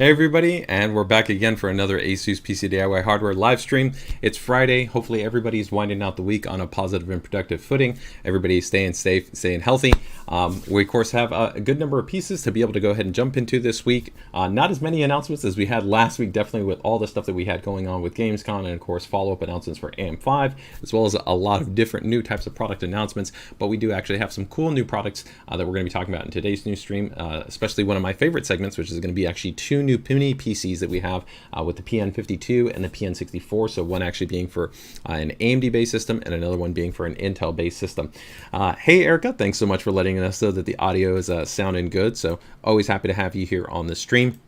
Hey everybody, and we're back again for another ASUS PCDIY hardware live stream. It's Friday. Hopefully everybody's winding out the week on a positive and productive footing. Everybody's staying safe, staying healthy. We of course have a good number of pieces to be able to go ahead and jump into this week. Not as many announcements as we had last week, definitely with all the stuff that we had going on with Gamescom, and of course follow-up announcements for AM5, as well as a lot of different new types of product announcements. But we do actually have some cool new products that we're going to be talking about in today's new stream, especially one of my favorite segments, which is going to be actually two new Mini PCs that we have with the PN52 and the PN64. So one actually being for an AMD based system and another one being for an Intel based system. Hey Erica, thanks so much for letting us know that the audio is sounding good. So always happy to have you here on the stream.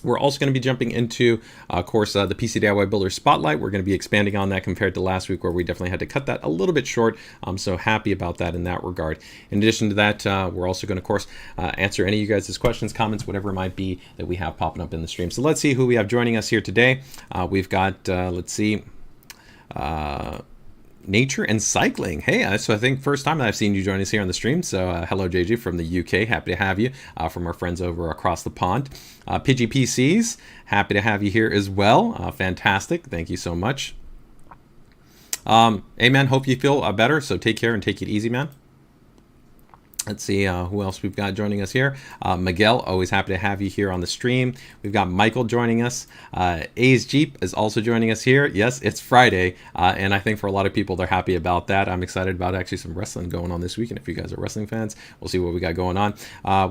We're also going to be jumping into, of course, the PCDIY Builder Spotlight. We're going to be expanding on that compared to last week, where we definitely had to cut that a little bit short. I'm so happy about that in that regard. In addition to that, we're also going to, of course, answer any of you guys' questions, comments, whatever it might be that we have popping up in the stream. So let's see who we have joining us here today. We've got, let's see, Nature and Cycling. Hey, so I think first time that I've seen you join us here on the stream. So hello JJ from the UK, happy to have you, from our friends over across the pond. PCs, happy to have you here as well. Fantastic, thank you so much. Hey man, hope you feel better, so take care and take it easy, man. Let's see who else we've got joining us here. Miguel, always happy to have you here on the stream. We've got Michael joining us. A's Jeep is also joining us here. Yes, it's Friday, and I think for a lot of people, they're happy about that. I'm excited about actually some wrestling going on this weekend. If you guys are wrestling fans, we'll see what we got going on.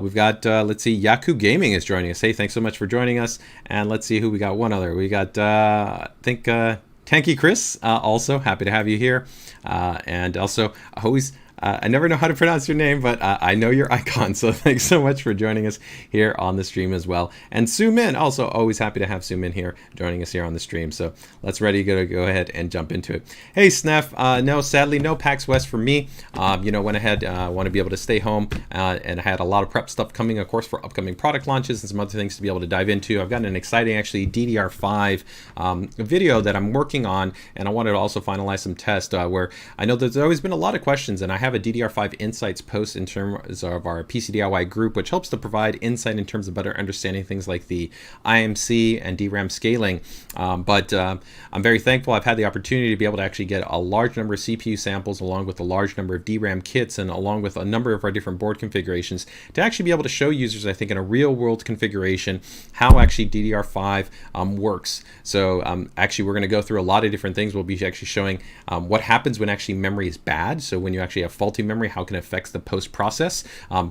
We've got, let's see, Yaku Gaming is joining us. Hey, thanks so much for joining us. And let's see who we got. One other. We got, I think, Tanky Chris, also happy to have you here. And also, always... I never know how to pronounce your name, but I know your icon, so thanks so much for joining us here on the stream as well. And Sue Min, also always happy to have Sue Min here joining us here on the stream. So let's ready to go ahead and jump into it. Hey, Sneff, no, sadly, no PAX West for me. Went ahead, want to be able to stay home, and I had a lot of prep stuff coming, of course, for upcoming product launches and some other things to be able to dive into. I've got an exciting, actually, DDR5 video that I'm working on, and I wanted to also finalize some tests where I know there's always been a lot of questions, and I have a DDR5 Insights post in terms of our PCDIY group, which helps to provide insight in terms of better understanding things like the IMC and DRAM scaling. But I'm very thankful I've had the opportunity to be able to actually get a large number of CPU samples along with a large number of DRAM kits and along with a number of our different board configurations to actually be able to show users, I think, in a real world configuration how actually DDR5 works. So actually we're going to go through a lot of different things. We'll be actually showing what happens when actually memory is bad. So when you actually have faulty memory, how can it affect the post process.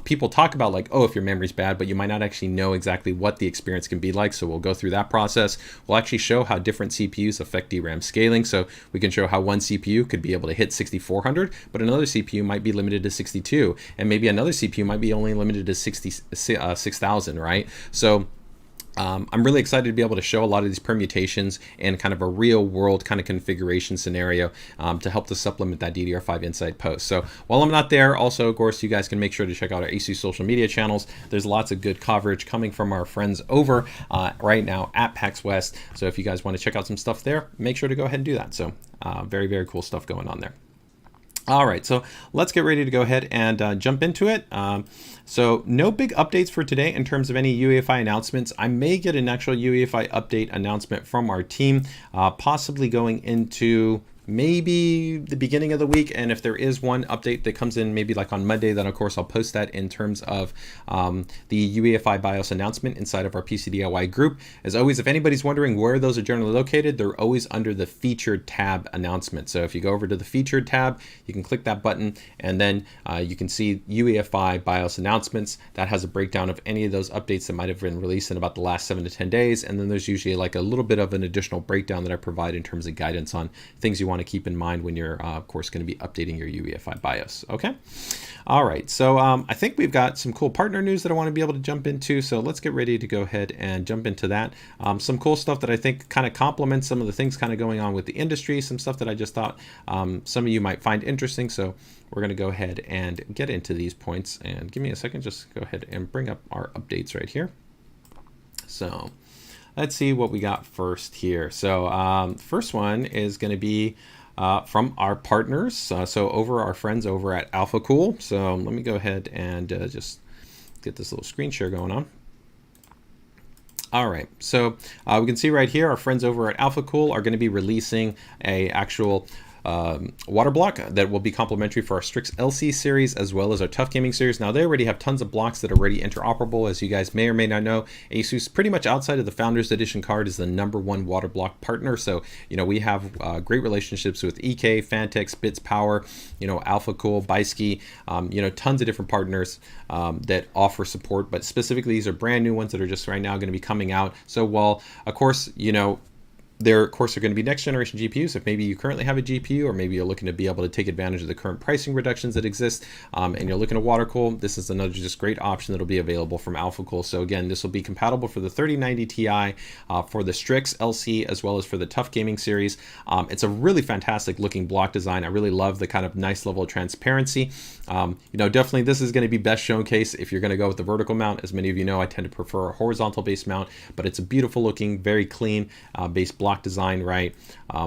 People talk about like, oh, if your memory's bad, but you might not actually know exactly what the experience can be like. So we'll go through that process. We'll actually show how different CPUs affect DRAM scaling. So we can show how one CPU could be able to hit 6400, but another CPU might be limited to 62, and maybe another CPU might be only limited to 6000, right? So I'm really excited to be able to show a lot of these permutations in kind of a real world kind of configuration scenario to help to supplement that DDR5 Insight post. So while I'm not there, also, of course, you guys can make sure to check out our ASUS social media channels. There's lots of good coverage coming from our friends over right now at PAX West. So if you guys want to check out some stuff there, make sure to go ahead and do that. So very, very cool stuff going on there. All right, so let's get ready to go ahead and jump into it. So no big updates for today in terms of any UEFI announcements. I may get an actual UEFI update announcement from our team, possibly going into maybe the beginning of the week. And if there is one update that comes in maybe like on Monday, then of course I'll post that in terms of the UEFI BIOS announcement inside of our PCDIY group. As always, if anybody's wondering where those are generally located, they're always under the featured tab announcement. So if you go over to the featured tab, you can click that button and then you can see UEFI BIOS announcements. That has a breakdown of any of those updates that might have been released in about the last 7 to 10 days. And then there's usually like a little bit of an additional breakdown that I provide in terms of guidance on things you want to keep in mind when you're, of course, going to be updating your UEFI BIOS. Okay. All right. So I think we've got some cool partner news that I want to be able to jump into. So let's get ready to go ahead and jump into that. Some cool stuff that I think kind of complements some of the things kind of going on with the industry, some stuff that I just thought some of you might find interesting. So we're going to go ahead and get into these points, and give me a second, just go ahead and bring up our updates right here. So let's see what we got first here. So first one is going to be from our partners. So over our friends over at AlphaCool. So let me go ahead and just get this little screen share going on. All right, so we can see right here our friends over at AlphaCool are going to be releasing a actual water block that will be complementary for our Strix LC series as well as our Tough Gaming series. Now they already have tons of blocks that are already interoperable. As you guys may or may not know, ASUS pretty much outside of the Founders Edition card is the #1 water block partner. So we have great relationships with EK, Fantex, Bits Power, AlphaCool, Baiski, tons of different partners that offer support, but specifically these are brand new ones that are just right now going to be coming out. So while of course there, of course, are going to be next generation GPUs. If maybe you currently have a GPU, or maybe you're looking to be able to take advantage of the current pricing reductions that exist, and you're looking to water cool, this is another just great option that'll be available from AlphaCool. So again, this will be compatible for the 3090 Ti, for the Strix LC, as well as for the Tough Gaming series. It's a really fantastic looking block design. I really love the kind of nice level of transparency. Definitely this is going to be best showcase if you're going to go with the vertical mount. As many of you know, I tend to prefer a horizontal base mount, but it's a beautiful looking, very clean base block design, right?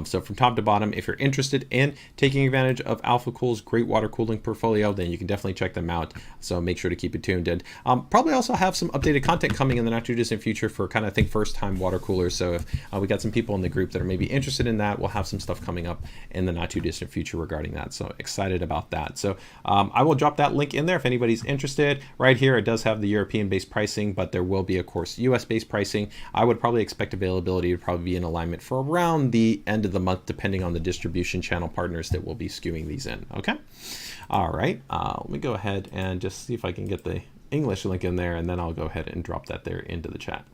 So from top to bottom, if you're interested in taking advantage of AlphaCool's great water cooling portfolio, then you can definitely check them out. So make sure to keep it tuned in. Probably also have some updated content coming in the not too distant future for kind of, I think, first time water coolers. So if we got some people in the group that are maybe interested in that, we'll have some stuff coming up in the not too distant future regarding that. So excited about that. So I will drop that link in there if anybody's interested. Right here, it does have the European based pricing, but there will be, of course, US based pricing. I would probably expect availability to probably be in alignment for around the end of the month, depending on the distribution channel partners that will be skewing these in. Okay. All right. Let me go ahead and just see if I can get the English link in there, and then I'll go ahead and drop that there into the chat.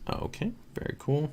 Okay. Very cool.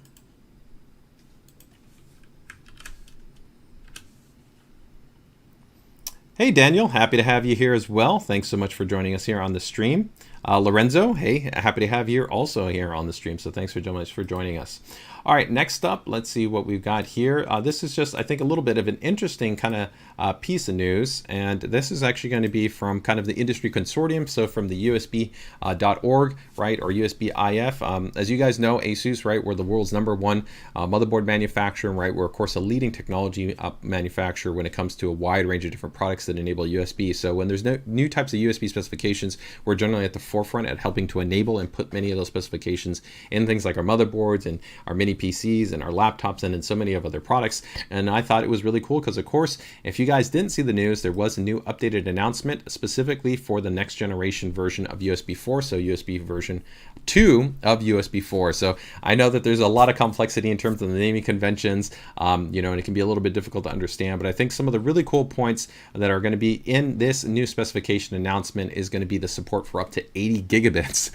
Hey, Daniel, happy to have you here as well. Thanks so much for joining us here on the stream. Lorenzo, hey, happy to have you also here on the stream. So thanks for joining us. All right, next up, let's see what we've got here. This is just, I think, a little bit of an interesting kind of piece of news. And this is actually going to be from kind of the industry consortium. So from the USB.org, right, or USB-IF. As you guys know, ASUS, right, we're the world's #1 motherboard manufacturer, right? We're, of course, a leading technology manufacturer when it comes to a wide range of different products that enable USB. So when there's new types of USB specifications, we're generally at the forefront at helping to enable and put many of those specifications in things like our motherboards and our mini PCs and our laptops and in so many of other products. And I thought it was really cool because, of course, if you guys didn't see the news, there was a new updated announcement specifically for the next generation version of USB 4, so USB version 2 of USB 4. So I know that there's a lot of complexity in terms of the naming conventions, and it can be a little bit difficult to understand, but I think some of the really cool points that are going to be in this new specification announcement is going to be the support for up to 80 gigabits.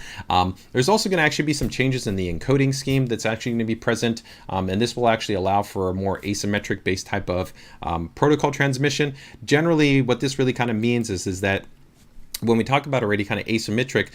There's also going to actually be some changes in the encoding scheme that's actually going to be present, and this will actually allow for a more asymmetric based type of protocol transmission. Generally, what this really kind of means is that when we talk about already kind of asymmetric,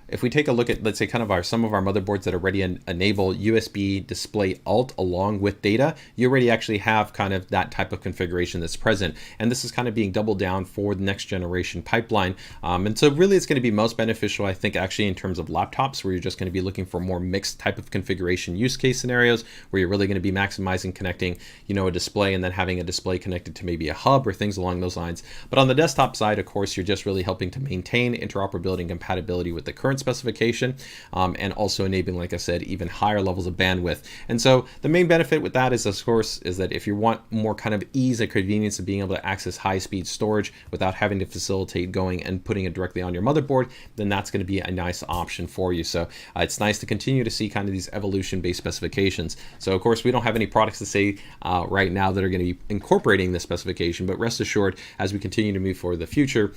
if we take a look at, let's say, kind of some of our motherboards that already enable USB display alt along with data, you already actually have kind of that type of configuration that's present. And this is kind of being doubled down for the next generation pipeline. And so really it's going to be most beneficial, I think, actually in terms of laptops, where you're just going to be looking for more mixed type of configuration use case scenarios, where you're really going to be maximizing connecting, a display and then having a display connected to maybe a hub or things along those lines. But on the desktop side, of course, you're just really helping to maintain interoperability and compatibility with the current specification, and also enabling, like I said, even higher levels of bandwidth. And so the main benefit with that is, of course, is that if you want more kind of ease and convenience of being able to access high-speed storage without having to facilitate going and putting it directly on your motherboard, then that's going to be a nice option for you. So it's nice to continue to see kind of these evolution-based specifications. So of course, we don't have any products to say right now that are going to be incorporating this specification, but rest assured, as we continue to move forward in the future,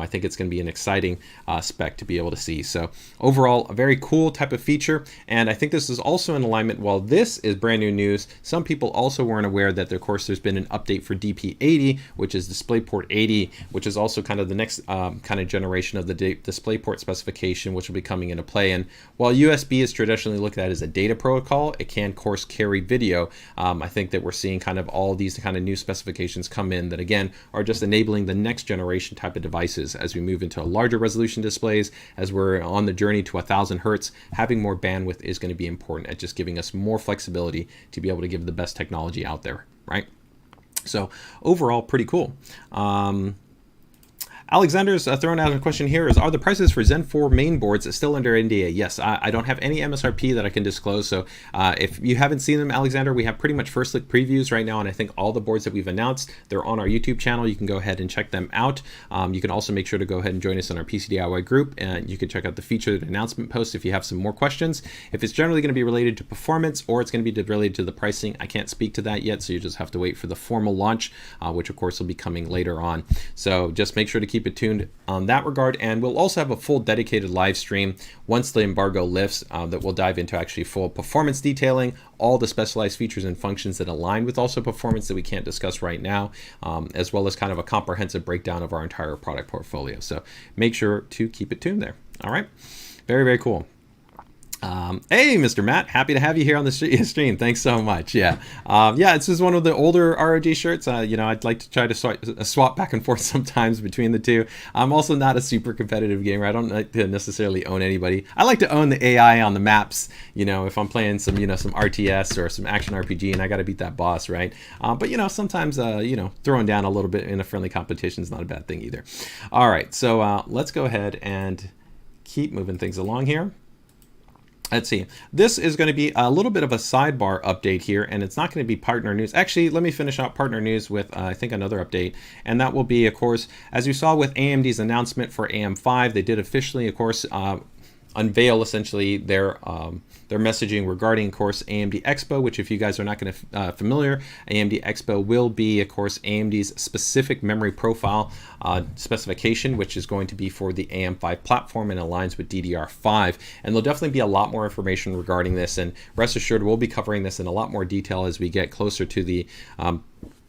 I think it's going to be an exciting spec to be able to see. So overall, a very cool type of feature. And I think this is also in alignment. While this is brand new news, some people also weren't aware that, of course, there's been an update for DP80, which is DisplayPort 80, which is also kind of the next kind of generation of the DisplayPort specification, which will be coming into play. And while USB is traditionally looked at as a data protocol, it can, of course, carry video. I think that we're seeing kind of all these kind of new specifications come in that, again, are just enabling the next generation type of devices as we move into larger resolution displays. As we're on the journey to 1000 hertz, having more bandwidth is going to be important at just giving us more flexibility to be able to give the best technology out there, right? So overall, pretty cool. Alexander's throwing out a question here is, are the prices for Zen 4 main boards still under NDA? Yes, I don't have any MSRP that I can disclose. So if you haven't seen them, Alexander, we have pretty much first look previews right now. And I think all the boards that we've announced, they're on our YouTube channel. You can go ahead and check them out. You can also make sure to go ahead and join us in our PCDIY group. And you can check out the featured announcement post if you have some more questions. If it's generally going to be related to performance or it's going to be related to the pricing, I can't speak to that yet. So you just have to wait for the formal launch, which of course will be coming later on. So just make sure to keep it tuned on that regard, and we'll also have a full dedicated live stream once the embargo lifts that will dive into actually full performance detailing, all the specialized features and functions that align with also performance that we can't discuss right now, as well as kind of a comprehensive breakdown of our entire product portfolio. So make sure to keep it tuned there. All right, very, very cool. Hey, Mr. Matt, happy to have you here on the stream. Thanks so much. Yeah, this is one of the older ROG shirts. I'd like to try to swap back and forth sometimes between the two. I'm also not a super competitive gamer. I don't like to necessarily own anybody. I like to own the AI on the maps. If I'm playing some RTS or some action RPG and I got to beat that boss, right? But sometimes throwing down a little bit in a friendly competition is not a bad thing either. All right, so let's go ahead and keep moving things along here. Let's see. This is going to be a little bit of a sidebar update here, and it's not going to be partner news. Actually, let me finish out partner news with, I think, another update, and that will be, of course, as you saw with AMD's announcement for AM5, they did officially, of course, unveil essentially their messaging regarding, of course, AMD Expo, which if you guys are not going to familiar, AMD Expo will be, of course, AMD's specific memory profile specification, which is going to be for the AM5 platform and aligns with DDR5. And there'll definitely be a lot more information regarding this, and rest assured we'll be covering this in a lot more detail as we get closer to the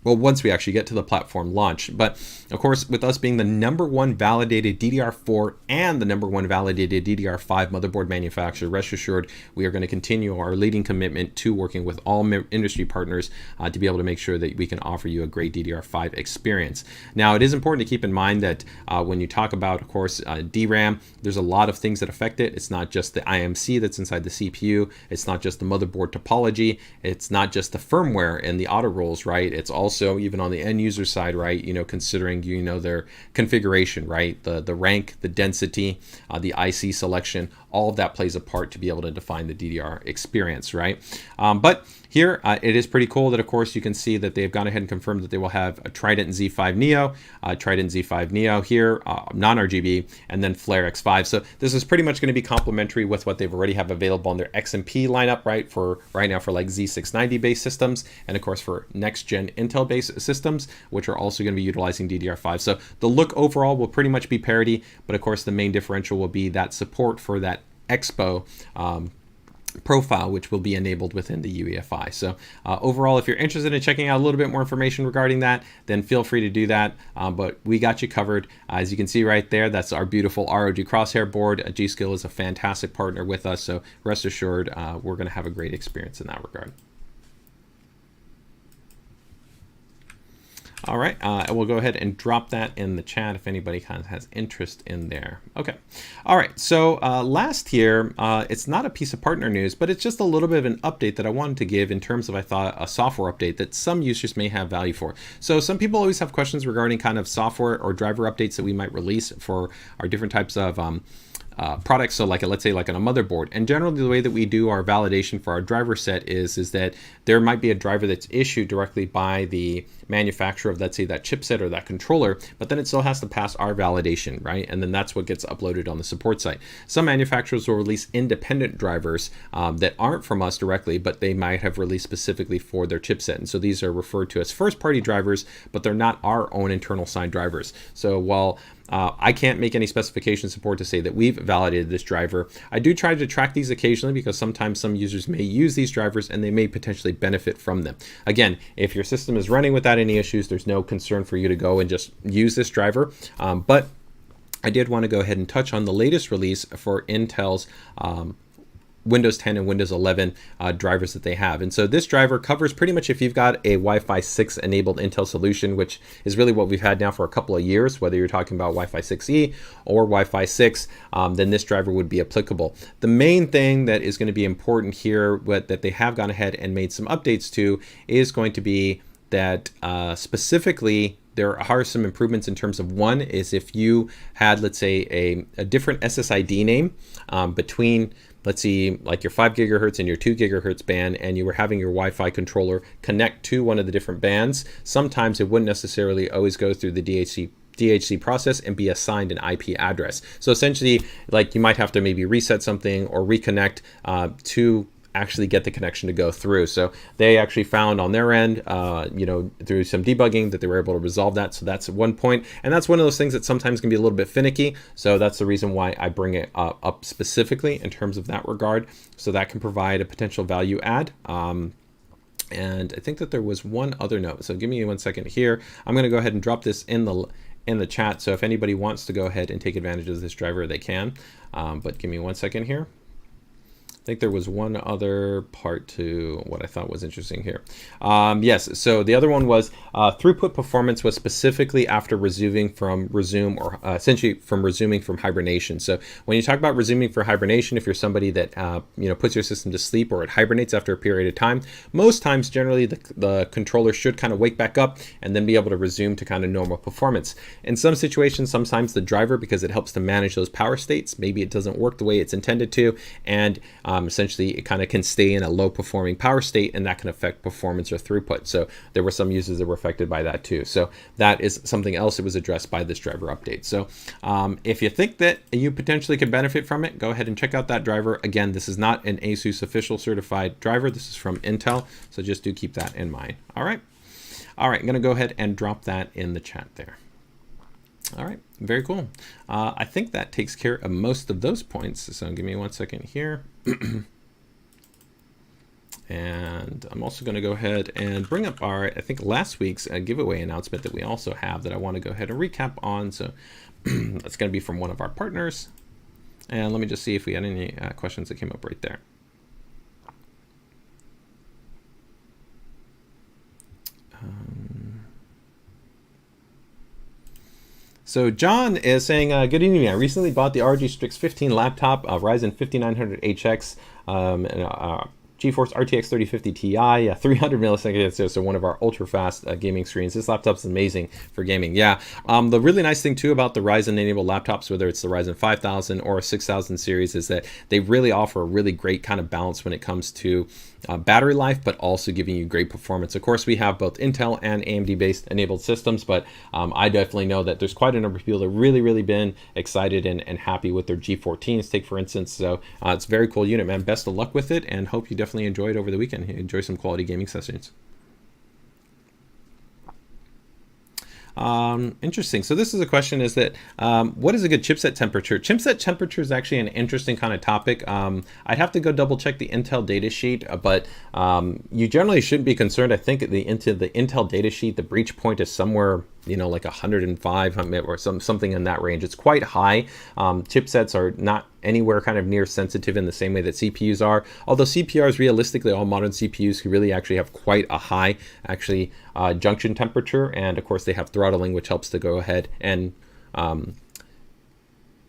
once we actually get to the platform launch. But of course, with us being the #1 validated DDR4 and the #1 validated DDR5 motherboard manufacturer, rest assured we are going to continue our leading commitment to working with all industry partners to be able to make sure that we can offer you a great DDR5 experience. Now, it is important to keep in mind that when you talk about, of course, DRAM, there's a lot of things that affect it. It's not just the IMC that's inside the CPU. It's not just the motherboard topology. It's not just the firmware and the auto rolls, right? It's also even on the end user side, right, considering their configuration, right, the rank, the density, the IC selection, all of that plays a part to be able to define the DDR experience, right? But here, it is pretty cool that, of course, you can see that they've gone ahead and confirmed that they will have a Trident Z5 Neo, Trident Z5 Neo here, non-RGB, and then Flare X5. So this is pretty much going to be complementary with what they've already have available on their XMP lineup, right, for right now for like Z690 based systems, and of course for next-gen Intel based systems, which are also going to be utilizing DDR5. So the look overall will pretty much be parity, but of course the main differential will be that support for that Expo profile, which will be enabled within the UEFI. So overall, if you're interested in checking out a little bit more information regarding that, then feel free to do that. But we got you covered. As you can see right there, that's our beautiful ROG Crosshair board. G-Skill is a fantastic partner with us, so rest assured we're going to have a great experience in that regard. All right, we'll go ahead and drop that in the chat if anybody kind of has interest in there. Okay, all right, so last here, it's not a piece of partner news, but it's just a little bit of an update that I wanted to give in terms of, I thought, a software update that some users may have value for. So some people always have questions regarding kind of software or driver updates that we might release for our different types of products. So like, let's say like on a motherboard, and generally the way that we do our validation for our driver set is that there might be a driver that's issued directly by the manufacturer of, let's say, that chipset or that controller, but then it still has to pass our validation, right? And then that's what gets uploaded on the support site. Some manufacturers will release independent drivers that aren't from us directly, but they might have released specifically for their chipset. And so these are referred to as first-party drivers, but they're not our own internal signed drivers. So while I can't make any specification support to say that we've validated this driver, I do try to track these occasionally because sometimes some users may use these drivers and they may potentially benefit from them. Again, if your system is running without any issues, there's no concern for you to go and just use this driver. But I did want to go ahead and touch on the latest release for Intel's Windows 10 and Windows 11 drivers that they have. And so this driver covers pretty much if you've got a Wi-Fi 6 enabled Intel solution, which is really what we've had now for a couple of years, whether you're talking about Wi-Fi 6E or Wi-Fi 6, then this driver would be applicable. The main thing that is going to be important here, that they have gone ahead and made some updates to, is going to be that specifically there are some improvements in terms of, one is if you had, let's say, a different SSID name between, let's see, like your 5 gigahertz and your 2 gigahertz band, and you were having your Wi-Fi controller connect to one of the different bands, sometimes it wouldn't necessarily always go through the DHC process and be assigned an IP address. So essentially, like, you might have to maybe reset something or reconnect to actually get the connection to go through. So they actually found on their end, through some debugging, that they were able to resolve that. So that's one point. And that's one of those things that sometimes can be a little bit finicky. So that's the reason why I bring it up specifically in terms of that regard. So that can provide a potential value add. And I think that there was one other note. So give me 1 second here. I'm going to go ahead and drop this in the chat. So if anybody wants to go ahead and take advantage of this driver, they can. But give me 1 second here. I think there was one other part to what I thought was interesting here. Yes, so the other one was throughput performance was specifically after resuming from essentially from resuming from hibernation. So when you talk about resuming from hibernation, if you're somebody that puts your system to sleep or it hibernates after a period of time, most times generally the controller should kind of wake back up and then be able to resume to kind of normal performance. In some situations, sometimes the driver, because it helps to manage those power states, maybe it doesn't work the way it's intended to, and essentially it kind of can stay in a low performing power state, and that can affect performance or throughput. So there were some users that were affected by that too. So that is something else that was addressed by this driver update. So if you think that you potentially could benefit from it, go ahead and check out that driver. Again, this is not an ASUS official certified driver. This is from Intel. So just do keep that in mind. All right. I'm going to go ahead and drop that in the chat there. All right, very cool. I think that takes care of most of those points. So give me 1 second here. And I'm also going to go ahead and bring up our, I think, last week's giveaway announcement that we also have that I want to go ahead and recap on. So that's going to be from one of our partners. And let me just see if we had any questions that came up right there. So John is saying, good evening. I recently bought the RG Strix 15 laptop, Ryzen 5900HX, GeForce RTX 3050 Ti, 300 milliseconds, so one of our ultra-fast gaming screens. This laptop's amazing for gaming. Yeah, the really nice thing too about the Ryzen-enabled laptops, whether it's the Ryzen 5000 or 6000 series, is that they really offer a really great kind of balance when it comes to battery life, but also giving you great performance. Of course, we have both Intel and AMD based enabled systems, but I definitely know that there's quite a number of people that really been excited and happy with their G14s, take for instance. So it's a very cool unit, man. Best of luck with it, and hope you definitely enjoy it over the weekend. Enjoy some quality gaming sessions. Interesting. So this is a question, is that what is a good chipset temperature? Chipset temperature is actually an interesting kind of topic. I'd have to go double check the Intel data sheet, but you generally shouldn't be concerned. I think the Intel data sheet, the breach point is somewhere, like 105 or something in that range. It's quite high. Chipsets are not anywhere kind of near sensitive in the same way that CPUs are. Although CPUs, realistically, all modern CPUs can really actually have quite a high junction temperature, and of course they have throttling, which helps to go ahead and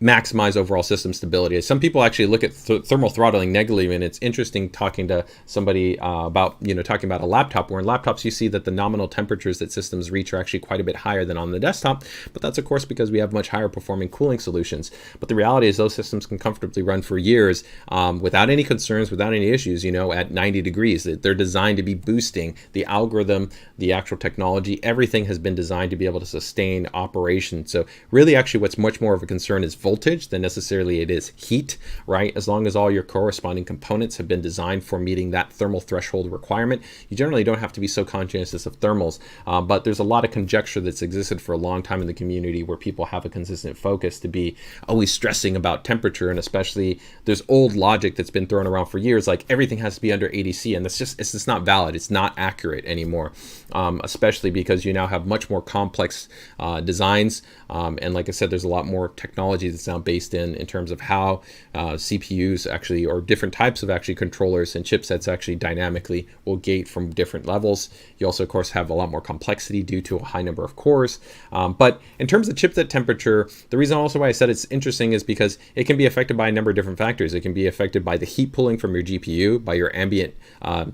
maximize overall system stability. Some people actually look at thermal throttling negatively, and it's interesting talking to somebody about talking about a laptop, where in laptops you see that the nominal temperatures that systems reach are actually quite a bit higher than on the desktop, but that's of course because we have much higher performing cooling solutions. But the reality is those systems can comfortably run for years without any concerns, without any issues, at 90 degrees. They're designed to be boosting. The algorithm, the actual technology, everything has been designed to be able to sustain operation. So really actually what's much more of a concern is voltage than necessarily it is heat, right? As long as all your corresponding components have been designed for meeting that thermal threshold requirement, you generally don't have to be so conscientious of thermals. But there's a lot of conjecture that's existed for a long time in the community where people have a consistent focus to be always stressing about temperature, and especially there's old logic that's been thrown around for years, like everything has to be under 80C, and it's just not valid. It's not accurate anymore, especially because you now have much more complex designs, and like I said, there's a lot more technology that's now based in terms of how CPUs actually, or different types of actually controllers and chipsets actually dynamically will gate from different levels. You also of course have a lot more complexity due to a high number of cores, but in terms of chipset temperature, the reason also why I said it's interesting is because it can be affected by a number of different factors. It can be affected by the heat pulling from your GPU, by your ambient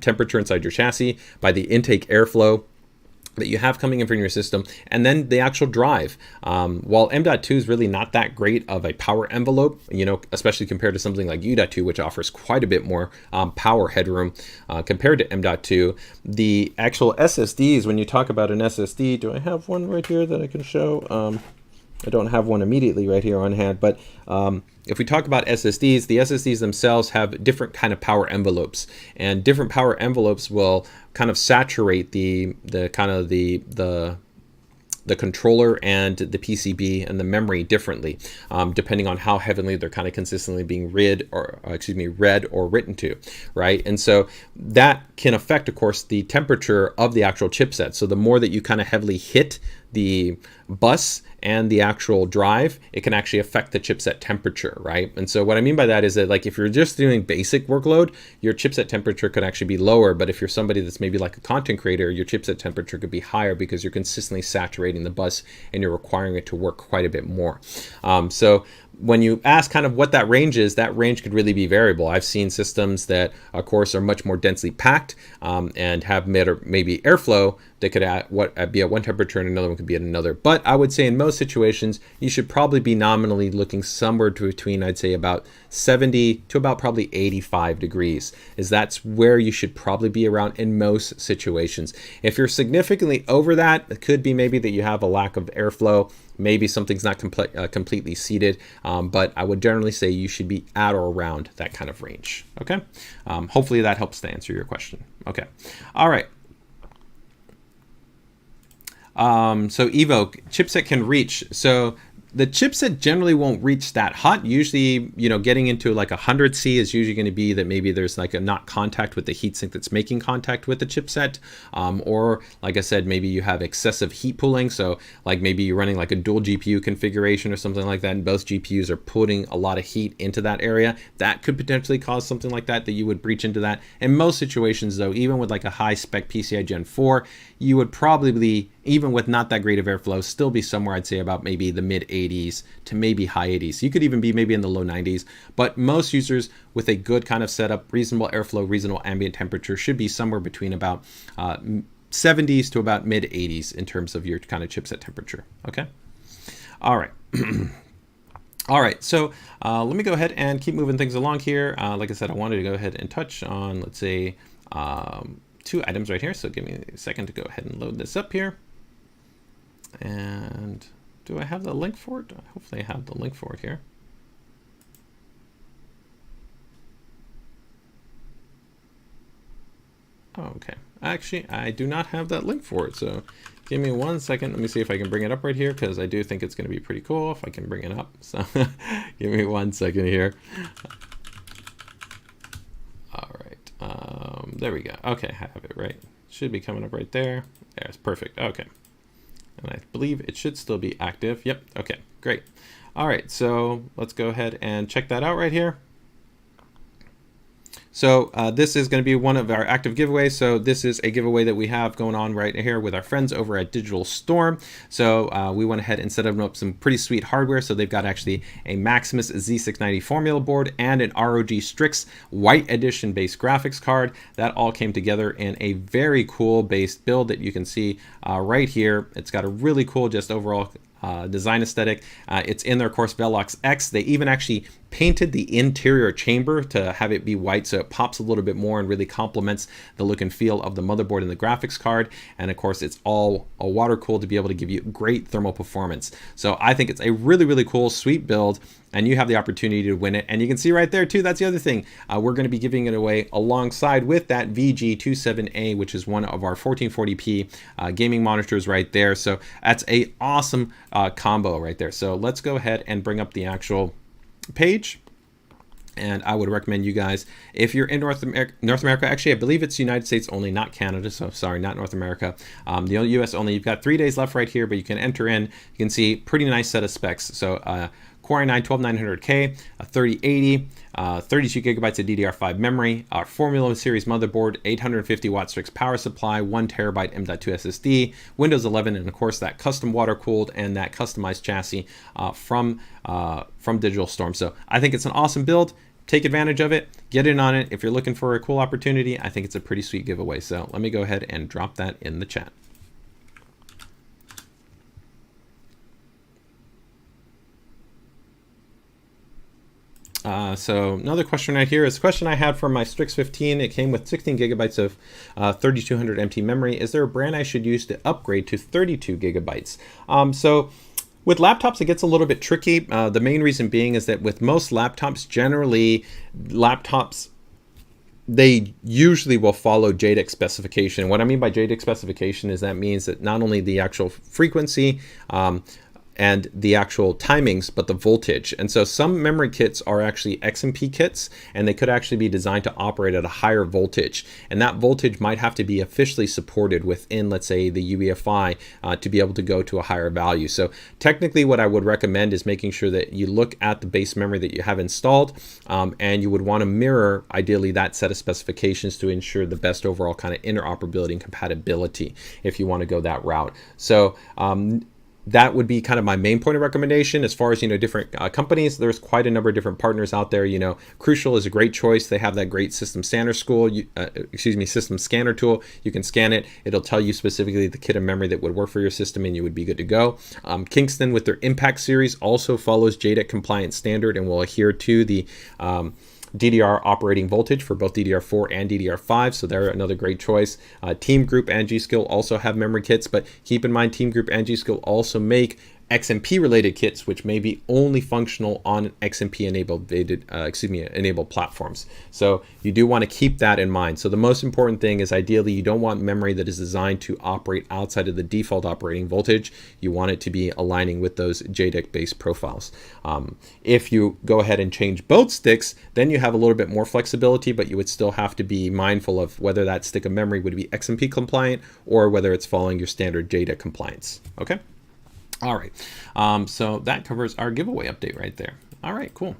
temperature inside your chassis, by the intake airflow, that you have coming in from your system, and then the actual drive. While M.2 is really not that great of a power envelope, you know, especially compared to something like U.2, which offers quite a bit more power headroom compared to M.2, the actual SSDs, when you talk about an SSD, do I have one right here that I can show? I don't have one immediately right here on hand, but if we talk about SSDs, the SSDs themselves have different kind of power envelopes, and different power envelopes will kind of saturate the controller and the PCB and the memory differently, depending on how heavily they're kind of consistently being read or written to, right? And so that can affect, of course, the temperature of the actual chipset. So the more that you kind of heavily hit the bus and the actual drive, it can actually affect the chipset temperature, right? And so what I mean by that is that, like, if you're just doing basic workload, your chipset temperature could actually be lower. But if you're somebody that's maybe like a content creator, your chipset temperature could be higher because you're consistently saturating the bus and you're requiring it to work quite a bit more. So when you ask kind of what that range is, that range could really be variable. I've seen systems that, of course, are much more densely packed and have maybe airflow that could be at one temperature and another one could be at another. But I would say in most situations, you should probably be nominally looking somewhere between, I'd say, about 70 to about probably 85 degrees. That's where you should probably be around in most situations. If you're significantly over that, it could be maybe that you have a lack of airflow. Maybe something's not completely seated, but I would generally say you should be at or around that kind of range. Okay. Hopefully that helps to answer your question. Okay. All right. So Evo, chipset can reach. So the chipset generally won't reach that hot. Usually, you know, getting into like 100 C is usually going to be that maybe there's like a not contact with the heatsink that's making contact with the chipset. Or like I said, maybe you have excessive heat pooling. So like maybe you're running like a dual GPU configuration or something like that, and both GPUs are putting a lot of heat into that area. That could potentially cause something like that you would breach into that. In most situations though, even with like a high spec PCIe Gen 4, you would probably, even with not that great of airflow, still be somewhere, I'd say, about maybe the mid 80s to maybe high 80s. You could even be maybe in the low 90s, but most users with a good kind of setup, reasonable airflow, reasonable ambient temperature should be somewhere between about 70s to about mid 80s in terms of your kind of chipset temperature. Okay. All right. All right, so let me go ahead and keep moving things along here. Like I said, I wanted to go ahead and touch on, let's say, 2 items right here. So give me a second to go ahead and load this up here. And do I have the link for it? Hopefully I have the link for it here. Oh, okay. Actually, I do not have that link for it. So give me 1 second. Let me see if I can bring it up right here, because I do think it's going to be pretty cool if I can bring it up. So give me 1 second here. All right. There we go. Okay, I have it right. Should be coming up right there. There's perfect. Okay. And I believe it should still be active. Yep. Okay, great. All right, so let's go ahead and check that out right here. So this is going to be one of our active giveaways. So this is a giveaway that we have going on right here with our friends over at Digital Storm. So we went ahead and set up some pretty sweet hardware. So they've got actually a Maximus Z690 formula board and an ROG Strix White Edition based graphics card. That all came together in a very cool based build that you can see right here. It's got a really cool just overall design aesthetic. It's in their course Velox X. They even actually painted the interior chamber to have it be white, so it pops a little bit more and really complements the look and feel of the motherboard and the graphics card. And of course, it's all water cooled to be able to give you great thermal performance. So I think it's a really, really cool, sweet build, and you have the opportunity to win it. And you can see right there too, that's the other thing. We're going to be giving it away alongside with that VG27A, which is one of our 1440p gaming monitors right there. So that's a awesome combo right there. So let's go ahead and bring up the actual page. And I would recommend you guys, if you're in North America, actually, I believe it's United States only, not Canada. So sorry, not North America. The US only. You've got 3 days left right here, but you can enter in. You can see pretty nice set of specs. So Core i9 12900K, a 3080, 32 gigabytes of DDR5 memory, our Formula Series motherboard, 850 watt Strix power supply, 1 terabyte M.2 SSD, Windows 11, and of course that custom water cooled and that customized chassis from Digital Storm. So I think it's an awesome build. Take advantage of it, get in on it. If you're looking for a cool opportunity, I think it's a pretty sweet giveaway. So let me go ahead and drop that in the chat. So another question right here is a question I had from my Strix 15. It came with 16 gigabytes of 3200 MT memory. Is there a brand I should use to upgrade to 32 gigabytes? So with laptops, it gets a little bit tricky. The main reason being is that with most laptops, generally laptops, they usually will follow JEDEC specification. What I mean by JEDEC specification is that means that not only the actual frequency and the actual timings, but the voltage. And so some memory kits are actually XMP kits, and they could actually be designed to operate at a higher voltage. And that voltage might have to be officially supported within, let's say, the UEFI to be able to go to a higher value. So technically what I would recommend is making sure that you look at the base memory that you have installed, and you would want to mirror, ideally, that set of specifications to ensure the best overall kind of interoperability and compatibility if you want to go that route. So that would be kind of my main point of recommendation. As far as, different companies, there's quite a number of different partners out there. Crucial is a great choice. They have that great system scanner system scanner tool. You can scan it. It'll tell you specifically the kit of memory that would work for your system, and you would be good to go. Kingston, with their Impact series, also follows JEDEC compliant standard and will adhere to the DDR operating voltage for both DDR4 and DDR5, so they're another great choice. Team Group and G-Skill also have memory kits, but keep in mind Team Group and G-Skill also make XMP related kits, which may be only functional on XMP enabled platforms. So you do want to keep that in mind. So the most important thing is, ideally, you don't want memory that is designed to operate outside of the default operating voltage. You want it to be aligning with those JEDEC based profiles. If you go ahead and change both sticks, then you have a little bit more flexibility, but you would still have to be mindful of whether that stick of memory would be XMP compliant or whether it's following your standard JEDEC compliance. Okay. All right, so that covers our giveaway update right there. All right, cool.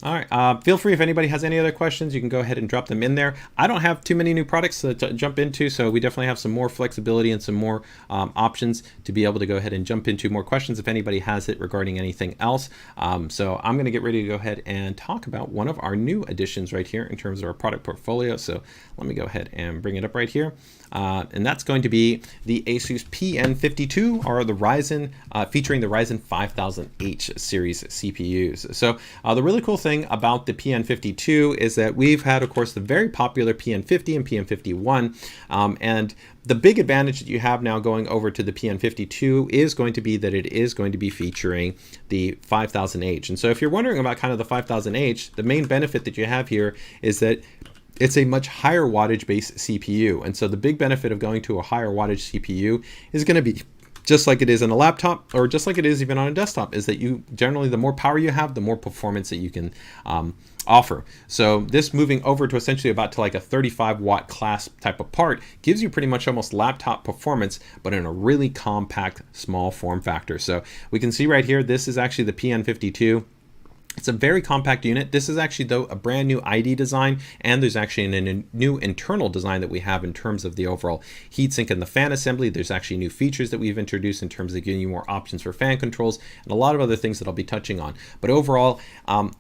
All right, feel free if anybody has any other questions, you can go ahead and drop them in there. I don't have too many new products to jump into, so we definitely have some more flexibility and some more options to be able to go ahead and jump into more questions if anybody has it regarding anything else. So I'm going to get ready to go ahead and talk about one of our new additions right here in terms of our product portfolio. So let me go ahead and bring it up right here. And that's going to be the ASUS PN52, or the Ryzen, featuring the Ryzen 5000H series CPUs. So the really cool thing about the PN52 is that we've had, of course, the very popular PN50 and PN51, and the big advantage that you have now going over to the PN52 is going to be that it is going to be featuring the 5000H. And so if you're wondering about kind of the 5000H, the main benefit that you have here is that it's a much higher wattage based CPU. And so the big benefit of going to a higher wattage CPU is going to be just like it is in a laptop, or just like it is even on a desktop, is that you generally, the more power you have, the more performance that you can offer. So this moving over to essentially about to like a 35 watt class type of part gives you pretty much almost laptop performance, but in a really compact, small form factor. So we can see right here, this is actually the PN52. It's a very compact unit. This is actually, though, a brand new ID design, and there's actually a new internal design that we have in terms of the overall heatsink and the fan assembly. There's actually new features that we've introduced in terms of giving you more options for fan controls and a lot of other things that I'll be touching on. But overall,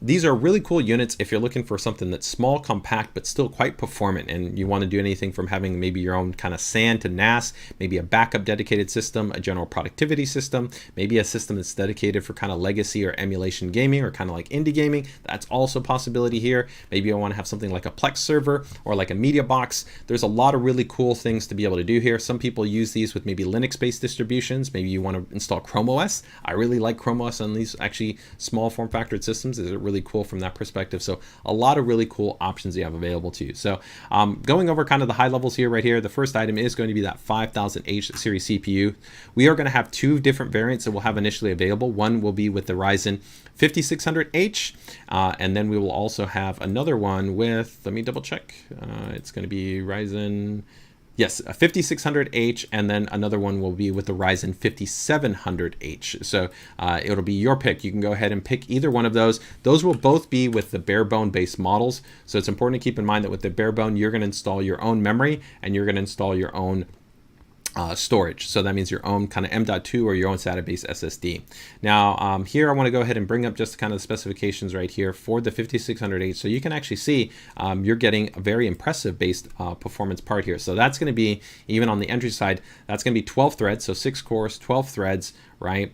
these are really cool units if you're looking for something that's small, compact, but still quite performant, and you want to do anything from having maybe your own kind of SAN to NAS, maybe a backup dedicated system, a general productivity system, maybe a system that's dedicated for kind of legacy or emulation gaming, or kind of like indie gaming. That's also a possibility here. Maybe I want to have something like a Plex server or like a media box. There's a lot of really cool things to be able to do here. Some people use these with maybe Linux-based distributions. Maybe you want to install Chrome OS. I really like Chrome OS on these actually small form factored systems. Is really cool from that perspective. So a lot of really cool options you have available to you. So going over kind of the high levels here right here, the first item is going to be that 5000H series CPU. We are going to have two different variants that we'll have initially available. One will be with the Ryzen 5600H, and then we will also have another one with, let me double check, it's going to be Ryzen, yes, a 5600H, and then another one will be with the Ryzen 5700H. So it'll be your pick. You can go ahead and pick either one of those. Those will both be with the bare bone based models. So it's important to keep in mind that with the bare bone, you're going to install your own memory, and you're going to install your own storage. So that means your own kind of M.2 or your own SATA-based SSD. Now here I want to go ahead and bring up just kind of the specifications right here for the 5600H. So you can actually see you're getting a very impressive based performance part here. So that's going to be, even on the entry side, that's going to be 12 threads. So 6 cores, 12 threads, right?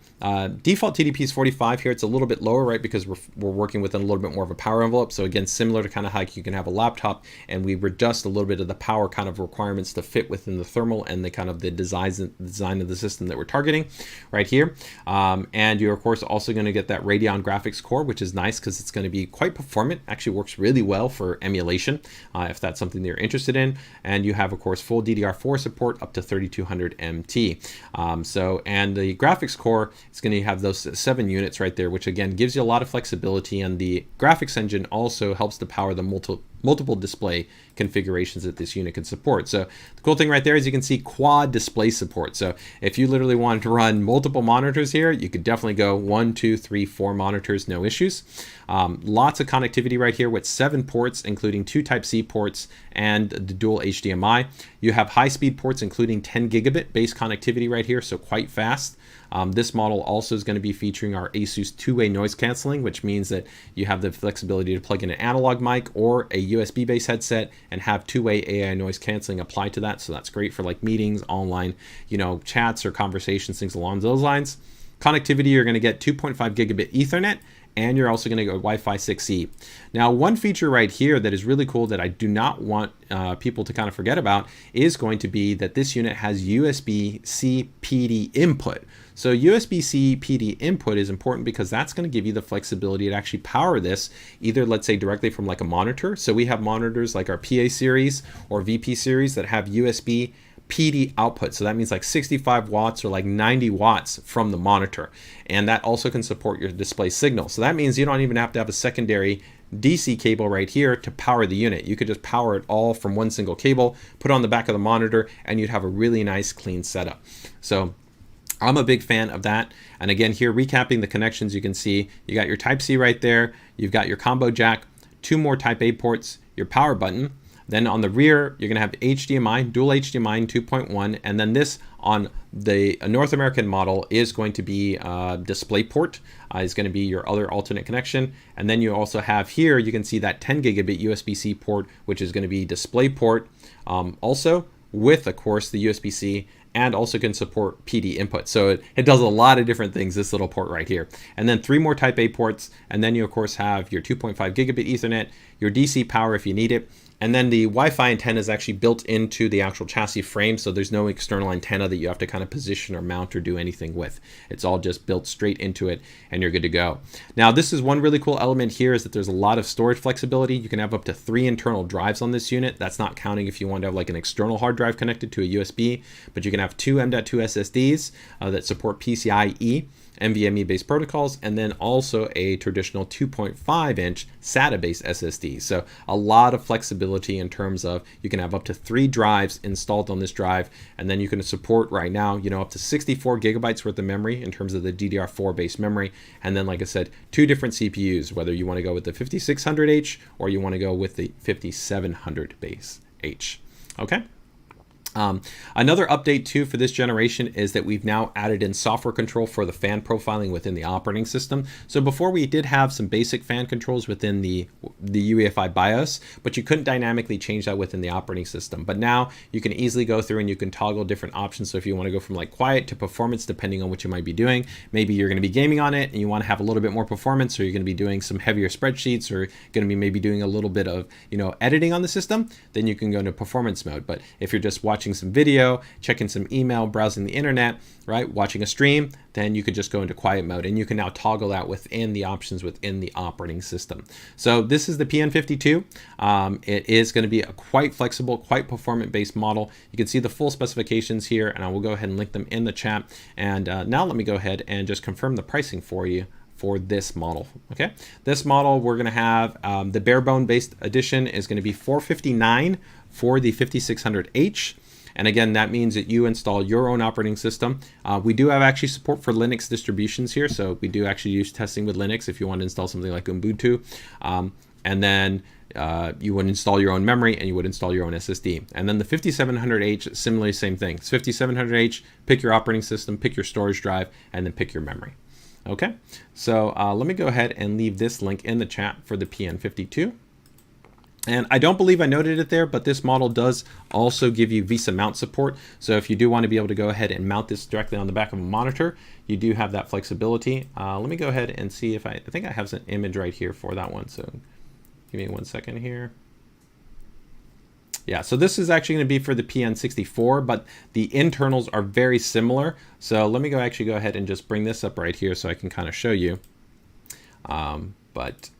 Default TDP is 45 here. It's a little bit lower, right? Because we're working within a little bit more of a power envelope. So again, similar to kind of how you can have a laptop, and we adjust a little bit of the power kind of requirements to fit within the thermal and the kind of the design of the system that we're targeting right here. And you're of course also going to get that Radeon graphics core, which is nice because it's going to be quite performant. Actually works really well for emulation if that's something that you're interested in. And you have of course full DDR4 support up to 3200 MT. And the graphics core is going to have those 7 units right there, which again gives you a lot of flexibility, and the graphics engine also helps to power the multiple display configurations that this unit can support. So the cool thing right there is you can see quad display support. So if you literally wanted to run multiple monitors here, you could definitely go 1, 2, 3, 4 monitors, no issues. Lots of connectivity right here with 7 ports, including 2 Type-C ports and the dual HDMI. You have high-speed ports, including 10 gigabit base connectivity right here, so quite fast. This model also is going to be featuring our ASUS two-way noise canceling, which means that you have the flexibility to plug in an analog mic or a USB-based headset and have two-way AI noise canceling applied to that. So that's great for like meetings, online, chats or conversations, things along those lines. Connectivity, you're going to get 2.5 gigabit Ethernet, and you're also going to go Wi-Fi 6E. Now, one feature right here that is really cool that I do not want people to kind of forget about is going to be that this unit has USB-C PD input. So USB-C PD input is important because that's going to give you the flexibility to actually power this, either let's say directly from like a monitor. So we have monitors like our PA series or VP series that have USB PD output. So that means like 65 watts or like 90 watts from the monitor. And that also can support your display signal. So that means you don't even have to have a secondary DC cable right here to power the unit. You could just power it all from one single cable, put it on the back of the monitor, and you'd have a really nice clean setup. So I'm a big fan of that. And again, here recapping the connections, you can see you got your Type-C right there. You've got your combo jack, 2 more Type-A ports, your power button. Then on the rear, you're going to have HDMI, dual HDMI 2.1, and then this on the North American model is going to be DisplayPort, is going to be your other alternate connection. And then you also have here, you can see that 10 gigabit USB-C port, which is going to be DisplayPort, also with, of course, the USB-C, and also can support PD input. So it does a lot of different things, this little port right here. And then 3 more Type-A ports, and then you, of course, have your 2.5 gigabit Ethernet, your DC power if you need it, and then the Wi-Fi antenna is actually built into the actual chassis frame, so there's no external antenna that you have to kind of position or mount or do anything with. It's all just built straight into it, and you're good to go. Now, this is one really cool element here is that there's a lot of storage flexibility. You can have up to 3 internal drives on this unit. That's not counting if you want to have like an external hard drive connected to a USB, but you can have 2 M.2 SSDs that support PCIe NVMe based protocols, and then also a traditional 2.5 inch SATA based SSD. So a lot of flexibility in terms of you can have up to 3 drives installed on this drive, and then you can support right now, up to 64 gigabytes worth of memory in terms of the DDR4 based memory. And then, like I said, 2 different CPUs, whether you want to go with the 5600H or you want to go with the 5700 base H. Okay. Another update too for this generation is that we've now added in software control for the fan profiling within the operating system. So before we did have some basic fan controls within the UEFI BIOS, but you couldn't dynamically change that within the operating system. But now you can easily go through and you can toggle different options. So if you want to go from like quiet to performance, depending on what you might be doing, maybe you're going to be gaming on it and you want to have a little bit more performance, or you're going to be doing some heavier spreadsheets, or going to be maybe doing a little bit of editing on the system, then you can go into performance mode. But if you're just watching some video, checking some email, browsing the internet, right, watching a stream, then you could just go into quiet mode, and you can now toggle that within the options within the operating system. So this is the PN52. It is going to be a quite flexible, quite performant based model. You can see the full specifications here, and I will go ahead and link them in the chat. And now let me go ahead and just confirm the pricing for you for this model. Okay, this model we're going to have the bare bone based edition is going to be $459 for the 5600H. And again, that means that you install your own operating system. We do have actually support for Linux distributions here. So we do actually use testing with Linux if you want to install something like Ubuntu. And then you would install your own memory and you would install your own SSD. And then the 5700H, similarly, same thing. It's 5700H, pick your operating system, pick your storage drive, and then pick your memory. Okay, so let me go ahead and leave this link in the chat for the PN52. And I don't believe I noted it there, but this model does also give you VESA mount support. So if you do want to be able to go ahead and mount this directly on the back of a monitor, you do have that flexibility. Let me go ahead and see if I think I have an image right here for that one. So give me 1 second here. Yeah, so this is actually going to be for the PN64, but the internals are very similar. So let me actually go ahead and just bring this up right here so I can kind of show you. But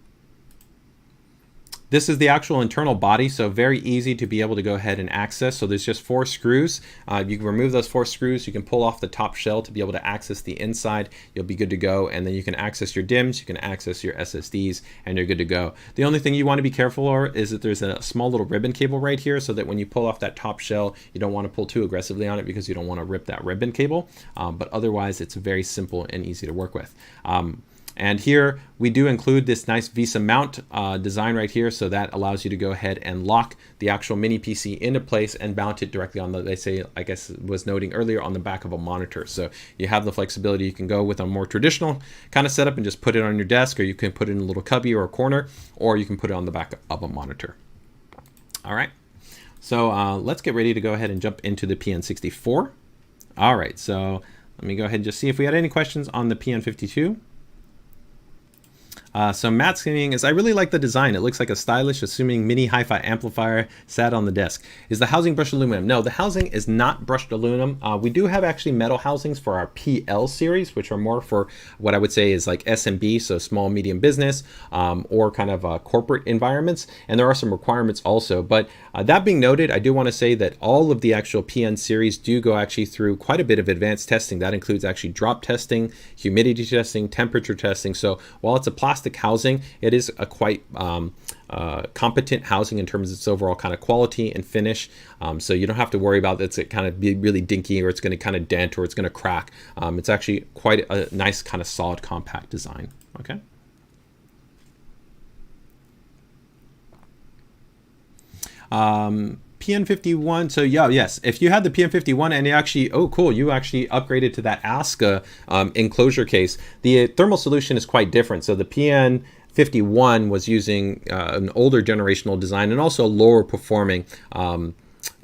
this is the actual internal body, so very easy to be able to go ahead and access. So there's just 4 screws. You can remove those 4 screws. You can pull off the top shell to be able to access the inside. You'll be good to go. And then you can access your DIMMs, you can access your SSDs, and you're good to go. The only thing you want to be careful of is that there's a small little ribbon cable right here, so that when you pull off that top shell, you don't want to pull too aggressively on it because you don't want to rip that ribbon cable. But otherwise, it's very simple and easy to work with. And here we do include this nice VESA mount design right here, so that allows you to go ahead and lock the actual mini PC into place and mount it directly on the, they say, I guess was noting earlier, on the back of a monitor. So you have the flexibility. You can go with a more traditional kind of setup and just put it on your desk, or you can put it in a little cubby or a corner, or you can put it on the back of a monitor. All right, so let's get ready to go ahead and jump into the PN64. All right, so let me go ahead and just see if we had any questions on the PN52. So Matt's saying, I really like the design. It looks like a stylish, assuming mini hi-fi amplifier sat on the desk. Is the housing brushed aluminum? No, the housing is not brushed aluminum. We do have actually metal housings for our PL series, which are more for what I would say is like SMB, so small, medium business, or kind of corporate environments. And there are some requirements also. But that being noted, I do want to say that all of the actual PN series do go actually through quite a bit of advanced testing. That includes actually drop testing, humidity testing, temperature testing. So while it's a plastic housing, it is a quite competent housing in terms of its overall kind of quality and finish. So you don't have to worry about it's kind of be really dinky, or it's going to kind of dent, or it's going to crack. It's actually quite a nice kind of solid compact design. Okay. PN51, so yeah, yes, if you had the PN51 and you actually, oh cool, you actually upgraded to that ASCA enclosure case, the thermal solution is quite different. So the PN51 was using an older generational design and also a lower performing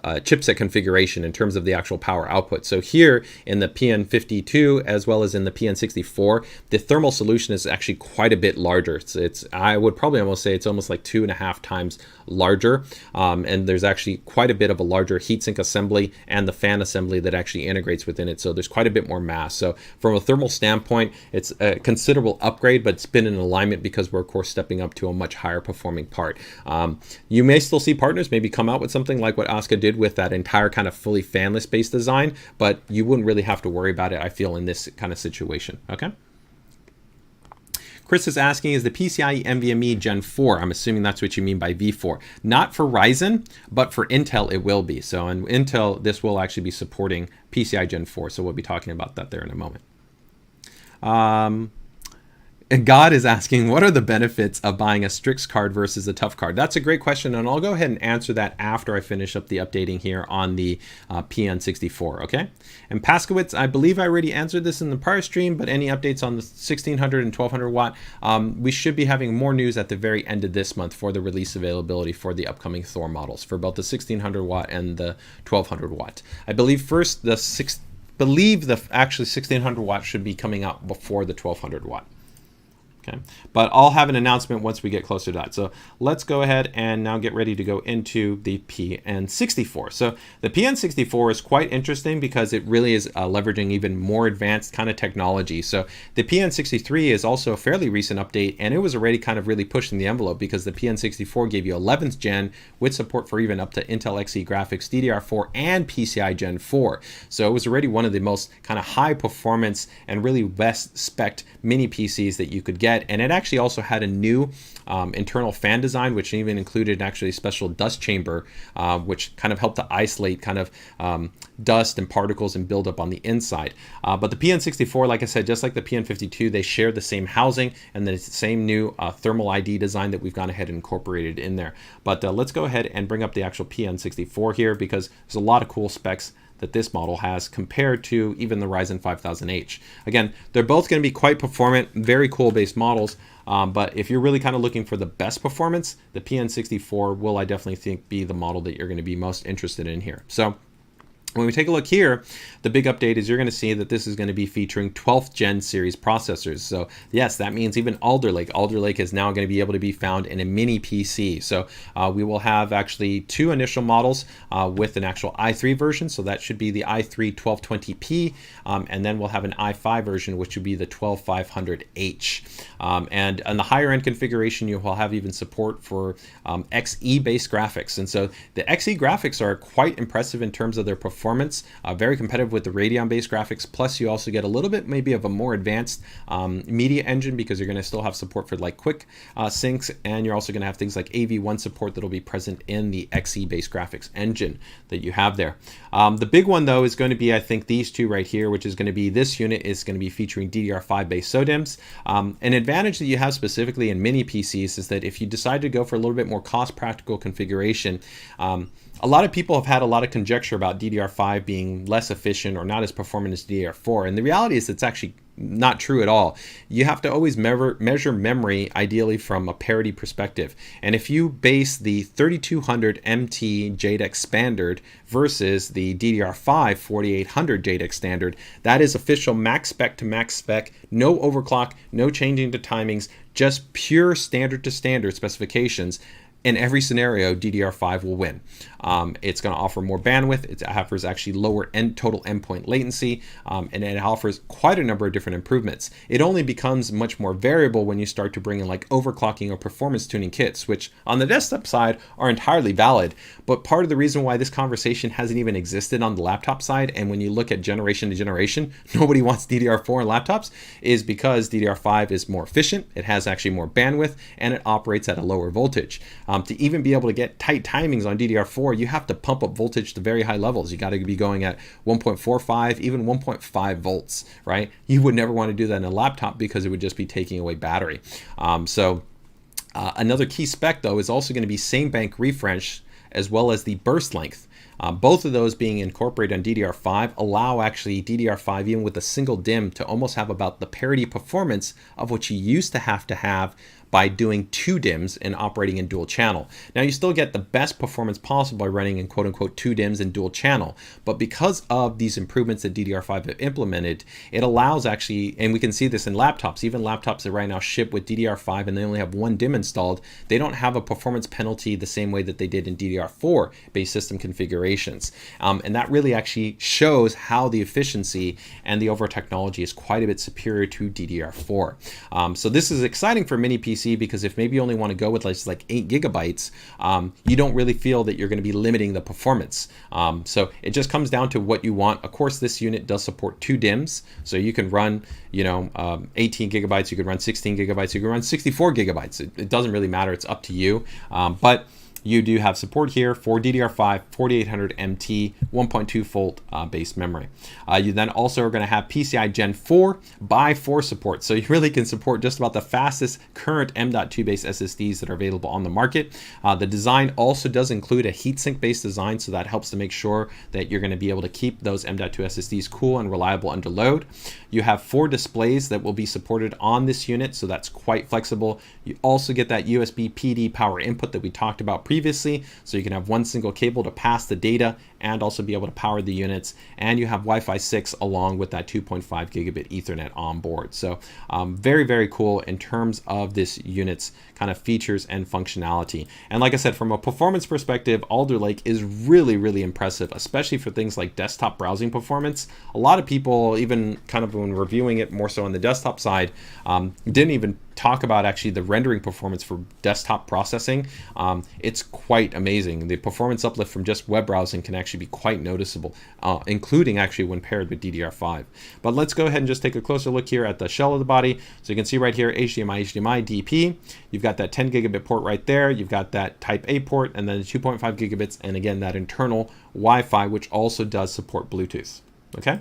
chipset configuration in terms of the actual power output. So here in the PN52 as well as in the PN64, the thermal solution is actually quite a bit larger. It's I would probably almost say it's almost like 2.5 times larger, and there's actually quite a bit of a larger heatsink assembly and the fan assembly that actually integrates within it. So there's quite a bit more mass. So from a thermal standpoint, it's a considerable upgrade, but it's been in alignment because we're of course stepping up to a much higher performing part. You may still see partners maybe come out with something like what ASCA did with that entire kind of fully fanless based design, but you wouldn't really have to worry about it, I feel, in this kind of situation. Okay. Chris is asking, is the PCIe NVMe Gen 4? I'm assuming that's what you mean by V4. Not for Ryzen, but for Intel it will be. So in Intel, this will actually be supporting PCIe Gen 4. So we'll be talking about that there in a moment. And God is asking, what are the benefits of buying a Strix card versus a TUF card? That's a great question, and I'll go ahead and answer that after I finish up the updating here on the PN64, okay? And Paskowitz, I believe I already answered this in the prior stream, but any updates on the 1600 and 1200 watt? We should be having more news at the very end of this month for the release availability for the upcoming Thor models for both the 1600 watt and the 1200 watt. I believe first the actually 1600 watt should be coming out before the 1200 watt. Okay, but I'll have an announcement once we get closer to that. So let's go ahead and now get ready to go into the PN64. So the PN64 is quite interesting because it really is leveraging even more advanced kind of technology. So the PN63 is also a fairly recent update, and it was already kind of really pushing the envelope because the PN64 gave you 11th gen with support for even up to Intel Xe graphics, DDR4, and PCIe Gen 4. So it was already one of the most kind of high performance and really best spec'd mini PCs that you could get. get. And it actually also had a new internal fan design, which even included actually a special dust chamber, which kind of helped to isolate kind of dust and particles and buildup on the inside. But the PN64, like I said, just like the PN52, they share the same housing and the same new thermal ID design that we've gone ahead and incorporated in there. But let's go ahead and bring up the actual PN64 here, because there's a lot of cool specs that this model has compared to even the Ryzen 5000H. Again, they're both going to be quite performant, very cool base models, but if you're really kind of looking for the best performance, the PN64 will, I definitely think, be the model that you're going to be most interested in here. So when we take a look here, the big update is you're going to see that this is going to be featuring 12th gen series processors. So yes, that means even Alder Lake. Alder Lake is now going to be able to be found in a mini PC. So we will have actually two initial models with an actual i3 version. So that should be the i3 1220p. And then we'll have an i5 version, which would be the 12500H. And on the higher end configuration, you will have even support for XE based graphics. And so the XE graphics are quite impressive in terms of their performance. Very competitive with the Radeon based graphics. Plus you also get a little bit maybe of a more advanced media engine, because you're going to still have support for like quick syncs, and you're also going to have things like AV1 support that will be present in the XE based graphics engine that you have there. The big one though is going to be, I think, these two right here, which is going to be this unit is going to be featuring DDR5 based SODIMMs. An advantage that you have specifically in mini PCs is that if you decide to go for a little bit more cost practical configuration, a lot of people have had a lot of conjecture about DDR5 being less efficient or not as performant as DDR4. And the reality is it's actually not true at all. You have to always measure memory ideally from a parity perspective. And if you base the 3200 MT JEDEC standard versus the DDR5 4800 JEDEC standard, that is official max spec to max spec, no overclock, no changing to timings, just pure standard to standard specifications. In every scenario, DDR5 will win. It's going to offer more bandwidth. It offers actually lower total endpoint latency, and it offers quite a number of different improvements. It only becomes much more variable when you start to bring in like overclocking or performance tuning kits, which on the desktop side are entirely valid. But part of the reason why this conversation hasn't even existed on the laptop side, and when you look at generation to generation, nobody wants DDR4 in laptops, is because DDR5 is more efficient. It has actually more bandwidth, and it operates at a lower voltage. To even be able to get tight timings on DDR4, you have to pump up voltage to very high levels. You got to be going at 1.45, even 1.5 volts, right? You would never want to do that in a laptop because it would just be taking away battery. Another key spec, though, is also going to be same bank refresh as well as the burst length. Both of those being incorporated on DDR5 allow actually DDR5, even with a single DIMM, to almost have about the parity performance of what you used to have by doing two DIMMs and operating in dual channel. Now you still get the best performance possible by running in quote unquote two DIMMs in dual channel, but because of these improvements that DDR5 have implemented, it allows actually, and we can see this in laptops, even laptops that right now ship with DDR5 and they only have one DIMM installed, they don't have a performance penalty the same way that they did in DDR4 based system configurations. And that really actually shows how the efficiency and the overall technology is quite a bit superior to DDR4. So this is exciting for mini PC, because if maybe you only want to go with like 8 gigabytes, you don't really feel that you're going to be limiting the performance. So it just comes down to what you want. Of course, this unit does support two DIMMs, so you can run 18 gigabytes, you could run 16 gigabytes, you can run 64 gigabytes. It doesn't really matter, it's up to you. But you do have support here for DDR5, 4800 MT, 1.2 volt base memory. You then also are going to have PCIe Gen 4 by 4 support. So you really can support just about the fastest current M.2 based SSDs that are available on the market. The design also does include a heatsink based design, so that helps to make sure that you're going to be able to keep those M.2 SSDs cool and reliable under load. You have 4 displays that will be supported on this unit, so that's quite flexible. You also get that USB PD power input that we talked about previously, so you can have one single cable to pass the data and also be able to power the units, and you have Wi-Fi 6 along with that 2.5 gigabit Ethernet on board. So very, very cool in terms of this unit's kind of features and functionality. And like I said, from a performance perspective, Alder Lake is really, really impressive, especially for things like desktop browsing performance. A lot of people, even kind of when reviewing it more so on the desktop side, didn't even talk about actually the rendering performance for desktop processing. It's quite amazing. The performance uplift from just web browsing can actually actually be quite noticeable, including actually when paired with DDR5. But let's go ahead and just take a closer look here at the shell of the body. So you can see right here, HDMI, DP. You've got that 10 gigabit port right there. You've got that Type A port, and then 2.5 gigabits, and again, that internal Wi-Fi, which also does support Bluetooth. Okay.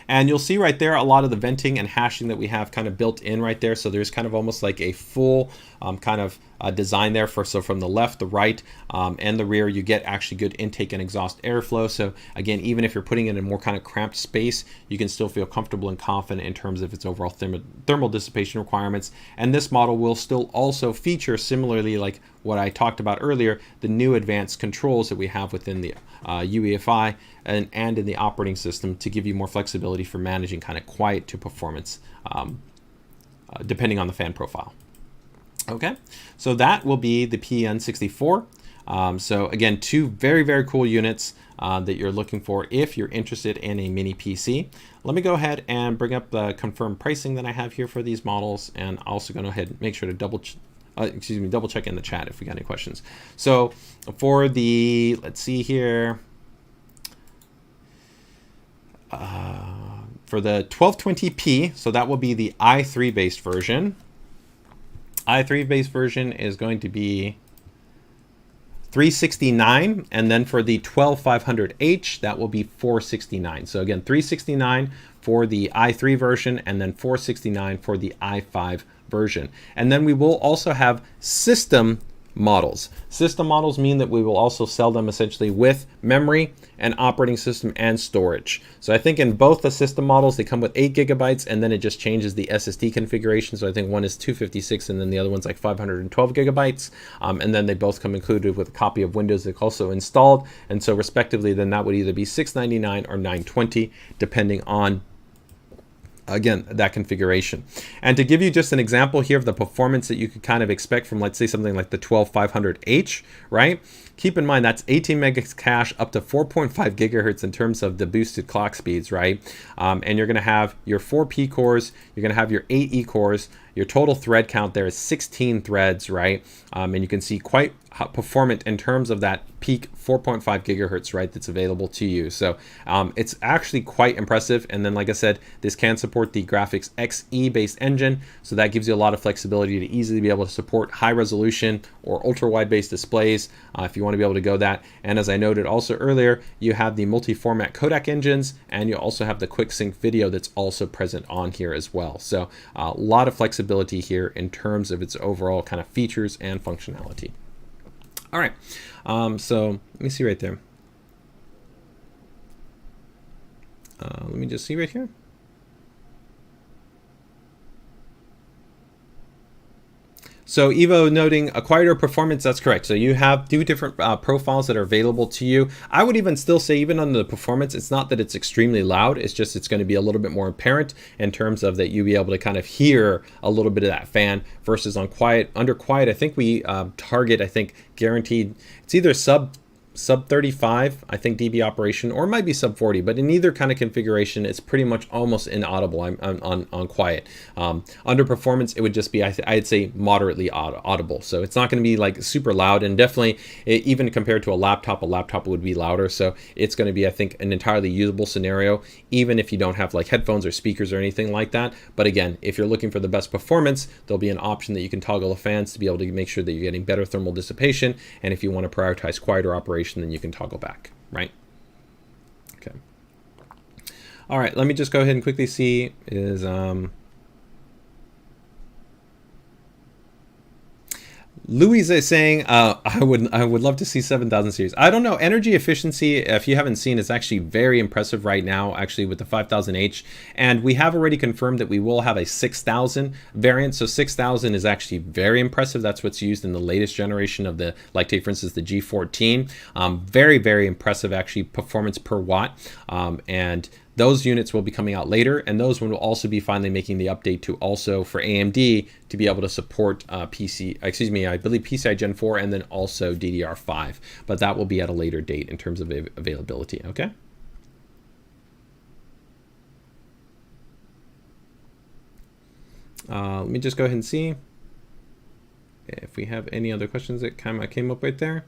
And you'll see right there a lot of the venting and hashing that we have kind of built in right there. So there's kind of almost like a full kind of design there so from the left, the right, and the rear, you get actually good intake and exhaust airflow. So again, even if you're putting it in a more kind of cramped space, you can still feel comfortable and confident in terms of its overall thermal dissipation requirements. And this model will still also feature, similarly like what I talked about earlier, the new advanced controls that we have within the UEFI and in the operating system to give you more flexibility for managing kind of quiet to performance depending on the fan profile. Okay, so that will be the PN64. So again, two very, very cool units that you're looking for if you're interested in a mini PC. Let me go ahead and bring up the confirmed pricing that I have here for these models, and also go ahead and make sure to double check in the chat if we got any questions. So for the, let's see here, for the 1220p, so that will be the i3 based version. i3 based version is going to be $369, and then for the 12500H, that will be $469. So again, $369 for the i3 version, and then $469 for the i5 version. And then we will also have system models. System models mean that we will also sell them essentially with memory and operating system and storage. So I think in both the system models, they come with 8 gigabytes, and then it just changes the SSD configuration. So I think one is 256 and then the other one's like 512 gigabytes. And then they both come included with a copy of Windows that's also installed. And so respectively, then that would either be $699 or $920, depending on, again, that configuration. And to give you just an example here of the performance that you could kind of expect from, let's say, something like the 12500H, right? Keep in mind that's 18 megahertz cache up to 4.5 gigahertz in terms of the boosted clock speeds, right? And you're going to have your 4 P cores, you're going to have your 8 E cores. Your total thread count there is 16 threads, right? And you can see quite performant in terms of that peak 4.5 gigahertz, right, that's available to you. So it's actually quite impressive. And then, like I said, this can support the graphics XE based engine. So that gives you a lot of flexibility to easily be able to support high resolution or ultra wide based displays if you want to be able to go that. And as I noted also earlier, you have the multi-format codec engines, and you also have the quick sync video that's also present on here as well. So a lot of flexibility here in terms of its overall kind of features and functionality. All right, so let me see right there. Let me just see right here. So Evo noting a quieter performance, that's correct. So you have two different profiles that are available to you. I would even still say, even on the performance, it's not that it's extremely loud, it's just it's going to be a little bit more apparent in terms of that you'll be able to kind of hear a little bit of that fan versus on quiet. Under quiet, I think we target, I think guaranteed, it's either sub 35, I think, dB operation, or it might be sub 40, but in either kind of configuration, it's pretty much almost inaudible on quiet. Under performance, it would just be, I'd say, moderately audible. So it's not going to be like super loud, and definitely, even compared to a laptop would be louder. So it's going to be, I think, an entirely usable scenario, even if you don't have like headphones or speakers or anything like that. But again, if you're looking for the best performance, there'll be an option that you can toggle the fans to be able to make sure that you're getting better thermal dissipation. And if you want to prioritize quieter operation, then you can toggle back, right? Okay. All right, let me just go ahead and quickly see is Louise is saying, I would love to see 7000 series. I don't know. Energy efficiency, if you haven't seen, is actually very impressive right now, actually, with the 5000H. And we have already confirmed that we will have a 6000 variant. So 6000 is actually very impressive. That's what's used in the latest generation of the, like, take for instance, the G14. Very, very impressive, actually, performance per watt. And those units will be coming out later, and those one will also be finally making the update to also for AMD to be able to support I believe PCIe Gen 4 and then also DDR5, but that will be at a later date in terms of availability, okay? Let me just go ahead and see if we have any other questions that kind of came up right there.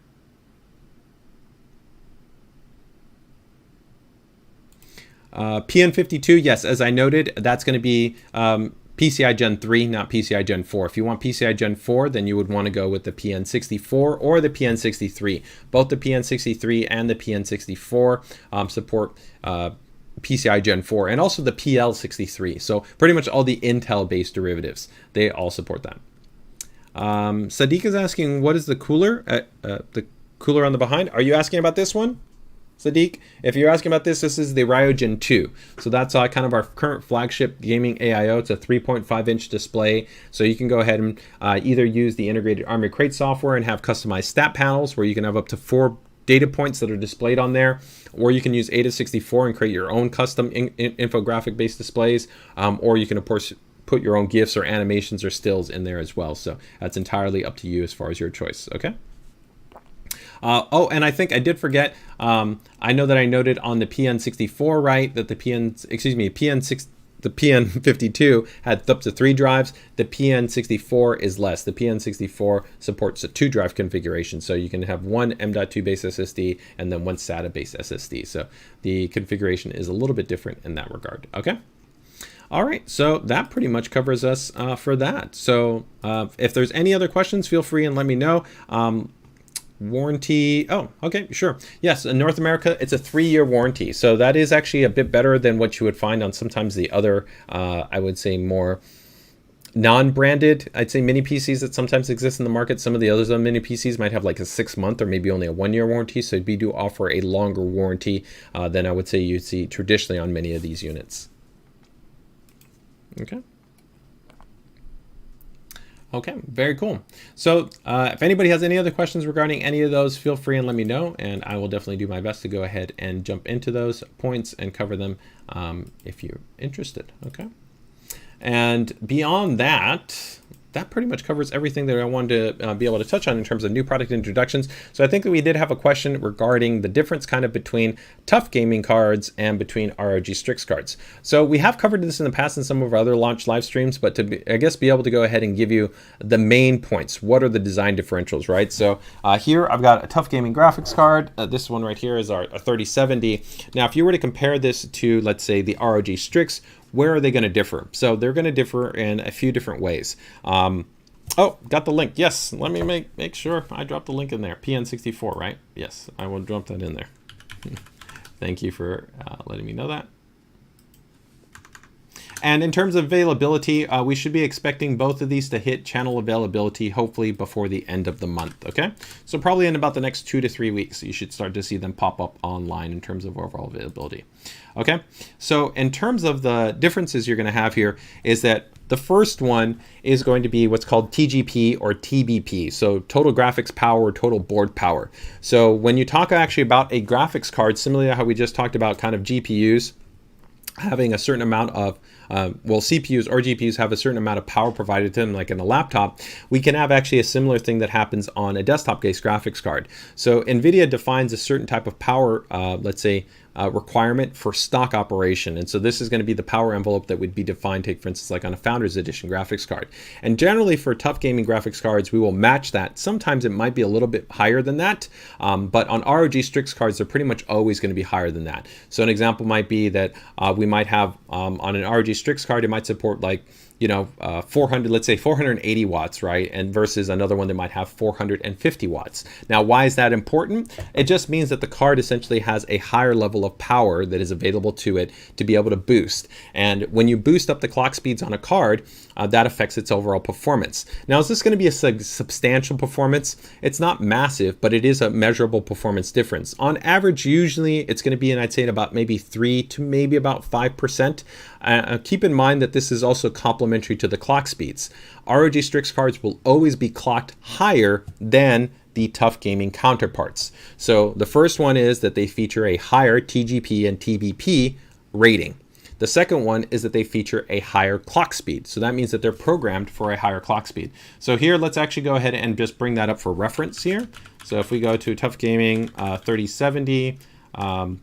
PN52, yes, as I noted, that's going to be PCIe Gen 3, not PCIe Gen 4. If you want PCIe Gen 4, then you would want to go with the PN64 or the PN63. Both the PN63 and the PN64 support PCIe Gen 4 and also the PL63. So pretty much all the Intel-based derivatives, they all support that. Sadiq is asking, what is the cooler? The cooler on the behind. Are you asking about this one, Sadiq? If you're asking about this, this is the Radeon 2. So that's kind of our current flagship gaming AIO. It's a 3.5-inch display. So you can go ahead and either use the integrated Army Crate software and have customized stat panels where you can have up to 4 data points that are displayed on there, or you can use AIDA64 and create your own custom infographic based displays, or you can of course put your own GIFs or animations or stills in there as well. So that's entirely up to you as far as your choice. Okay. Oh, and I think I did forget. I know that I noted on the PN64, right, that the PN52 had up to 3 drives. The PN64 is less. The PN64 supports a 2-drive configuration. So you can have one M.2 based SSD and then one SATA based SSD. So the configuration is a little bit different in that regard. Okay. All right, so that pretty much covers us for that. So if there's any other questions, feel free and let me know. Warranty, oh, okay, sure. Yes, in North America, it's a 3-year warranty. So that is actually a bit better than what you would find on sometimes the other, I would say more non-branded, I'd say mini PCs that sometimes exist in the market. Some of the others on mini PCs might have like a 6-month or maybe only a 1-year warranty. So we do offer a longer warranty than I would say you'd see traditionally on many of these units. Okay. Okay, very cool. So if anybody has any other questions regarding any of those, feel free and let me know, and I will definitely do my best to go ahead and jump into those points and cover them if you're interested. Okay. And beyond that, that pretty much covers everything that I wanted to be able to touch on in terms of new product introductions. So I think that we did have a question regarding the difference kind of between tough gaming cards and between ROG Strix cards. So we have covered this in the past in some of our other launch live streams, but to be, I guess be able to go ahead and give you the main points. What are the design differentials, right? So here I've got a tough gaming graphics card. This one right here is our 3070. Now, if you were to compare this to, let's say, the ROG Strix, where are they going to differ? So they're going to differ in a few different ways. Oh, got the link. Yes, let me make sure I dropped the link in there. PN64, right? Yes, I will drop that in there. Thank you for letting me know that. And in terms of availability, we should be expecting both of these to hit channel availability hopefully before the end of the month, okay? So probably in about the next 2 to 3 weeks, you should start to see them pop up online in terms of overall availability, okay? So in terms of the differences you're gonna have here is that the first one is going to be what's called TGP or TBP, so total graphics power or total board power. So when you talk actually about a graphics card, similarly to how we just talked about kind of GPUs, having a certain amount of, well, CPUs or GPUs have a certain amount of power provided to them, like in a laptop, we can have actually a similar thing that happens on a desktop-based graphics card. So NVIDIA defines a certain type of power, let's say, requirement for stock operation. And so this is going to be the power envelope that would be defined, take for instance, like on a Founders Edition graphics card. And generally for tough gaming graphics cards, we will match that. Sometimes it might be a little bit higher than that, but on ROG Strix cards, they're pretty much always going to be higher than that. So an example might be that we might have on an ROG Strix card, it might support like, 400, let's say 480 watts, right? And versus another one that might have 450 watts. Now, why is that important? It just means that the card essentially has a higher level of power that is available to it to be able to boost. And when you boost up the clock speeds on a card, that affects its overall performance. Now, is this going to be a substantial performance? It's not massive, but it is a measurable performance difference. On average, usually it's going to be in, I'd say, in about maybe 3 to maybe about 5%. Keep in mind that this is also complementary to the clock speeds. ROG Strix cards will always be clocked higher than the tough gaming counterparts. So the first one is that they feature a higher TGP and TBP rating. The second one is that they feature a higher clock speed. So that means that they're programmed for a higher clock speed. So here, let's actually go ahead and just bring that up for reference here. So if we go to Tough Gaming 3070, and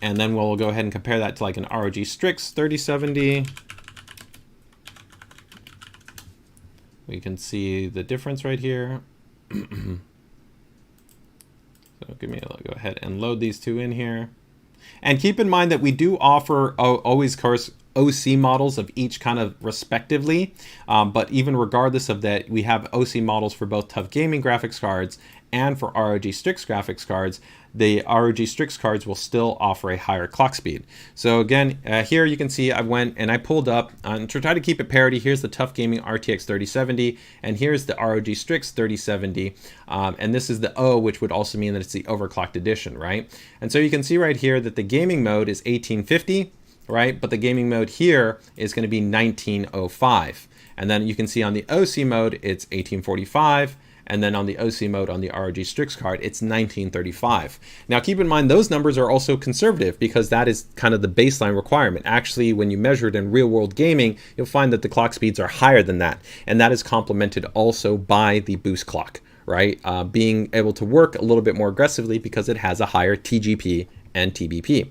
then we'll go ahead and compare that to like an ROG Strix 3070. We can see the difference right here. So go ahead and load these two in here. And keep in mind that we do offer always course OC models of each kind of respectively, but even regardless of that, we have OC models for both tough gaming graphics cards and for ROG Strix graphics cards. The ROG Strix cards will still offer a higher clock speed. So again, here you can see I went and I pulled up to try to keep it parity. Here's the Tough Gaming RTX 3070, and here's the ROG Strix 3070, and this is the O, which would also mean that it's the overclocked edition, right? And so you can see right here that the gaming mode is 1850, right? But the gaming mode here is going to be 1905. And then you can see on the OC mode, it's 1845. And then on the OC mode on the ROG Strix card, it's 1935. Now keep in mind, those numbers are also conservative because that is kind of the baseline requirement. Actually, when you measure it in real world gaming, you'll find that the clock speeds are higher than that. And that is complemented also by the boost clock, right? Being able to work a little bit more aggressively because it has a higher TGP and TBP.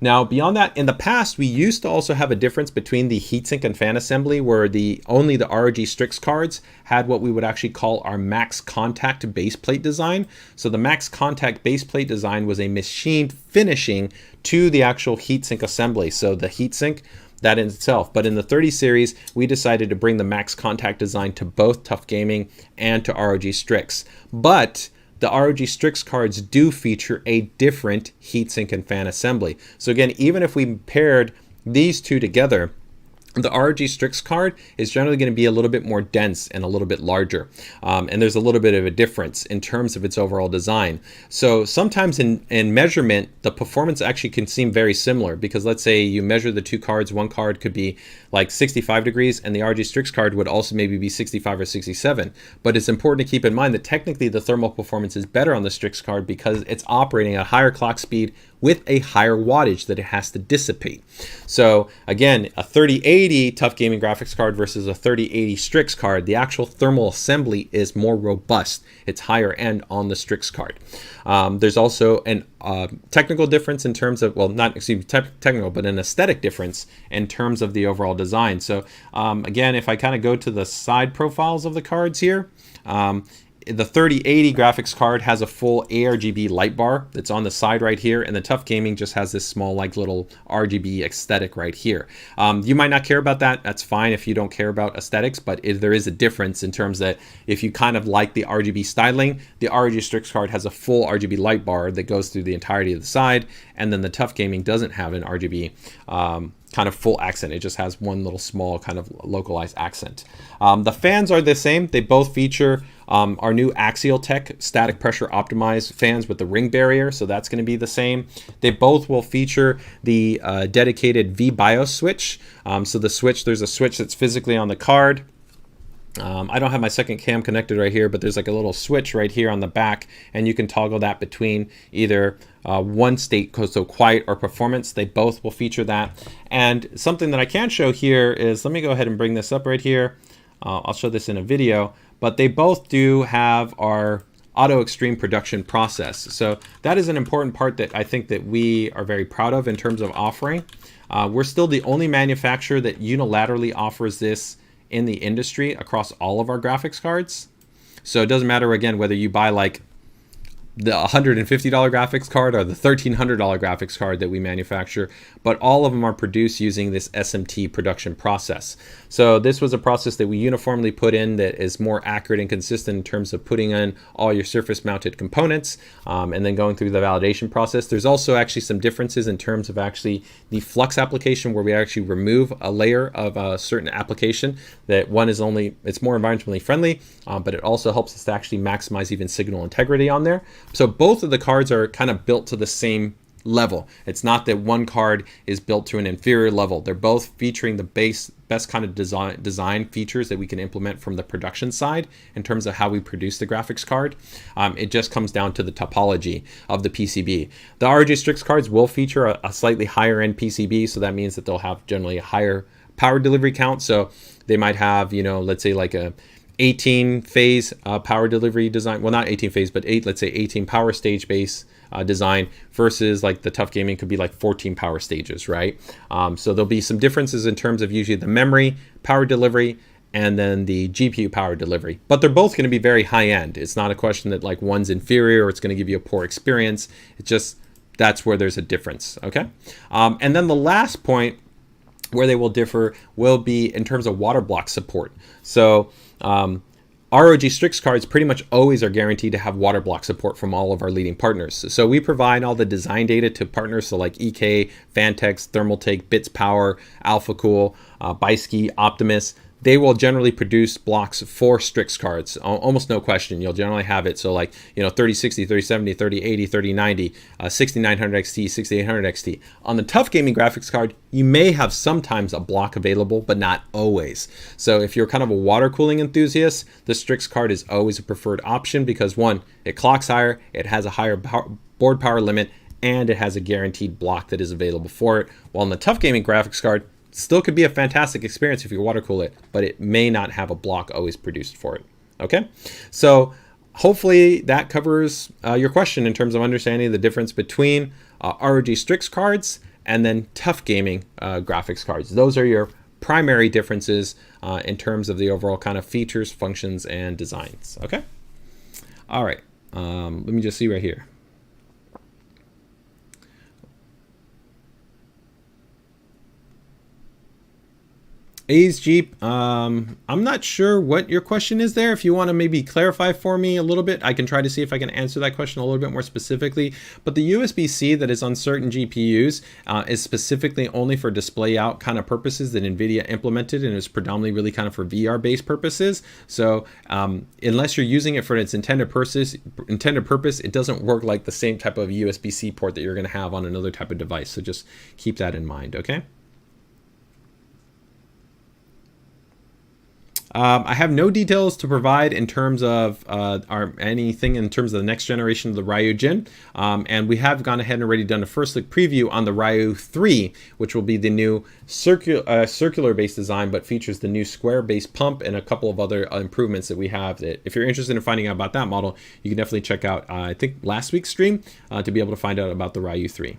Now, beyond that, in the past, we used to also have a difference between the heatsink and fan assembly, where only the ROG Strix cards had what we would actually call our max contact base plate design. So the max contact base plate design was a machined finishing to the actual heatsink assembly. So the heatsink, that in itself. But in the 30 series, we decided to bring the max contact design to both Tough Gaming and to ROG Strix. But the ROG Strix cards do feature a different heatsink and fan assembly. So again, even if we paired these two together, the ROG Strix card is generally going to be a little bit more dense and a little bit larger. And there's a little bit of a difference in terms of its overall design. So sometimes in measurement, the performance actually can seem very similar, because let's say you measure the two cards, one card could be like 65 degrees and the ROG Strix card would also maybe be 65 or 67. But it's important to keep in mind that technically the thermal performance is better on the Strix card because it's operating at a higher clock speed with a higher wattage that it has to dissipate. So again, a 3080 Tough Gaming graphics card versus a 3080 Strix card, the actual thermal assembly is more robust. It's higher end on the Strix card. There's also an technical difference in terms of, well, not technical, but an aesthetic difference in terms of the overall design. So again, if I kind of go to the side profiles of the cards here, the 3080 graphics card has a full ARGB light bar that's on the side right here, and the Tough Gaming just has this small like little RGB aesthetic right here. You might not care about that. That's fine if you don't care about aesthetics, but there is a difference in terms that if you kind of like the RGB styling, the ROG Strix card has a full RGB light bar that goes through the entirety of the side, and then the Tough Gaming doesn't have an RGB kind of full accent. It just has one little small kind of localized accent. The fans are the same. They both feature our new Axial Tech static pressure optimized fans with the ring barrier, so that's going to be the same. They both will feature the dedicated VBIOS switch. So the switch, there's a switch that's physically on the card. I don't have my second cam connected right here, but there's like a little switch right here on the back, and you can toggle that between either one state, so quiet or performance. They both will feature that. And something that I can show here is, let me go ahead and bring this up right here. I'll show this in a video, but they both do have our auto extreme production process. So that is an important part that I think that we are very proud of in terms of offering. We're still the only manufacturer that unilaterally offers this in the industry across all of our graphics cards. So it doesn't matter, again, whether you buy like the $150 graphics card or the $1,300 graphics card that we manufacture, but all of them are produced using this SMT production process. So this was a process that we uniformly put in that is more accurate and consistent in terms of putting in all your surface mounted components and then going through the validation process. There's also actually some differences in terms of actually the flux application, where we actually remove a layer of a certain application. That one is it's more environmentally friendly, but it also helps us to actually maximize even signal integrity on there. So both of the cards are kind of built to the same level. It's not that one card is built to an inferior level. They're both featuring the best kind of design features that we can implement from the production side in terms of how we produce the graphics card. It just comes down to the topology of the PCB. The ROG Strix cards will feature a slightly higher end PCB, so that means that they'll have generally a higher power delivery count. So they might have, let's say like a 18 phase power delivery design. Well, not 18 phase, but let's say 18 power stage base design, versus like the Tough Gaming could be like 14 power stages, right? So there'll be some differences in terms of usually the memory power delivery and then the GPU power delivery, but they're both going to be very high end. It's not a question that like one's inferior or it's going to give you a poor experience. It's just that's where there's a difference, okay? And then the last point where they will differ will be in terms of water block support. So ROG Strix cards pretty much always are guaranteed to have water block support from all of our leading partners. So we provide all the design data to partners, so like EK, Fantex, Thermaltake, Bits Power, AlphaCool, Bysky, Optimus. They will generally produce blocks for Strix cards, almost no question. You'll generally have it. So like, 3060, 3070, 3080, 3090, 6900 XT, 6800 XT. On the tough gaming graphics card, you may have sometimes a block available, but not always. So if you're kind of a water cooling enthusiast, the Strix card is always a preferred option because one, it clocks higher, it has a higher board power limit, and it has a guaranteed block that is available for it. While on the tough gaming graphics card, still could be a fantastic experience if you water cool it, but it may not have a block always produced for it. Okay, so hopefully that covers your question in terms of understanding the difference between ROG Strix cards and then tough gaming graphics cards. Those are your primary differences in terms of the overall kind of features, functions, and designs. Okay, all right, let me just see right here. A's Jeep, I'm not sure what your question is there. If you want to maybe clarify for me a little bit, I can try to see if I can answer that question a little bit more specifically. But the USB-C that is on certain GPUs is specifically only for display out kind of purposes that NVIDIA implemented, and is predominantly really kind of for VR-based purposes. So unless you're using it for its intended purpose, it doesn't work like the same type of USB-C port that you're going to have on another type of device. So just keep that in mind, okay? I have no details to provide in terms of anything in terms of the next generation of the Radeon, and we have gone ahead and already done a first look preview on the Ryu 3, which will be the new circular-based design, but features the new square-based pump and a couple of other improvements that we have. That if you're interested in finding out about that model, you can definitely check out, I think, last week's stream to be able to find out about the Ryu 3.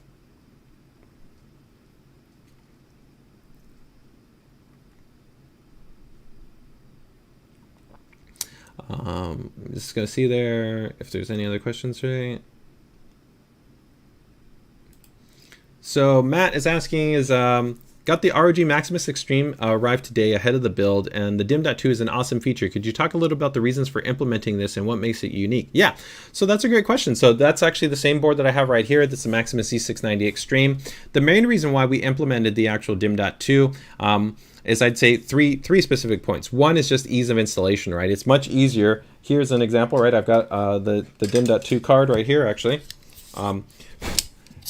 I'm just going to see there if there's any other questions today. So Matt is asking, got the ROG Maximus Extreme arrived today ahead of the build, and the DIMM.2 is an awesome feature. Could you talk a little about the reasons for implementing this and what makes it unique? Yeah, so that's a great question. So that's actually the same board that I have right here. That's the Maximus Z690 Extreme. The main reason why we implemented the actual DIMM.2 is I'd say three specific points. One is just ease of installation, right? It's much easier. Here's an example, right? I've got the DIMM.2 card right here, actually.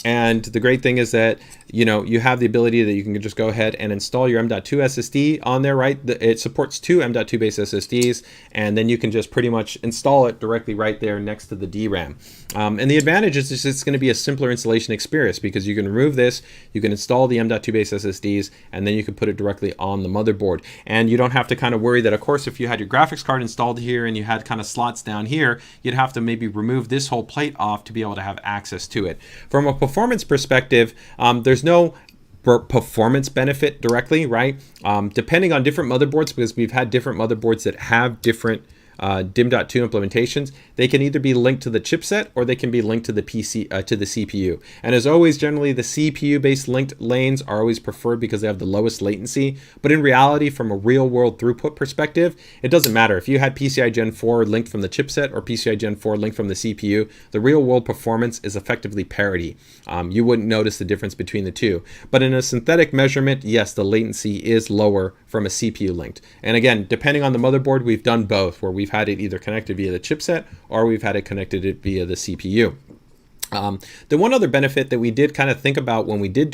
And the great thing is that, you have the ability that you can just go ahead and install your M.2 SSD on there, right? It supports two M.2 based SSDs, and then you can just pretty much install it directly right there next to the DRAM. And the advantage is it's going to be a simpler installation experience because you can remove this, you can install the M.2 based SSDs, and then you can put it directly on the motherboard. And you don't have to kind of worry that, of course, if you had your graphics card installed here and you had kind of slots down here, you'd have to maybe remove this whole plate off to be able to have access to it. From a performance perspective, there's no performance benefit directly, right? Depending on different motherboards, because we've had different motherboards that have different DIMM.2 implementations, they can either be linked to the chipset or they can be linked to the to the CPU. And as always, generally the CPU based linked lanes are always preferred because they have the lowest latency. But in reality, from a real world throughput perspective, it doesn't matter if you had PCIe Gen 4 linked from the chipset or PCIe Gen 4 linked from the CPU. The real world performance is effectively parity. You wouldn't notice the difference between the two. But in a synthetic measurement, yes, the latency is lower from a CPU linked. And again, depending on the motherboard, we've done both, where we've had it either connected via the chipset or we've had it connected via the CPU. The one other benefit that we did kind of think about when we did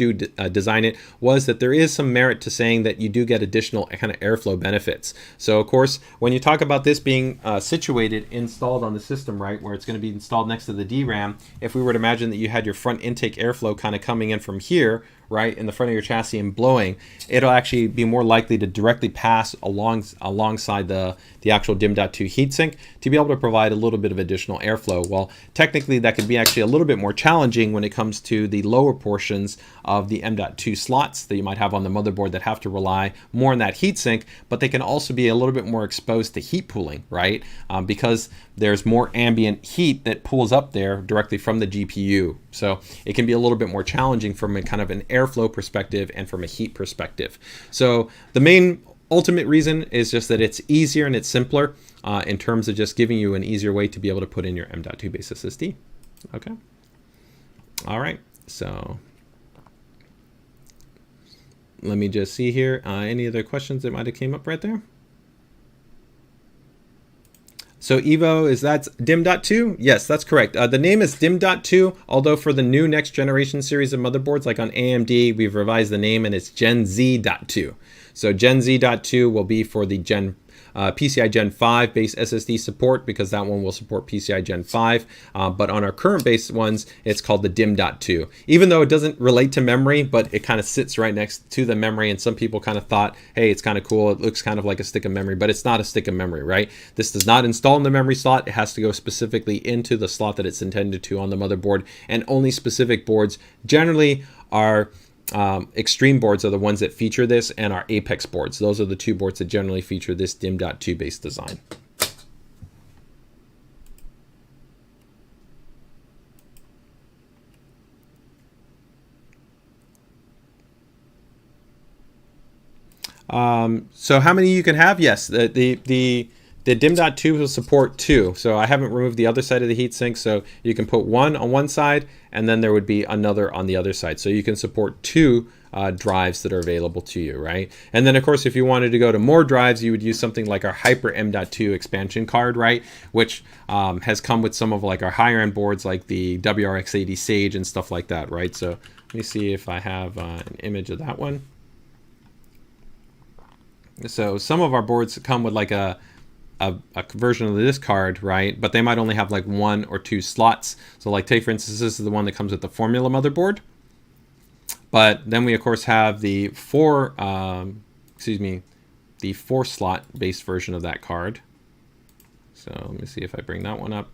design it was that there is some merit to saying that you do get additional kind of airflow benefits. So of course, when you talk about this being installed on the system, right, where it's going to be installed next to the DRAM, if we were to imagine that you had your front intake airflow kind of coming in from here, right, in the front of your chassis and blowing, it'll actually be more likely to directly pass alongside the actual DIMM.2 heatsink to be able to provide a little bit of additional airflow. Well, technically that could be actually a little bit more challenging when it comes to the lower portions of the M.2 slots that you might have on the motherboard that have to rely more on that heatsink, but they can also be a little bit more exposed to heat pooling, right? Because there's more ambient heat that pools up there directly from the GPU. So it can be a little bit more challenging from a kind of an airflow perspective and from a heat perspective. So the main ultimate reason is just that it's easier and it's simpler in terms of just giving you an easier way to be able to put in your M.2 based SSD. Okay. All right. So let me just see here. Any other questions that might have came up right there? So Evo, is that DIMM.2? Yes, that's correct. The name is DIMM.2, although for the new next generation series of motherboards, like on AMD, we've revised the name and it's Gen Z.2. So Gen Z.2 will be for the PCIe Gen 5 based SSD support, because that one will support PCIe Gen 5. But on our current based ones, it's called the DIMM.2. Even though it doesn't relate to memory, but it kind of sits right next to the memory. And some people kind of thought, hey, it's kind of cool. It looks kind of like a stick of memory, but it's not a stick of memory, right? This does not install in the memory slot. It has to go specifically into the slot that it's intended to on the motherboard. And only specific boards generally are extreme boards are the ones that feature this, and our Apex boards. Those are the two boards that generally feature this DIMM.2 based design. So how many you can have? Yes, the DIMM.2 will support 2. So I haven't removed the other side of the heatsink, so you can put one on one side and then there would be another on the other side. So you can support 2 drives that are available to you, right? And then of course, if you wanted to go to more drives, you would use something like our Hyper M.2 expansion card, right? Which has come with some of like our higher end boards like the WRX80 Sage and stuff like that, right? So let me see if I have an image of that one. So some of our boards come with like a version of this card, right? But they might only have like 1 or 2 slots. So like take for instance, this is the one that comes with the Formula motherboard. But then we of course have the 4 slot based version of that card. So let me see if I bring that one up.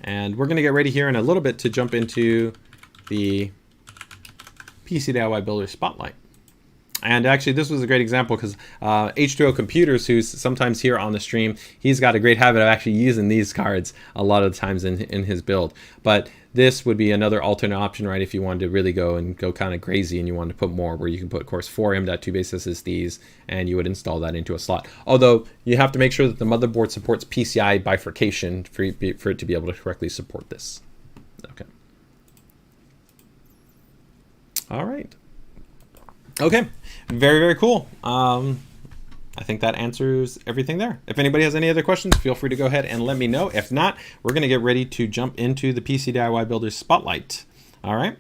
And we're gonna get ready here in a little bit to jump into the PCDIY Builder Spotlight. And actually, this was a great example because H2O Computers, who's sometimes here on the stream, he's got a great habit of actually using these cards a lot of the times in his build. But this would be another alternate option, right? If you wanted to really go kind of crazy and you wanted to put more, where you can put, of course, 4 M.2 based SSDs, and you would install that into a slot. Although you have to make sure that the motherboard supports PCI bifurcation for it to be able to correctly support this. Okay. All right. Okay, very, very cool. I think that answers everything there. If anybody has any other questions, feel free to go ahead and let me know. If not, we're going to get ready to jump into the PCDIY Builder Spotlight. All right.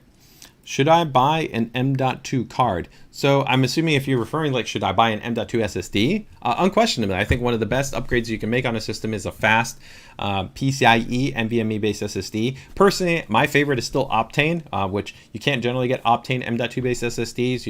Should I buy an M.2 card? So I'm assuming if you're referring like, should I buy an M.2 SSD? Unquestionably, I think one of the best upgrades you can make on a system is a fast PCIe NVMe based SSD. Personally, my favorite is still Optane, which you can't generally get Optane M.2 based SSDs.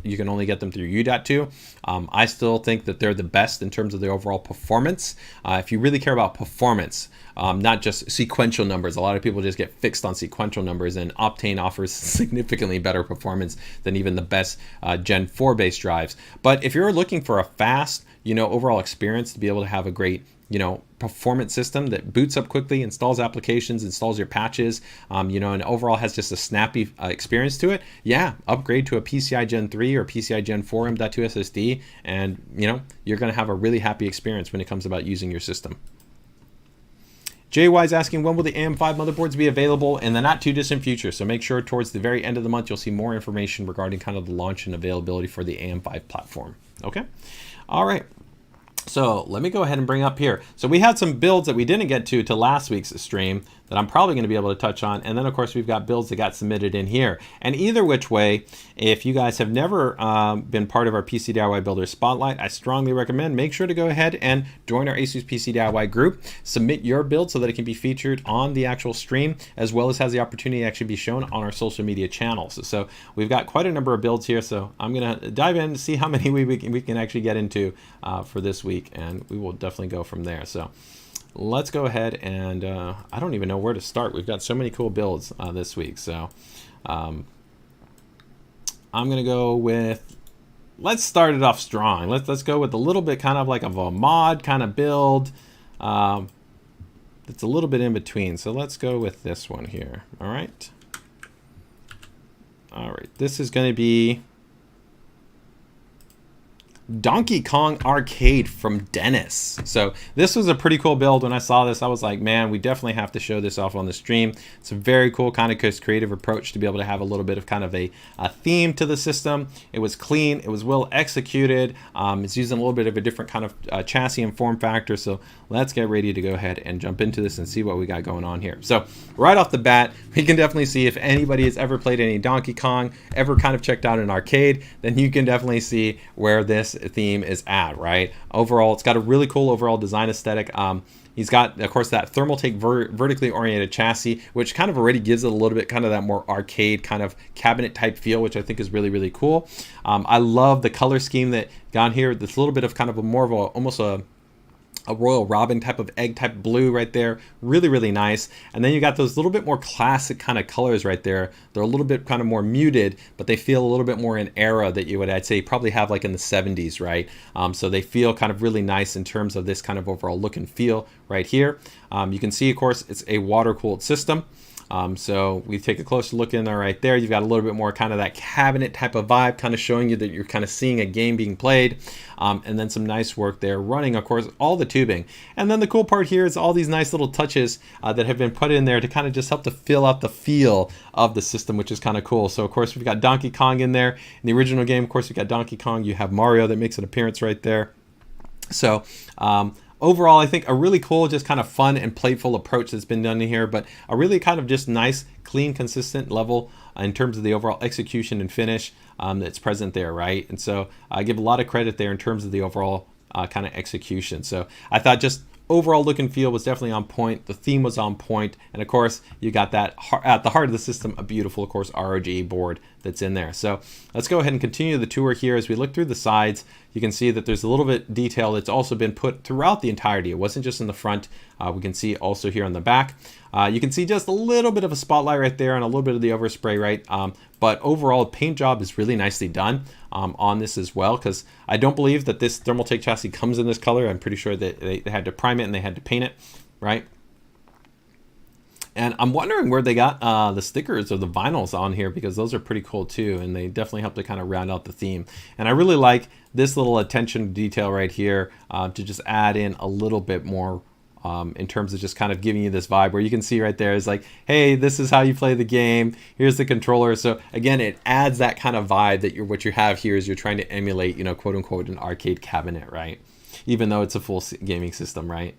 You can only get them through U.2. I still think that they're the best in terms of the overall performance. If you really care about performance, not just sequential numbers. A lot of people just get fixed on sequential numbers, and Optane offers significantly better performance than even the best Gen 4 based drives. But if you're looking for a fast, overall experience to be able to have a great, performance system that boots up quickly, installs applications, installs your patches, and overall has just a snappy experience to it, yeah, upgrade to a PCIe Gen 3 or PCIe Gen 4 M.2 SSD, and you're going to have a really happy experience when it comes about using your system. JY is asking, when will the AM5 motherboards be available? In the not too distant future. So make sure towards the very end of the month, you'll see more information regarding kind of the launch and availability for the AM5 platform. Okay. All right. So let me go ahead and bring up here. So we had some builds that we didn't get to last week's stream that I'm probably going to be able to touch on. And then, of course, we've got builds that got submitted in here. And either which way, if you guys have never been part of our PCDIY Builder Spotlight, I strongly recommend make sure to go ahead and join our ASUS PCDIY group. Submit your build so that it can be featured on the actual stream, as well as has the opportunity to actually be shown on our social media channels. So we've got quite a number of builds here. So I'm going to dive in to see how many we can actually get into for this week. And we will definitely go from there. So let's go ahead and I don't even know where to start. We've got so many cool builds this week. So I'm going to go with, let's start it off strong. Let's go with a little bit kind of like of a mod kind of build. It's a little bit in between. So let's go with this one here. All right. All right, this is going to be Donkey Kong Arcade from Dennis. So this was a pretty cool build. When I saw this, I was like, man, we definitely have to show this off on the stream. It's a very cool kind of creative approach to be able to have a little bit of kind of a theme to the system. It was clean, it was well executed. It's using a little bit of a different kind of chassis and form factor. So let's get ready to go ahead and jump into this and see what we got going on here. So right off the bat, we can definitely see, if anybody has ever played any Donkey Kong, ever kind of checked out an arcade, then you can definitely see where this theme is at, right? Overall, it's got a really cool overall design aesthetic. He's got, of course, that Thermaltake vertically oriented chassis, which kind of already gives it a little bit kind of that more arcade kind of cabinet type feel, which I think is really, really cool. I love the color scheme that got here. This little bit of kind of a more of a, almost a Royal Robin type of egg type blue right there. Really, really nice. And then you got those little bit more classic kind of colors right there. They're a little bit kind of more muted, but they feel a little bit more in era that you would, I'd say, probably have like in the 70s, right? So they feel kind of really nice in terms of this kind of overall look and feel right here. You can see, of course, it's a water-cooled system. So we take a closer look in there right there. You've got a little bit more kind of that cabinet type of vibe, kind of showing you that you're kind of seeing a game being played. And then some nice work there running, of course, all the tubing. And then the cool part here is all these nice little touches that have been put in there to kind of just help to fill out the feel of the system, which is kind of cool. So of course, we've got Donkey Kong in there. In the original game, of course, we've got Donkey Kong. You have Mario that makes an appearance right there. So, overall, I think a really cool, just kind of fun and playful approach that's been done in here, but a really kind of just nice, clean, consistent level in terms of the overall execution and finish that's present there, right? And so I give a lot of credit there in terms of the overall kind of execution. So I thought just overall look and feel was definitely on point. The theme was on point. And of course, you got that at the heart of the system, a beautiful, of course, ROG board that's in there. So let's go ahead and continue the tour here. As we look through the sides, you can see that there's a little bit detail that's also been put throughout the entirety. It wasn't just in the front. We can see also here on the back. You can see just a little bit of a spotlight right there and a little bit of the overspray, right? But overall, paint job is really nicely done on this as well, because I don't believe that this Thermaltake chassis comes in this color. I'm pretty sure that they had to prime it and they had to paint it, right? And I'm wondering where they got the stickers or the vinyls on here, because those are pretty cool too, and they definitely help to kind of round out the theme. And I really like this little attention to detail right here to just add in a little bit more in terms of just kind of giving you this vibe where you can see right there is like, hey, this is how you play the game. Here's the controller. So again, it adds that kind of vibe that what you have here is you're trying to emulate, you know, quote unquote, an arcade cabinet, right? Even though it's a full gaming system, right?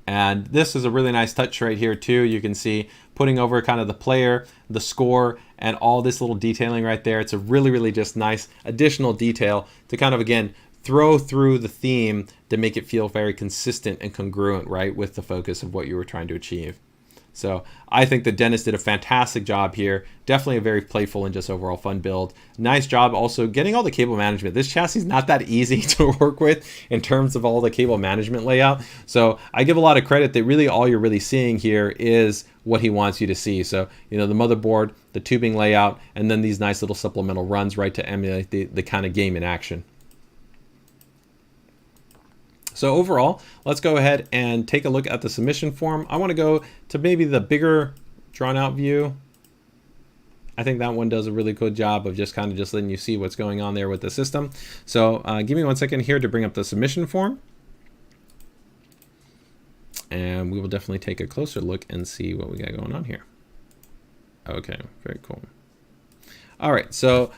And this is a really nice touch right here too. You can see putting over kind of the player, the score, and all this little detailing right there. It's a really, really just nice additional detail to kind of, again, throw through the theme to make it feel very consistent and congruent, right, with the focus of what you were trying to achieve. So I think that Dennis did a fantastic job here. Definitely a very playful and just overall fun build. Nice job also getting all the cable management. This chassis is not that easy to work with in terms of all the cable management layout. So I give a lot of credit that really all you're really seeing here is what he wants you to see. So, you know, the motherboard, the tubing layout, and then these nice little supplemental runs, right, to emulate the kind of game in action. So overall, let's go ahead and take a look at the submission form. I want to go to maybe the bigger drawn out view. I think that one does a really good job of just kind of just letting you see what's going on there with the system. So give me 1 second here to bring up the submission form. And we will definitely take a closer look and see what we got going on here. Okay, very cool. All right, so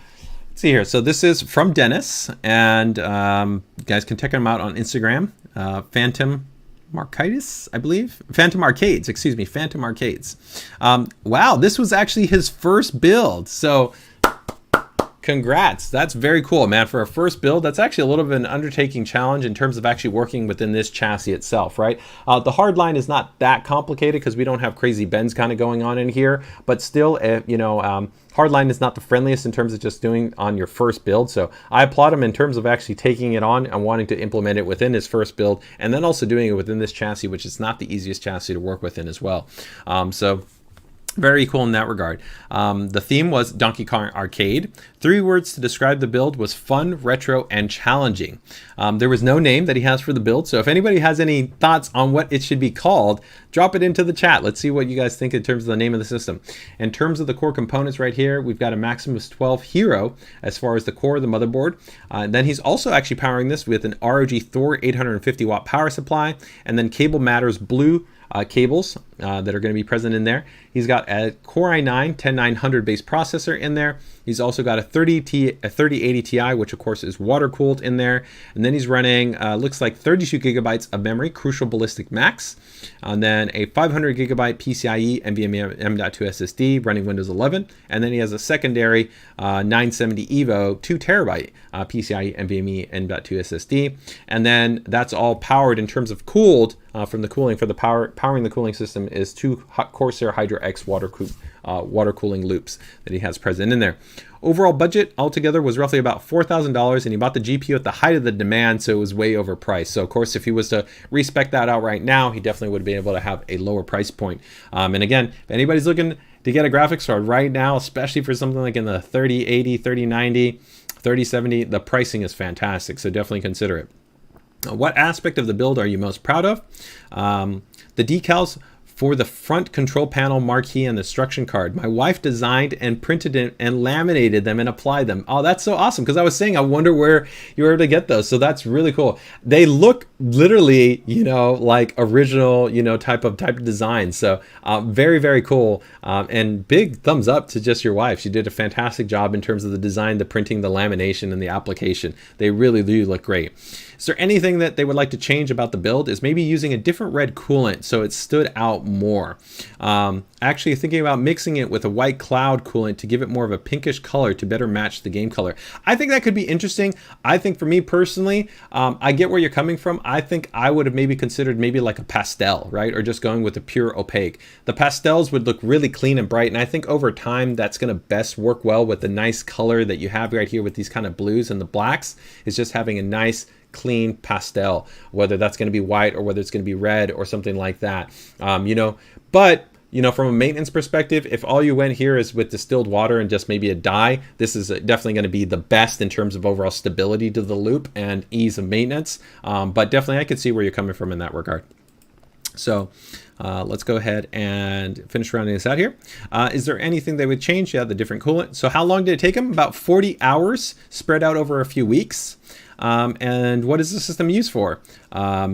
let's see here. So this is from Dennis, and you guys can check him out on Instagram. Phantom Markitis, I believe. Phantom Arcades, excuse me, Phantom Arcades. Wow, this was actually his first build. So congrats. That's very cool, man. For a first build, that's actually a little bit of an undertaking challenge in terms of actually working within this chassis itself, right? The hard line is not that complicated because we don't have crazy bends kind of going on in here, but still, you know, hardline is not the friendliest in terms of just doing on your first build. So I applaud him in terms of actually taking it on and wanting to implement it within his first build, and then also doing it within this chassis, which is not the easiest chassis to work within as well. So Very cool in that regard. The theme was Donkey Kong Arcade. 3 words to describe the build was fun, retro, and challenging. There was no name that he has for the build, so if anybody has any thoughts on what it should be called, drop it into the chat. Let's see what you guys think in terms of the name of the system. In terms of the core components right here, we've got a Maximus 12 Hero as far as the core of the motherboard. Then he's also actually powering this with an ROG Thor 850 watt power supply, and then Cable Matters Blue cables that are going to be present in there. He's got a Core i9 10900 base processor in there. He's also got a 3080 Ti, which of course is water cooled in there. And then he's running, looks like 32 gigabytes of memory, Crucial Ballistic Max. And then a 500 gigabyte PCIe NVMe M.2 SSD running Windows 11. And then he has a secondary 970 EVO 2 terabyte PCIe NVMe M.2 SSD. And then that's all powered in terms of cooled from the cooling. For the powering the cooling system is 2 Corsair Hydra X water cooling loops that he has present in there. Overall budget altogether was roughly about $4,000, and he bought the GPU at the height of the demand, so it was way overpriced. So of course, if he was to respec that out right now, he definitely would be able to have a lower price point. And again, if anybody's looking to get a graphics card right now, especially for something like in the 3080, 3090, 3070, the pricing is fantastic, so definitely consider it. What aspect of the build are you most proud of? The decals for the front control panel, marquee, and the instruction card. My wife designed and printed it and laminated them and applied them. Oh, that's so awesome, because I was saying I wonder where you were able to get those. So that's really cool. They look literally, you know, like original, you know, type of design. So very, very cool. And big thumbs up to just your wife. She did a fantastic job in terms of the design, the printing, the lamination, and the application. They really do look great. Is there anything that they would like to change about the build? Is maybe using a different red coolant so it stood out more. Actually thinking about mixing it with a white cloud coolant to give it more of a pinkish color to better match the game color. I think that could be interesting. I think for me personally, I get where you're coming from. I think I would have maybe considered maybe like a pastel, right? Or just going with a pure opaque. The pastels would look really clean and bright, and I think over time that's going to best work well with the nice color that you have right here with these kind of blues and the blacks, is just having a nice clean pastel, whether that's going to be white or whether it's going to be red or something like that. You know, but you know, from a maintenance perspective, if all you went here is with distilled water and just maybe a dye, this is definitely going to be the best in terms of overall stability to the loop and ease of maintenance. But definitely I could see where you're coming from in that regard. So let's go ahead and finish rounding this out here. Is there anything they would change? Yeah, the different coolant. So how long did it take them? About 40 hours spread out over a few weeks. And what is the system used for?